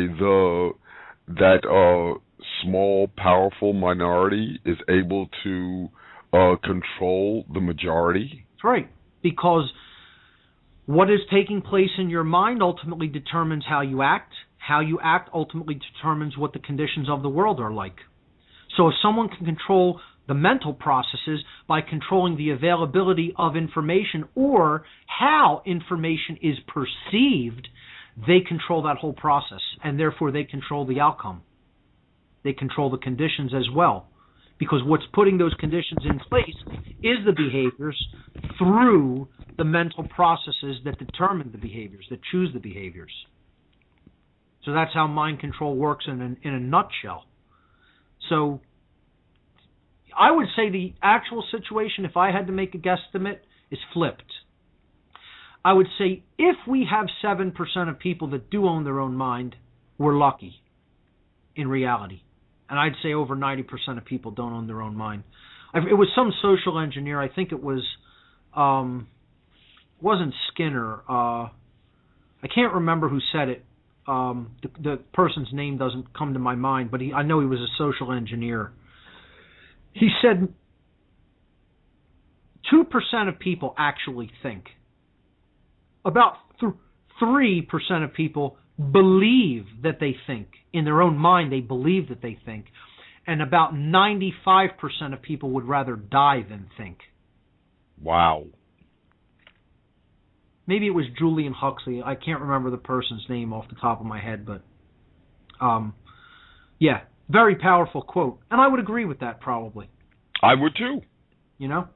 that small, powerful minority is able to control the majority? That's right, because what is taking place in your mind ultimately determines how you act. How you act ultimately determines what the conditions of the world are like. So if someone can control the mental processes by controlling the availability of information or how information is perceived, they control that whole process, and therefore they control the outcome. They control the conditions as well, because what's putting those conditions in place is the behaviors through the mental processes that determine the behaviors, that choose the behaviors. So that's how mind control works in a nutshell. So I would say the actual situation, if I had to make a guesstimate, is flipped. I would say if we have 7% of people that do own their own mind, we're lucky in reality. And I'd say over 90% of people don't own their own mind. It was some social engineer, I think it was, wasn't Skinner. I can't remember who said it. The person's name doesn't come to my mind, but I know he was a social engineer. He said 2% of people actually think. About 3% of people believe that they think. In their own mind, they believe that they think. And about 95% of people would rather die than think. Wow. Maybe it was Julian Huxley. I can't remember the person's name off the top of my head, but yeah, very powerful quote. And I would agree with that probably. I would too. You know?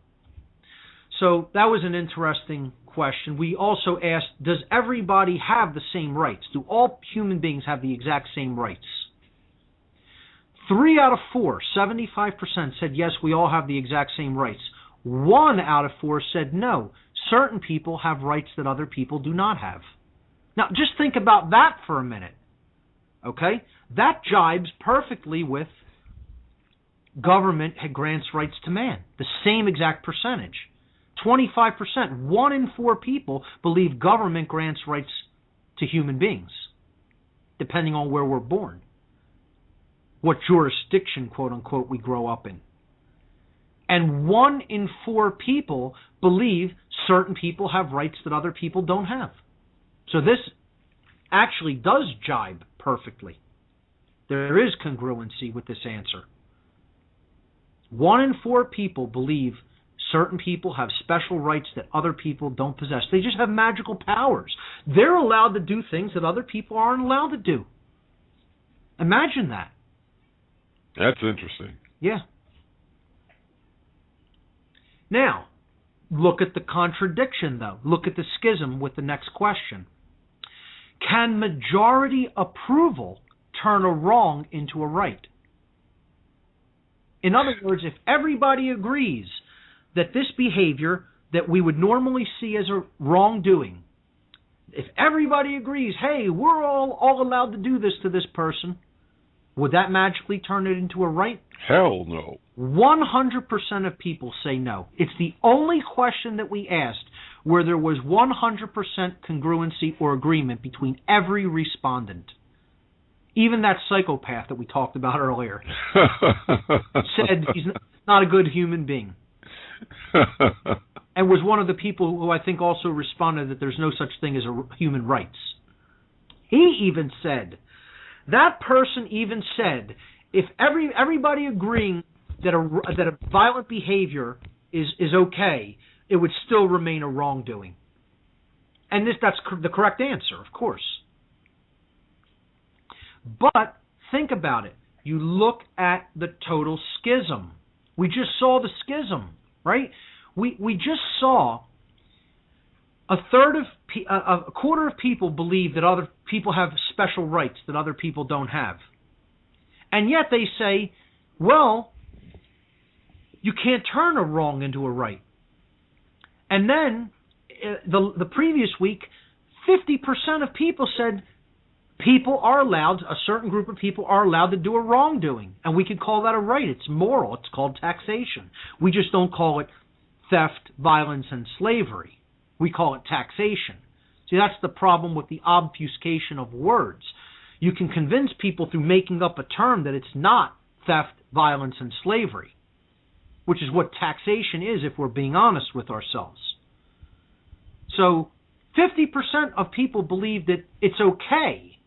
So that was an interesting question. We also asked, does everybody have the same rights? Do all human beings have the exact same rights? 3 out of 4, 75% said yes, we all have the exact same rights. 1 out of 4 said no. Certain people have rights that other people do not have. Now, just think about that for a minute. Okay? That jibes perfectly with government grants rights to man. The same exact percentage. 25%, 1 in 4 people believe government grants rights to human beings, depending on where we're born, what jurisdiction, quote unquote, we grow up in. And 1 in 4 people believe certain people have rights that other people don't have. So this actually does jibe perfectly. There is congruency with this answer. 1 in 4 people believe certain people have special rights that other people don't possess. They just have magical powers. They're allowed to do things that other people aren't allowed to do. Imagine that. That's interesting. Yeah. Now, look at the contradiction, though. Look at the schism with the next question. Can majority approval turn a wrong into a right? In other words, if everybody agrees that this behavior that we would normally see as a wrongdoing, if everybody agrees, hey, we're all allowed to do this to this person, would that magically turn it into a right? Hell no. 100% of people say no. It's the only question that we asked where there was 100% congruency or agreement between every respondent. Even that psychopath that we talked about earlier said he's not a good human being. And was one of the people who I think also responded that there's no such thing as human rights. He even said, that person even said, if everybody agreeing that a violent behavior is okay, it would still remain a wrongdoing. And that's the correct answer, of course. But think about it. You look at the total schism. We just saw the schism, right? We just saw a quarter of people believe that other people have special rights that other people don't have. And yet they say, well, you can't turn a wrong into a right. And then the previous week, 50% of people said people are allowed, a certain group of people are allowed to do a wrongdoing. And we could call that a right. It's moral. It's called taxation. We just don't call it theft, violence, and slavery. We call it taxation. See, that's the problem with the obfuscation of words. You can convince people through making up a term that it's not theft, violence, and slavery, which is what taxation is if we're being honest with ourselves. So 50% of people believe that it's okay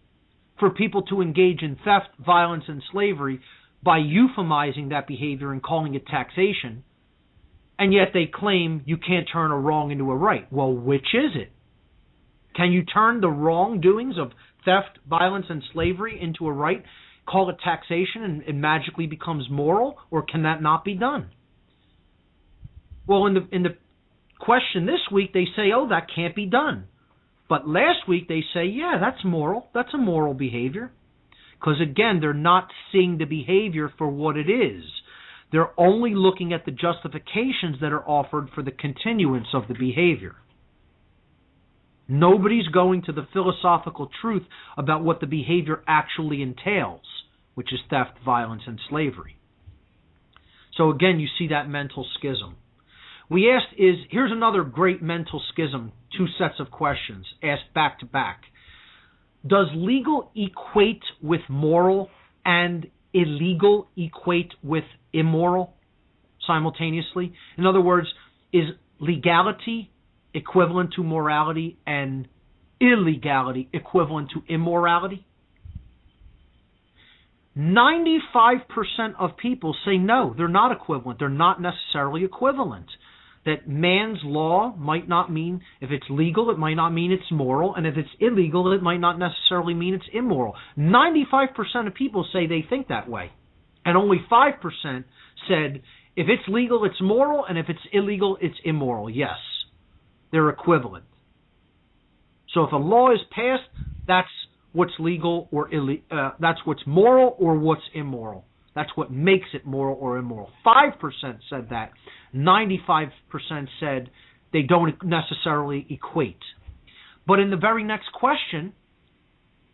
for people to engage in theft, violence, and slavery by euphemizing that behavior and calling it taxation, and yet they claim you can't turn a wrong into a right. Well, which is it? Can you turn the wrongdoings of theft, violence, and slavery into a right, call it taxation, and it magically becomes moral, or can that not be done? Well, in the question this week, they say, oh, that can't be done. But last week they say, yeah, that's moral. That's a moral behavior. Because, again, they're not seeing the behavior for what it is. They're only looking at the justifications that are offered for the continuance of the behavior. Nobody's going to the philosophical truth about what the behavior actually entails, which is theft, violence, and slavery. So again, you see that mental schism. We asked here's another great mental schism, 2 sets of questions asked back to back. Does legal equate with moral and illegal equate with immoral simultaneously? In other words, is legality equivalent to morality and illegality equivalent to immorality? 95% of people say no, they're not equivalent. They're not necessarily equivalent. That man's law might not mean, if it's legal, it might not mean it's moral, and if it's illegal, it might not necessarily mean it's immoral. 95% of people say they think that way. And only 5% said, if it's legal, it's moral, and if it's illegal, it's immoral. Yes, they're equivalent. So if a law is passed, that's what's legal or that's what's moral or what's immoral. That's what makes it moral or immoral. 5% said that. 95% said they don't necessarily equate. But in the very next question,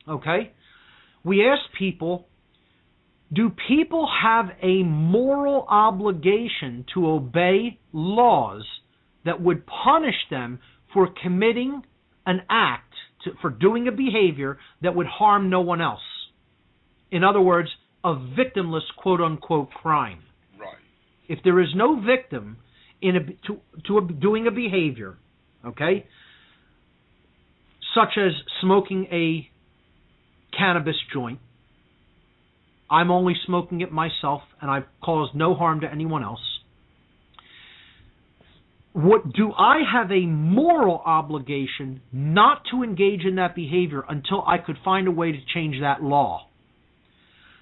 okay, we asked people, do people have a moral obligation to obey laws that would punish them for committing an act, for doing a behavior that would harm no one else? In other words, a victimless quote-unquote crime. Right. If there is no victim doing a behavior, okay, such as smoking a cannabis joint, I'm only smoking it myself, and I've caused no harm to anyone else. What do I have a moral obligation not to engage in that behavior until I could find a way to change that law?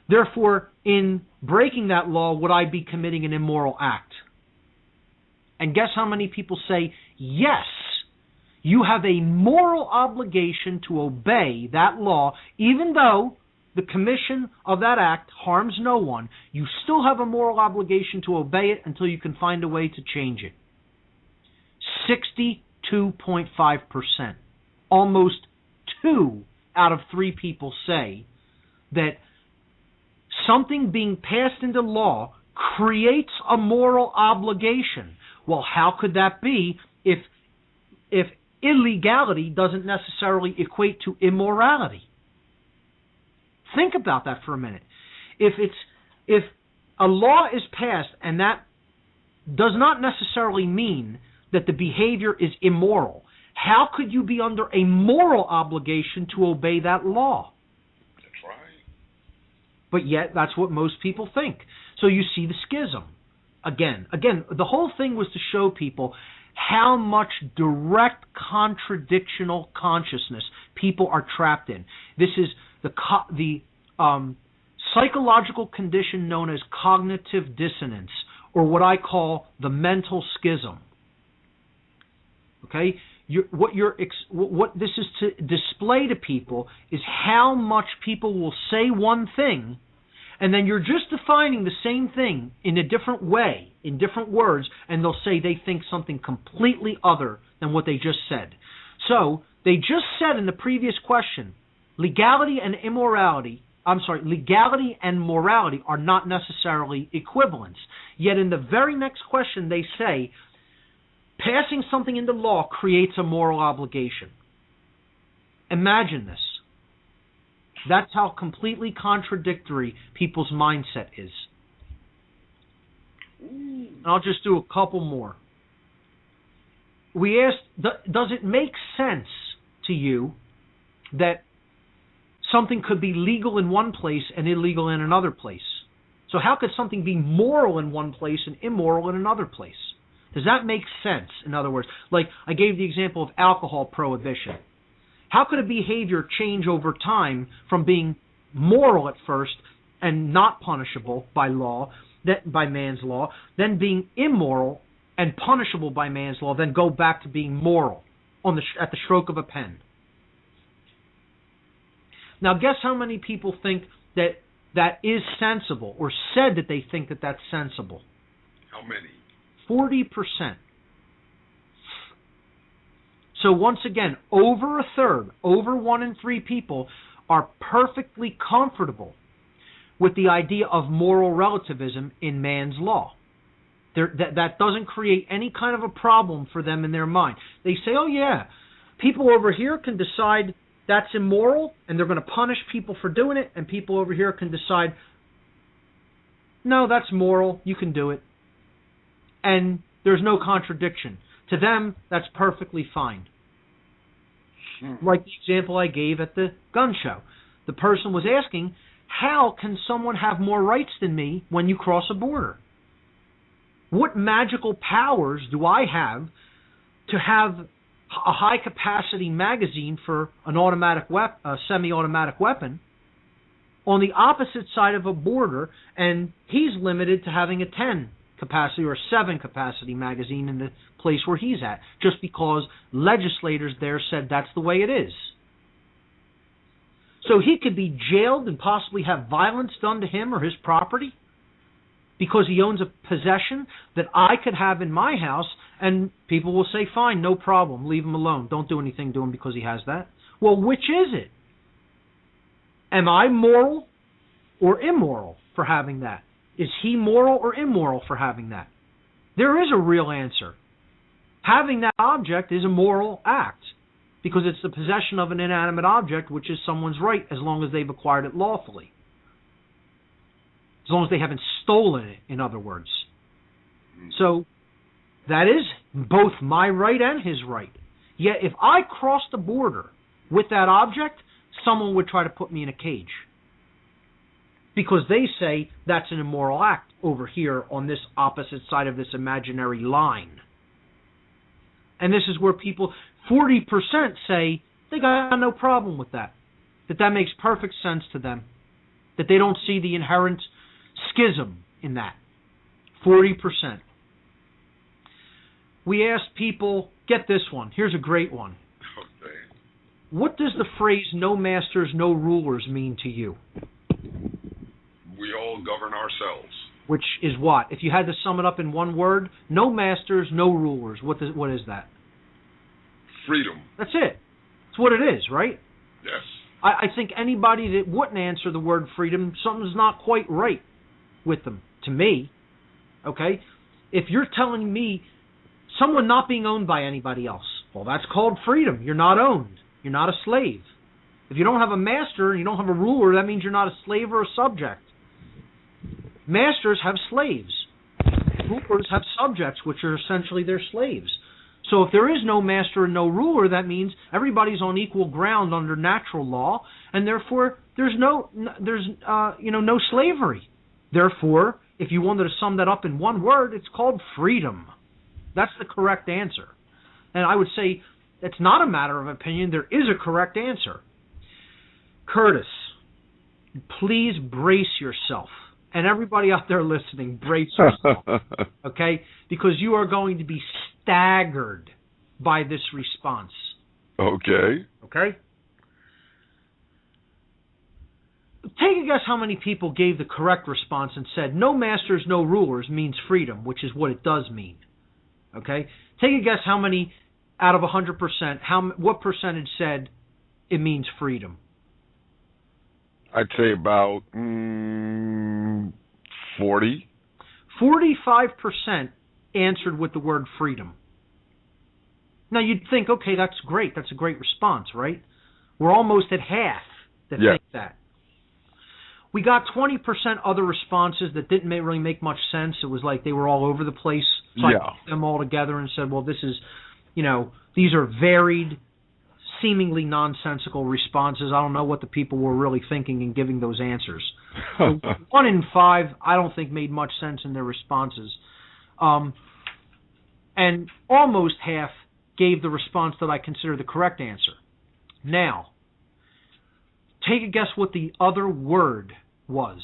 Therefore, in breaking that law, would I be committing an immoral act? And guess how many people say, yes, you have a moral obligation to obey that law, even though the commission of that act harms no one. You still have a moral obligation to obey it until you can find a way to change it. 62.5%. Almost 2 out of 3 people say that something being passed into law creates a moral obligation. Well, how could that be if illegality doesn't necessarily equate to immorality? Think about that for a minute. If a law is passed and that does not necessarily mean that the behavior is immoral, how could you be under a moral obligation to obey that law? That's right. But yet, that's what most people think. So you see the schism. Again, the whole thing was to show people how much direct contradictional consciousness people are trapped in. This is the psychological condition known as cognitive dissonance, or what I call the mental schism. Okay, what this is to display to people is how much people will say one thing, and then you're just defining the same thing in a different way, in different words, and they'll say they think something completely other than what they just said. So they just said in the previous question, legality and morality are not necessarily equivalents. Yet in the very next question they say, passing something into law creates a moral obligation. Imagine this. That's how completely contradictory people's mindset is. I'll just do a couple more. We asked, does it make sense to you that something could be legal in one place and illegal in another place? So how could something be moral in one place and immoral in another place? Does that make sense? In other words, like I gave the example of alcohol prohibition. How could a behavior change over time from being moral at first and not punishable by law, by man's law, then being immoral and punishable by man's law, then go back to being moral at the stroke of a pen? Now, guess how many people think that is sensible, or said that they think that that's sensible? How many? 40%. So once again, over a third, over 1 in 3 people are perfectly comfortable with the idea of moral relativism in man's law. That doesn't create any kind of a problem for them in their mind. They say, oh yeah, people over here can decide that's immoral, and they're going to punish people for doing it, and people over here can decide, no, that's moral, you can do it. And there's no contradiction. To them, that's perfectly fine. Like the example I gave at the gun show. The person was asking, how can someone have more rights than me when you cross a border? What magical powers do I have to have a high-capacity magazine for an semi-automatic weapon on the opposite side of a border, and he's limited to having a 10 capacity or a 7 capacity magazine in the place where he's at, just because legislators there said that's the way it is. So he could be jailed and possibly have violence done to him or his property because he owns a possession that I could have in my house, and people will say, fine, no problem, leave him alone, don't do anything to him because he has that. Well, which is it? Am I moral or immoral for having that? Is he moral or immoral for having that? There is a real answer. Having that object is a moral act because it's the possession of an inanimate object, which is someone's right as long as they've acquired it lawfully. As long as they haven't stolen it, in other words. So that is both my right and his right. Yet if I crossed the border with that object, someone would try to put me in a cage. because they say that's an immoral act over here on this opposite side of this imaginary line. And this is where 40% say they got no problem with that makes perfect sense to them, that they don't see the inherent schism in that. 40%. We asked people, get this one, here's a great one. Okay. What does the phrase no masters, no rulers mean to you? We all govern ourselves. Which is what? If you had to sum it up in one word, no masters, no rulers. What is that? Freedom. That's it. That's what it is, right? Yes. I think anybody that wouldn't answer the word freedom, something's not quite right with them, to me. Okay? If you're telling me someone not being owned by anybody else, well, that's called freedom. You're not owned. You're not a slave. If you don't have a master and you don't have a ruler, that means you're not a slave or a subject. Masters have slaves. Rulers have subjects, which are essentially their slaves. So if there is no master and no ruler, that means everybody's on equal ground under natural law, and therefore there's no slavery. Therefore, if you wanted to sum that up in one word, it's called freedom. That's the correct answer. And I would say it's not a matter of opinion. There is a correct answer. Curtis, please brace yourself. And everybody out there listening, brace yourself. Okay? Because you are going to be staggered by this response. Okay. Okay? Take a guess how many people gave the correct response and said, no masters, no rulers means freedom, which is what it does mean. Okay? Take a guess how many out of 100%, what percentage said it means freedom? I'd say about 40. 45% answered with the word freedom. Now you'd think, okay, that's great. That's a great response, right? We're almost at half that think that. We got 20% other responses that didn't really make much sense. It was like they were all over the place. So I put them all together and said, well, this is, these are varied, seemingly nonsensical responses. I don't know what the people were really thinking in giving those answers. So 1 in 5, I don't think made much sense in their responses. And almost half gave the response that I consider the correct answer. Now, take a guess what the other word was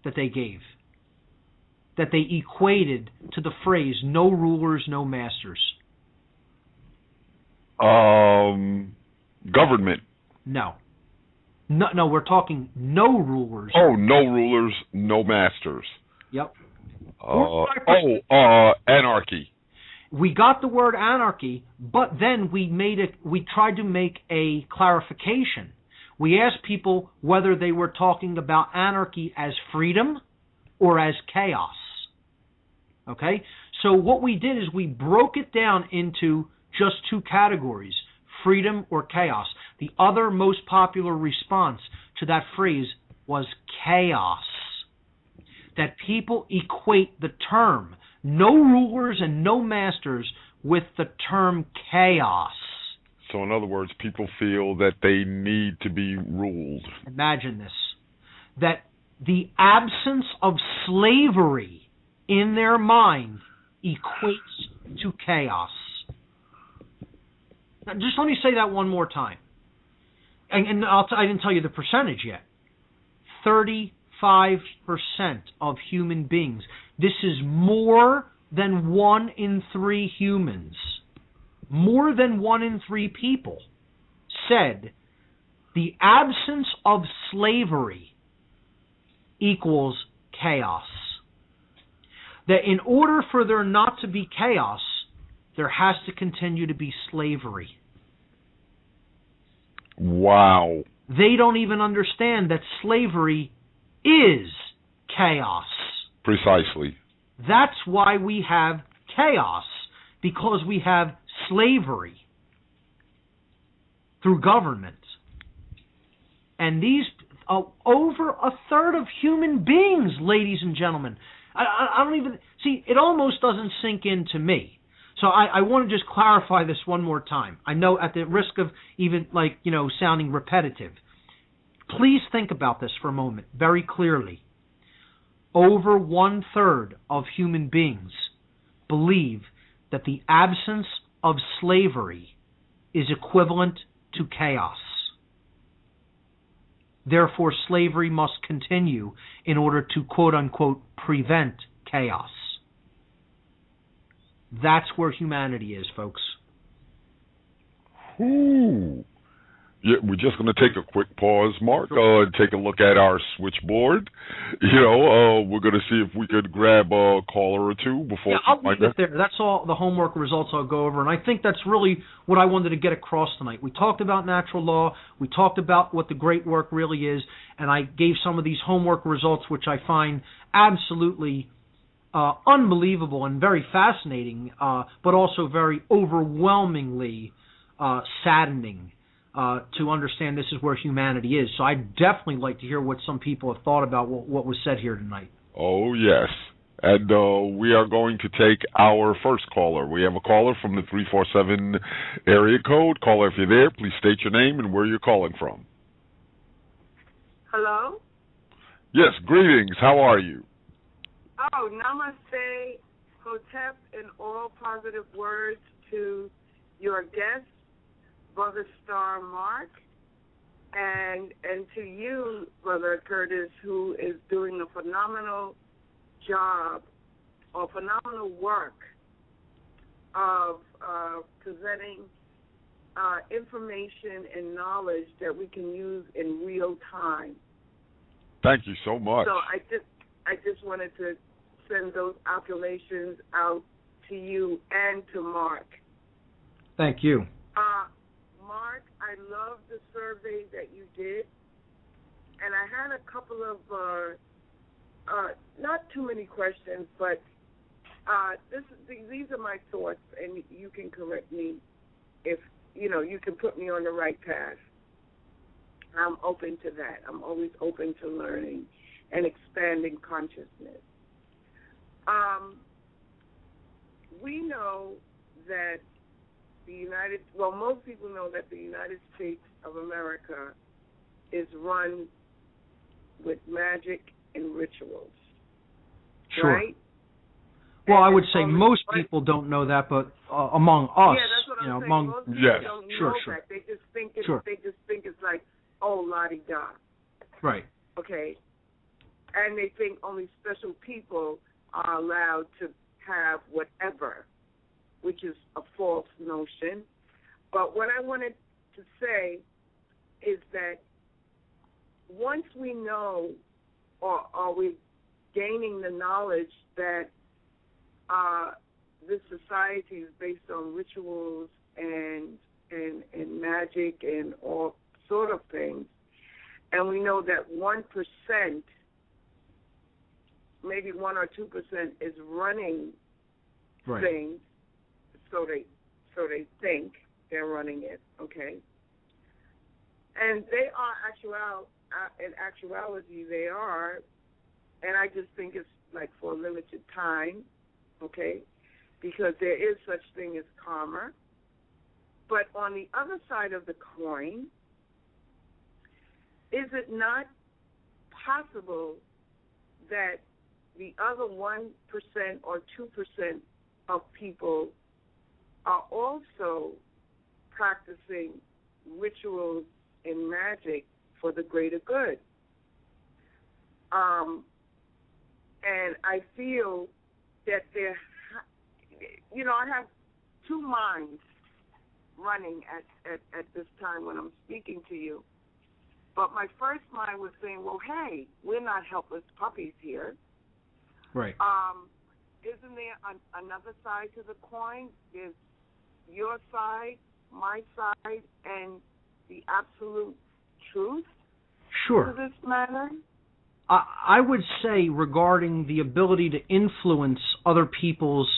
that they gave, that they equated to the phrase, no rulers, no masters. Government. No, we're talking no rulers. Oh, no rulers, no masters. Yep. Anarchy. We got the word anarchy, but then we tried to make a clarification. We asked people whether they were talking about anarchy as freedom or as chaos. Okay? So what we did is we broke it down into just two categories, freedom or chaos. The other most popular response to that phrase was chaos. That people equate the term no rulers and no masters with the term chaos. So in other words, people feel that they need to be ruled. Imagine this. That the absence of slavery in their mind equates to chaos. Now, just let me say that one more time. And I didn't tell you the percentage yet. 35% of human beings. This is more than 1 in 3 humans. More than 1 in 3 people said the absence of slavery equals chaos. That in order for there not to be chaos, there has to continue to be slavery. Wow. They don't even understand that slavery is chaos. Precisely. That's why we have chaos, because we have slavery through government. And these, over a third of human beings, ladies and gentlemen, I don't even, see, it almost doesn't sink into me. So I want to just clarify this one more time. I know at the risk of even, sounding repetitive. Please think about this for a moment, very clearly. Over 1/3 of human beings believe that the absence of slavery is equivalent to chaos. Therefore, slavery must continue in order to, quote-unquote, prevent chaos. That's where humanity is, folks. Ooh. Yeah, we're just going to take a quick pause, Mark, and take a look at our switchboard. We're going to see if we could grab a caller or two before. Yeah, I'll leave it there. That's all the homework results I'll go over, and I think that's really what I wanted to get across tonight. We talked about natural law. We talked about what the great work really is, and I gave some of these homework results, which I find absolutely unbelievable and very fascinating, but also very overwhelmingly saddening. To understand this is where humanity is. So I'd definitely like to hear what some people have thought about what was said here tonight. Oh, yes. And we are going to take our first caller. We have a caller from the 347 area code. Caller, if you're there, please state your name and where you're calling from. Hello? Yes, greetings. How are you? Oh, namaste, hotep, and all positive words to your guest, Brother Star Mark, and to you, Brother Curtis, who is doing a phenomenal job or phenomenal work of presenting information and knowledge that we can use in real time. Thank you so much. So I just wanted to send those accolations out to you and to Mark. Thank you. Mark, I love the survey that you did, and I had a couple of, not too many questions, but these are my thoughts, and you can correct me if, you can put me on the right path. I'm open to that. I'm always open to learning and expanding consciousness. We know that most people know that the United States of America is run with magic and rituals. Sure. Right? Well, I would say most people don't know that, but among us, yeah, that's what I'm saying. among most people yes, don't sure, know sure. that. They just think it's Sure. like, oh, la-di-da. Right. Okay. And they think only special people are allowed to have whatever, which is a false notion. But what I wanted to say is that once we know or we're gaining the knowledge that this society is based on rituals and magic and all sort of things, and we know that 1%, maybe 1 or 2% is running Right. things, so they think they're running it, okay? And they are in actuality they are, and I just think it's like for a limited time, okay? Because there is such thing as karma. But on the other side of the coin, is it not possible that the other 1% or 2% of people are also practicing rituals and magic for the greater good? And I feel that I have two minds running at this time when I'm speaking to you. But my first mind was saying, well, hey, we're not helpless puppies here. Right. Isn't there another side to the coin? There's your side, my side, and the absolute truth Sure. to this matter? I would say regarding the ability to influence other people's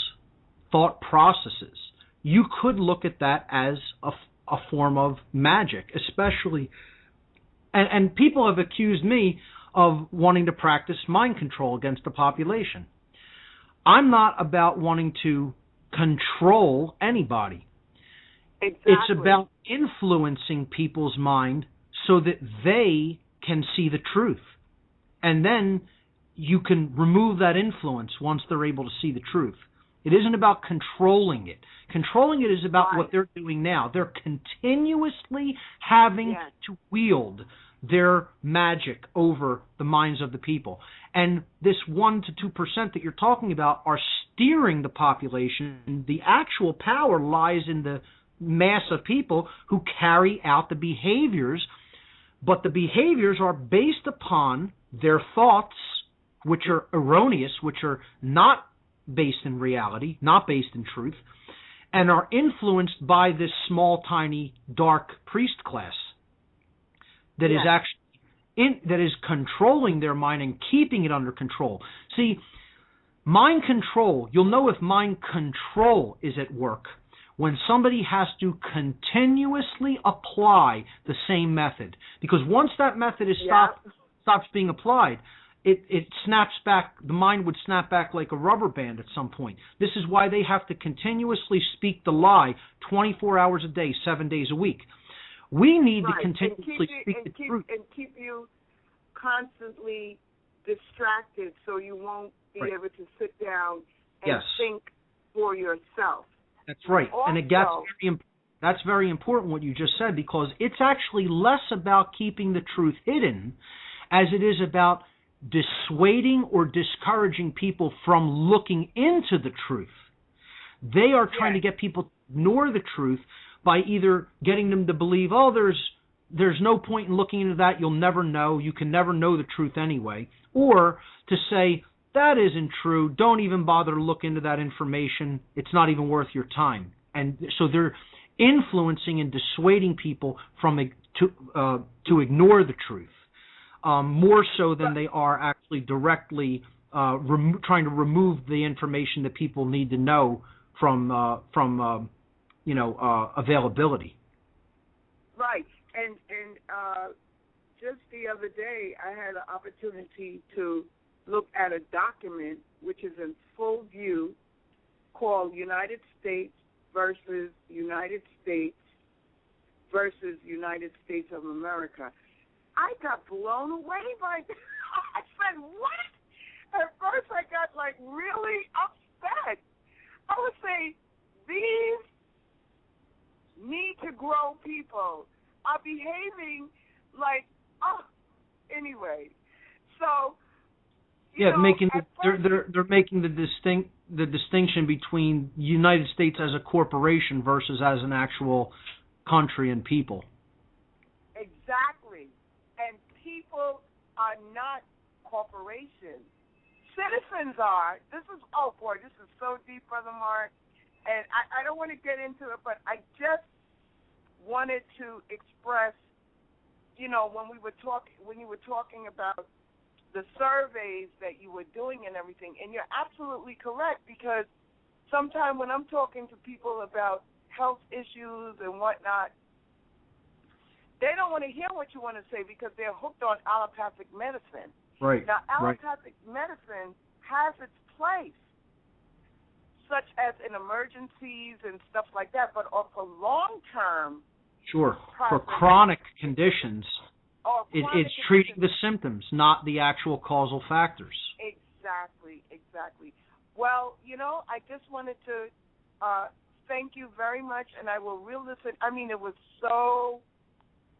thought processes, you could look at that as a form of magic, especially, and people have accused me of wanting to practice mind control against the population. I'm not about wanting to control anybody. Exactly. It's about influencing people's mind so that they can see the truth. And then you can remove that influence once they're able to see the truth. It isn't about controlling it. Controlling it is about what they're doing now. They're continuously having to wield their magic over the minds of the people. And this 1% to 2% that you're talking about are steering the population. The actual power lies in the mass of people who carry out the behaviors, but the behaviors are based upon their thoughts, which are erroneous, which are not based in reality, not based in truth, and are influenced by this small, tiny, dark priest class that is actually that is controlling their mind and keeping it under control. See, mind control, you'll know if mind control is at work when somebody has to continuously apply the same method. Because once that method is stops being applied, it snaps back. The mind would snap back like a rubber band at some point. This is why they have to continuously speak the lie 24 hours a day, 7 days a week. We need to continuously speak the truth. And keep you constantly distracted so you won't be able to sit down and think for yourself. That's right. Also, and that's very important what you just said, because it's actually less about keeping the truth hidden as it is about dissuading or discouraging people from looking into the truth. They are trying to get people to ignore the truth by either getting them to believe, oh, there's no point in looking into that, you'll never know, you can never know the truth anyway, or to say, that isn't true, don't even bother to look into that information, it's not even worth your time. And so they're influencing and dissuading people from to ignore the truth, more so than they are actually directly trying to remove the information that people need to know from availability. Right, and just the other day, I had an opportunity to look at a document which is in full view called United States versus United States versus United States of America. I got blown away by that. I said, what? At first I got, really upset. I would say, these need to grow people are behaving anyway. So, they're making the distinction between United States as a corporation versus as an actual country and people. Exactly. And people are not corporations. Citizens are. This is so deep, Brother Mark. And I don't want to get into it, but I just wanted to express, when you were talking about the surveys that you were doing and everything, and you're absolutely correct, because sometimes when I'm talking to people about health issues and whatnot, they don't want to hear what you want to say because they're hooked on allopathic medicine. Right. Now, allopathic medicine has its place, such as in emergencies and stuff like that, but for long-term... Sure. For chronic conditions, it's treating the symptoms, not the actual causal factors. Exactly. Well, I just wanted to thank you very much, and I will re-listen. I mean, it was so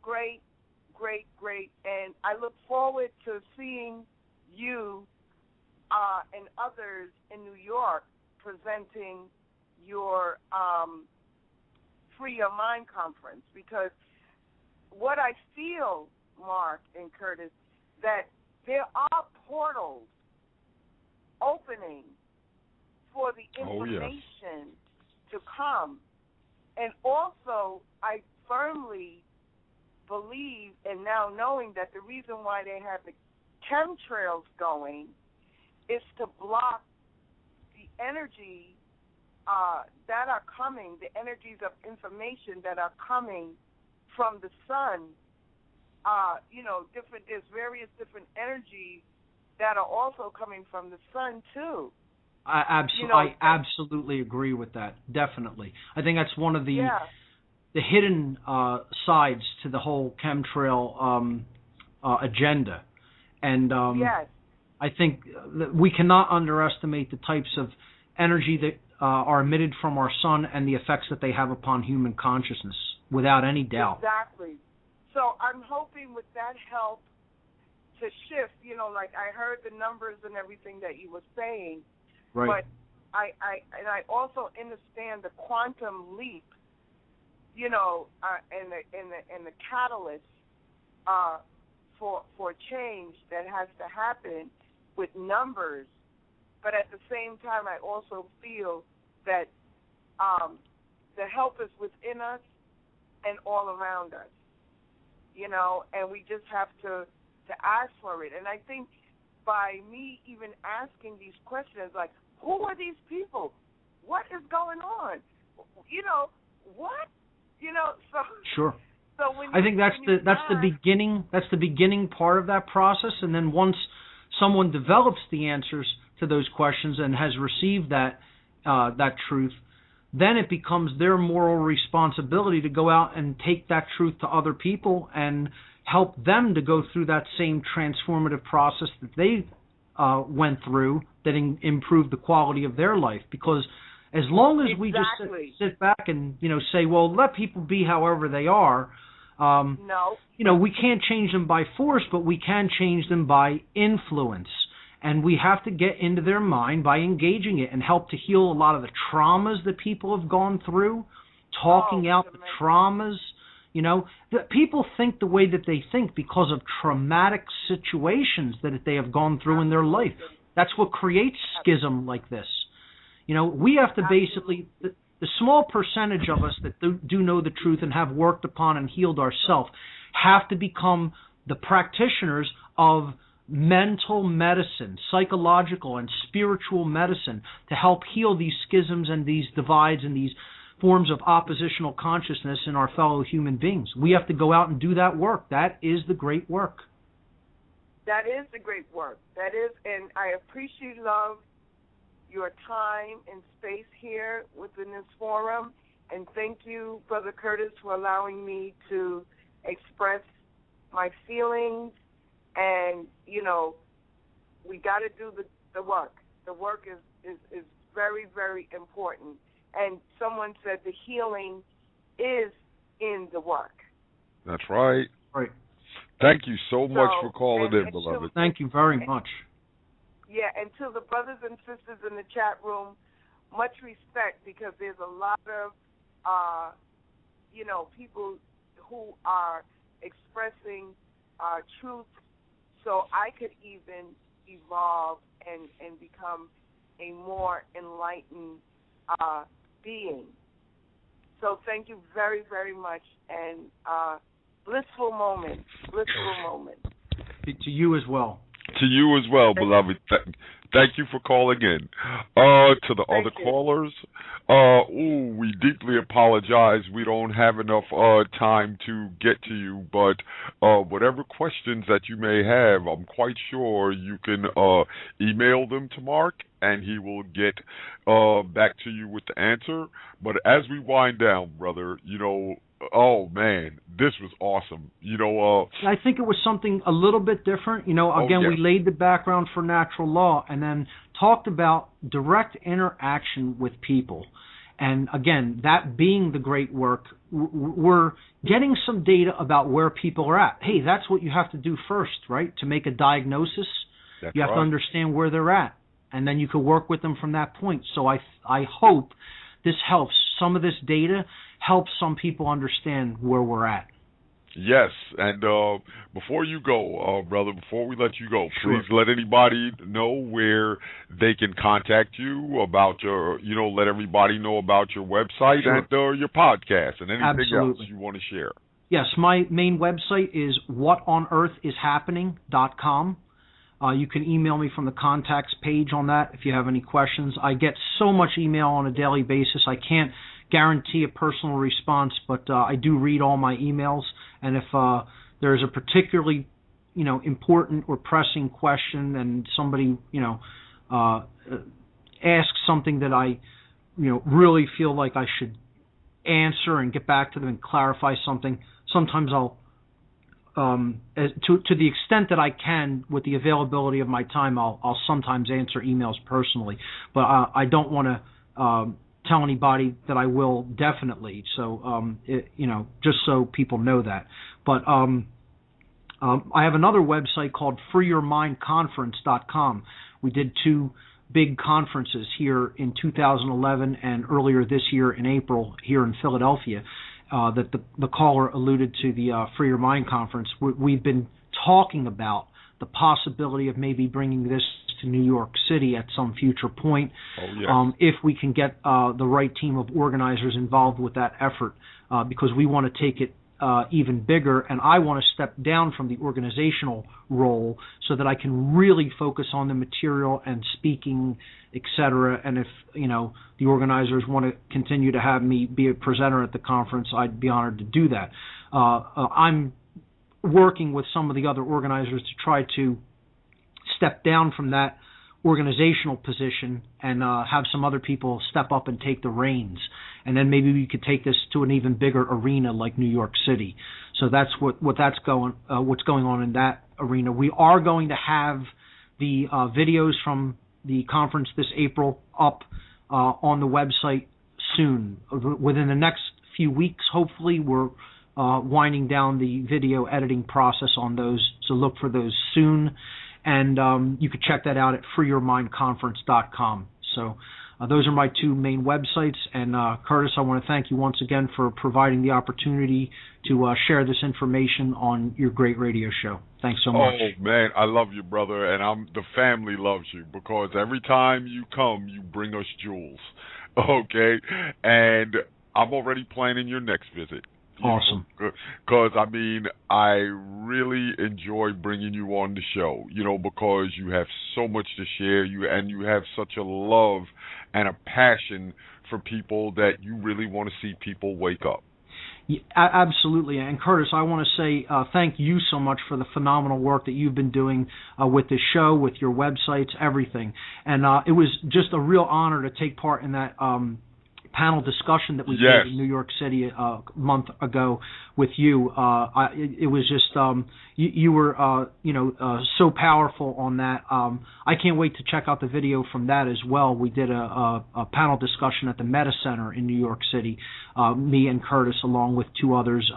great, and I look forward to seeing you and others in New York presenting your Free Your Mind conference, because what I feel, Mark and Curtis, that there are portals opening for the information to come. And also, I firmly believe, and now knowing that the reason why they have the chemtrails going is to block the energy that are coming, the energies of information that are coming from the sun. There's various different energies that are also coming from the sun too. I absolutely agree with that. Definitely, I think that's one of the hidden sides to the whole chemtrail agenda. And yes. I think that we cannot underestimate the types of energy that are emitted from our sun and the effects that they have upon human consciousness, without any doubt. Exactly. So I'm hoping with that help to shift, like I heard the numbers and everything that you were saying, right. But I also understand the quantum leap, and the catalyst for change that has to happen with numbers. But at the same time, I also feel that the help is within us and all around us, and we just have to ask for it. And I think by me even asking these questions, like, who are these people? What is going on? What? So sure. So when I think that's the beginning part of that process, and then once someone develops the answers to those questions and has received that truth, then it becomes their moral responsibility to go out and take that truth to other people and help them to go through that same transformative process that they went through that improved the quality of their life. Because as long as we just sit back and say, well, let people be however they are, no, we can't change them by force, but we can change them by influence. And we have to get into their mind by engaging it and help to heal a lot of the traumas that people have gone through, talking out the traumas. That people think the way that they think because of traumatic situations that they have gone through in their life. That's what creates schism like this. We have to basically, the small percentage of us that do know the truth and have worked upon and healed ourselves have to become the practitioners of mental medicine, psychological and spiritual medicine to help heal these schisms and these divides and these forms of oppositional consciousness in our fellow human beings. We have to go out and do that work. That is the great work. That is the great work. That is, and I appreciate, love, your time and space here within this forum, and thank you, Brother Curtis, for allowing me to express my feelings. And we got to do the work. The work is very, very important. And someone said the healing is in the work. That's right. Right. Thank you so much for calling in, beloved. Thank you very much. Yeah, and to the brothers and sisters in the chat room, much respect, because there's a lot of, people who are expressing truth, so I could even evolve and become a more enlightened being. So thank you very, very much, and blissful moment. To you as well. To you as well, beloved. Thank you for calling in. To the other callers, we deeply apologize. We don't have enough time to get to you, but whatever questions that you may have, I'm quite sure you can email them to Mark, and he will get back to you with the answer. But as we wind down, brother, oh man, this was awesome. I think it was something a little bit different. We laid the background for natural law and then talked about direct interaction with people. And again, that being the great work, we're getting some data about where people are at. Hey, that's what you have to do first, right? To make a diagnosis, you have to understand where they're at, and then you can work with them from that point. So I hope this helps. Some of this data helps some people understand where we're at. Yes, and before you go, brother, before we let you go, Sure. please let anybody know where they can contact you about your, let everybody know about your website Sure. and your podcast and anything Absolutely. else you want to share. Yes, my main website is whatonearthishappening.com. You can email me from the contacts page on that if you have any questions. I get so much email on a daily basis. I can't guarantee a personal response, but I do read all my emails. And if there's a particularly, important or pressing question, and somebody, asks something that I, really feel like I should answer and get back to them and clarify something, sometimes I'll to the extent that I can, with the availability of my time, I'll sometimes answer emails personally, but I don't want to tell anybody that I will definitely. So just so people know that. But I have another website called freeyourmindconference.com. We did 2 big conferences here in 2011 and earlier this year in April here in Philadelphia. That the caller alluded to, the Free Your Mind conference. We've been talking about the possibility of maybe bringing this to New York City at some future point. Oh, yes. If we can get the right team of organizers involved with that effort, because we want to take it even bigger, and I want to step down from the organizational role so that I can really focus on the material and speaking, etc. And if the organizers want to continue to have me be a presenter at the conference, I'd be honored to do that. I'm working with some of the other organizers to try to step down from that organizational position and have some other people step up and take the reins. And then maybe we could take this to an even bigger arena like New York City. So that's what's going on in that arena. We are going to have the videos from the conference this April up on the website soon. Within the next few weeks, hopefully, we're winding down the video editing process on those. So look for those soon. And you can check that out at freeyourmindconference.com. So those are my 2 main websites. And Curtis, I want to thank you once again for providing the opportunity to share this information on your great radio show. Thanks so much. Oh, man, I love you, brother, and the family loves you, because every time you come, you bring us jewels, okay? And I'm already planning your next visit. Awesome. Because, I really enjoy bringing you on the show, because you have so much to share, and you have such a love and a passion for people that you really want to see people wake up. Yeah, absolutely. And Curtis, I want to say thank you so much for the phenomenal work that you've been doing with this show, with your websites, everything. And it was just a real honor to take part in that panel discussion that we did in New York City a month ago with you. It was just you were so powerful on that. I can't wait to check out the video from that as well. We did a panel discussion at the Meta Center in New York City. Me and Curtis, along with 2 others,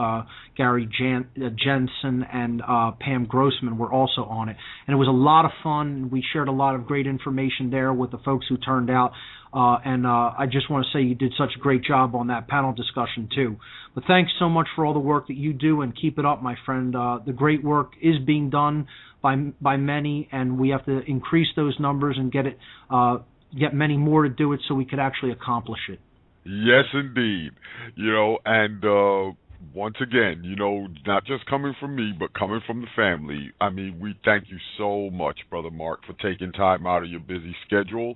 Gary Jensen and Pam Grossman, were also on it. And it was a lot of fun. We shared a lot of great information there with the folks who turned out. And I just want to say you did such a great job on that panel discussion, too. But thanks so much for all the work that you do, and keep it up, my friend. The great work is being done by many, and we have to increase those numbers and get many more to do it so we could actually accomplish it. Yes, indeed. And once again, not just coming from me, but coming from the family, we thank you so much, Brother Mark, for taking time out of your busy schedule.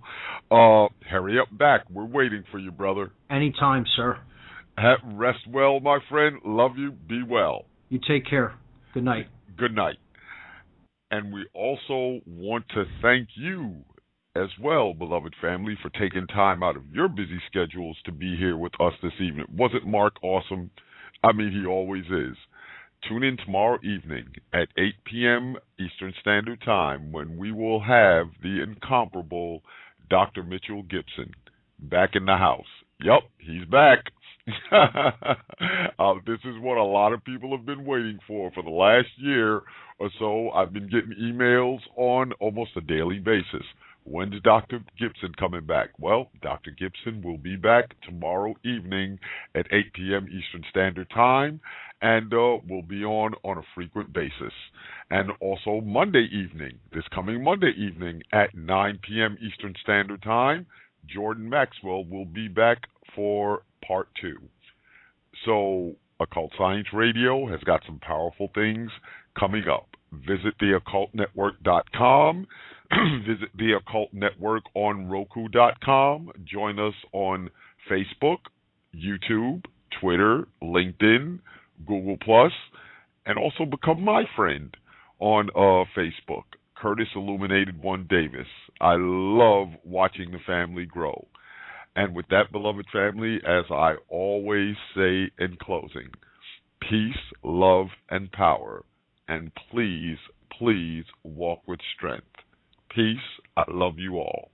Hurry up back. We're waiting for you, brother. Anytime, sir. Rest well, my friend. Love you. Be well. You take care. Good night. Good night. And we also want to thank you as well, beloved family, for taking time out of your busy schedules to be here with us this evening. Wasn't Mark awesome? He always is. Tune in tomorrow evening at 8 p.m. Eastern Standard Time, when we will have the incomparable Dr. Mitchell Gibson back in the house. Yep, he's back. This is what a lot of people have been waiting for the last year or so. I've been getting emails on almost a daily basis. When's Dr. Gibson coming back? Well, Dr. Gibson will be back tomorrow evening at 8 p.m. Eastern Standard Time, and will be on a frequent basis. And also Monday evening, this coming Monday evening at 9 p.m. Eastern Standard Time, Jordan Maxwell will be back for part 2. So Occult Science Radio has got some powerful things coming up. Visit theoccultnetwork.com. Visit the Occult Network on Roku.com. Join us on Facebook, YouTube, Twitter, LinkedIn, Google+, and also become my friend on Facebook, Curtis Illuminated One Davis. I love watching the family grow. And with that, beloved family, as I always say in closing, peace, love, and power and please, please walk with strength. Peace. I love you all.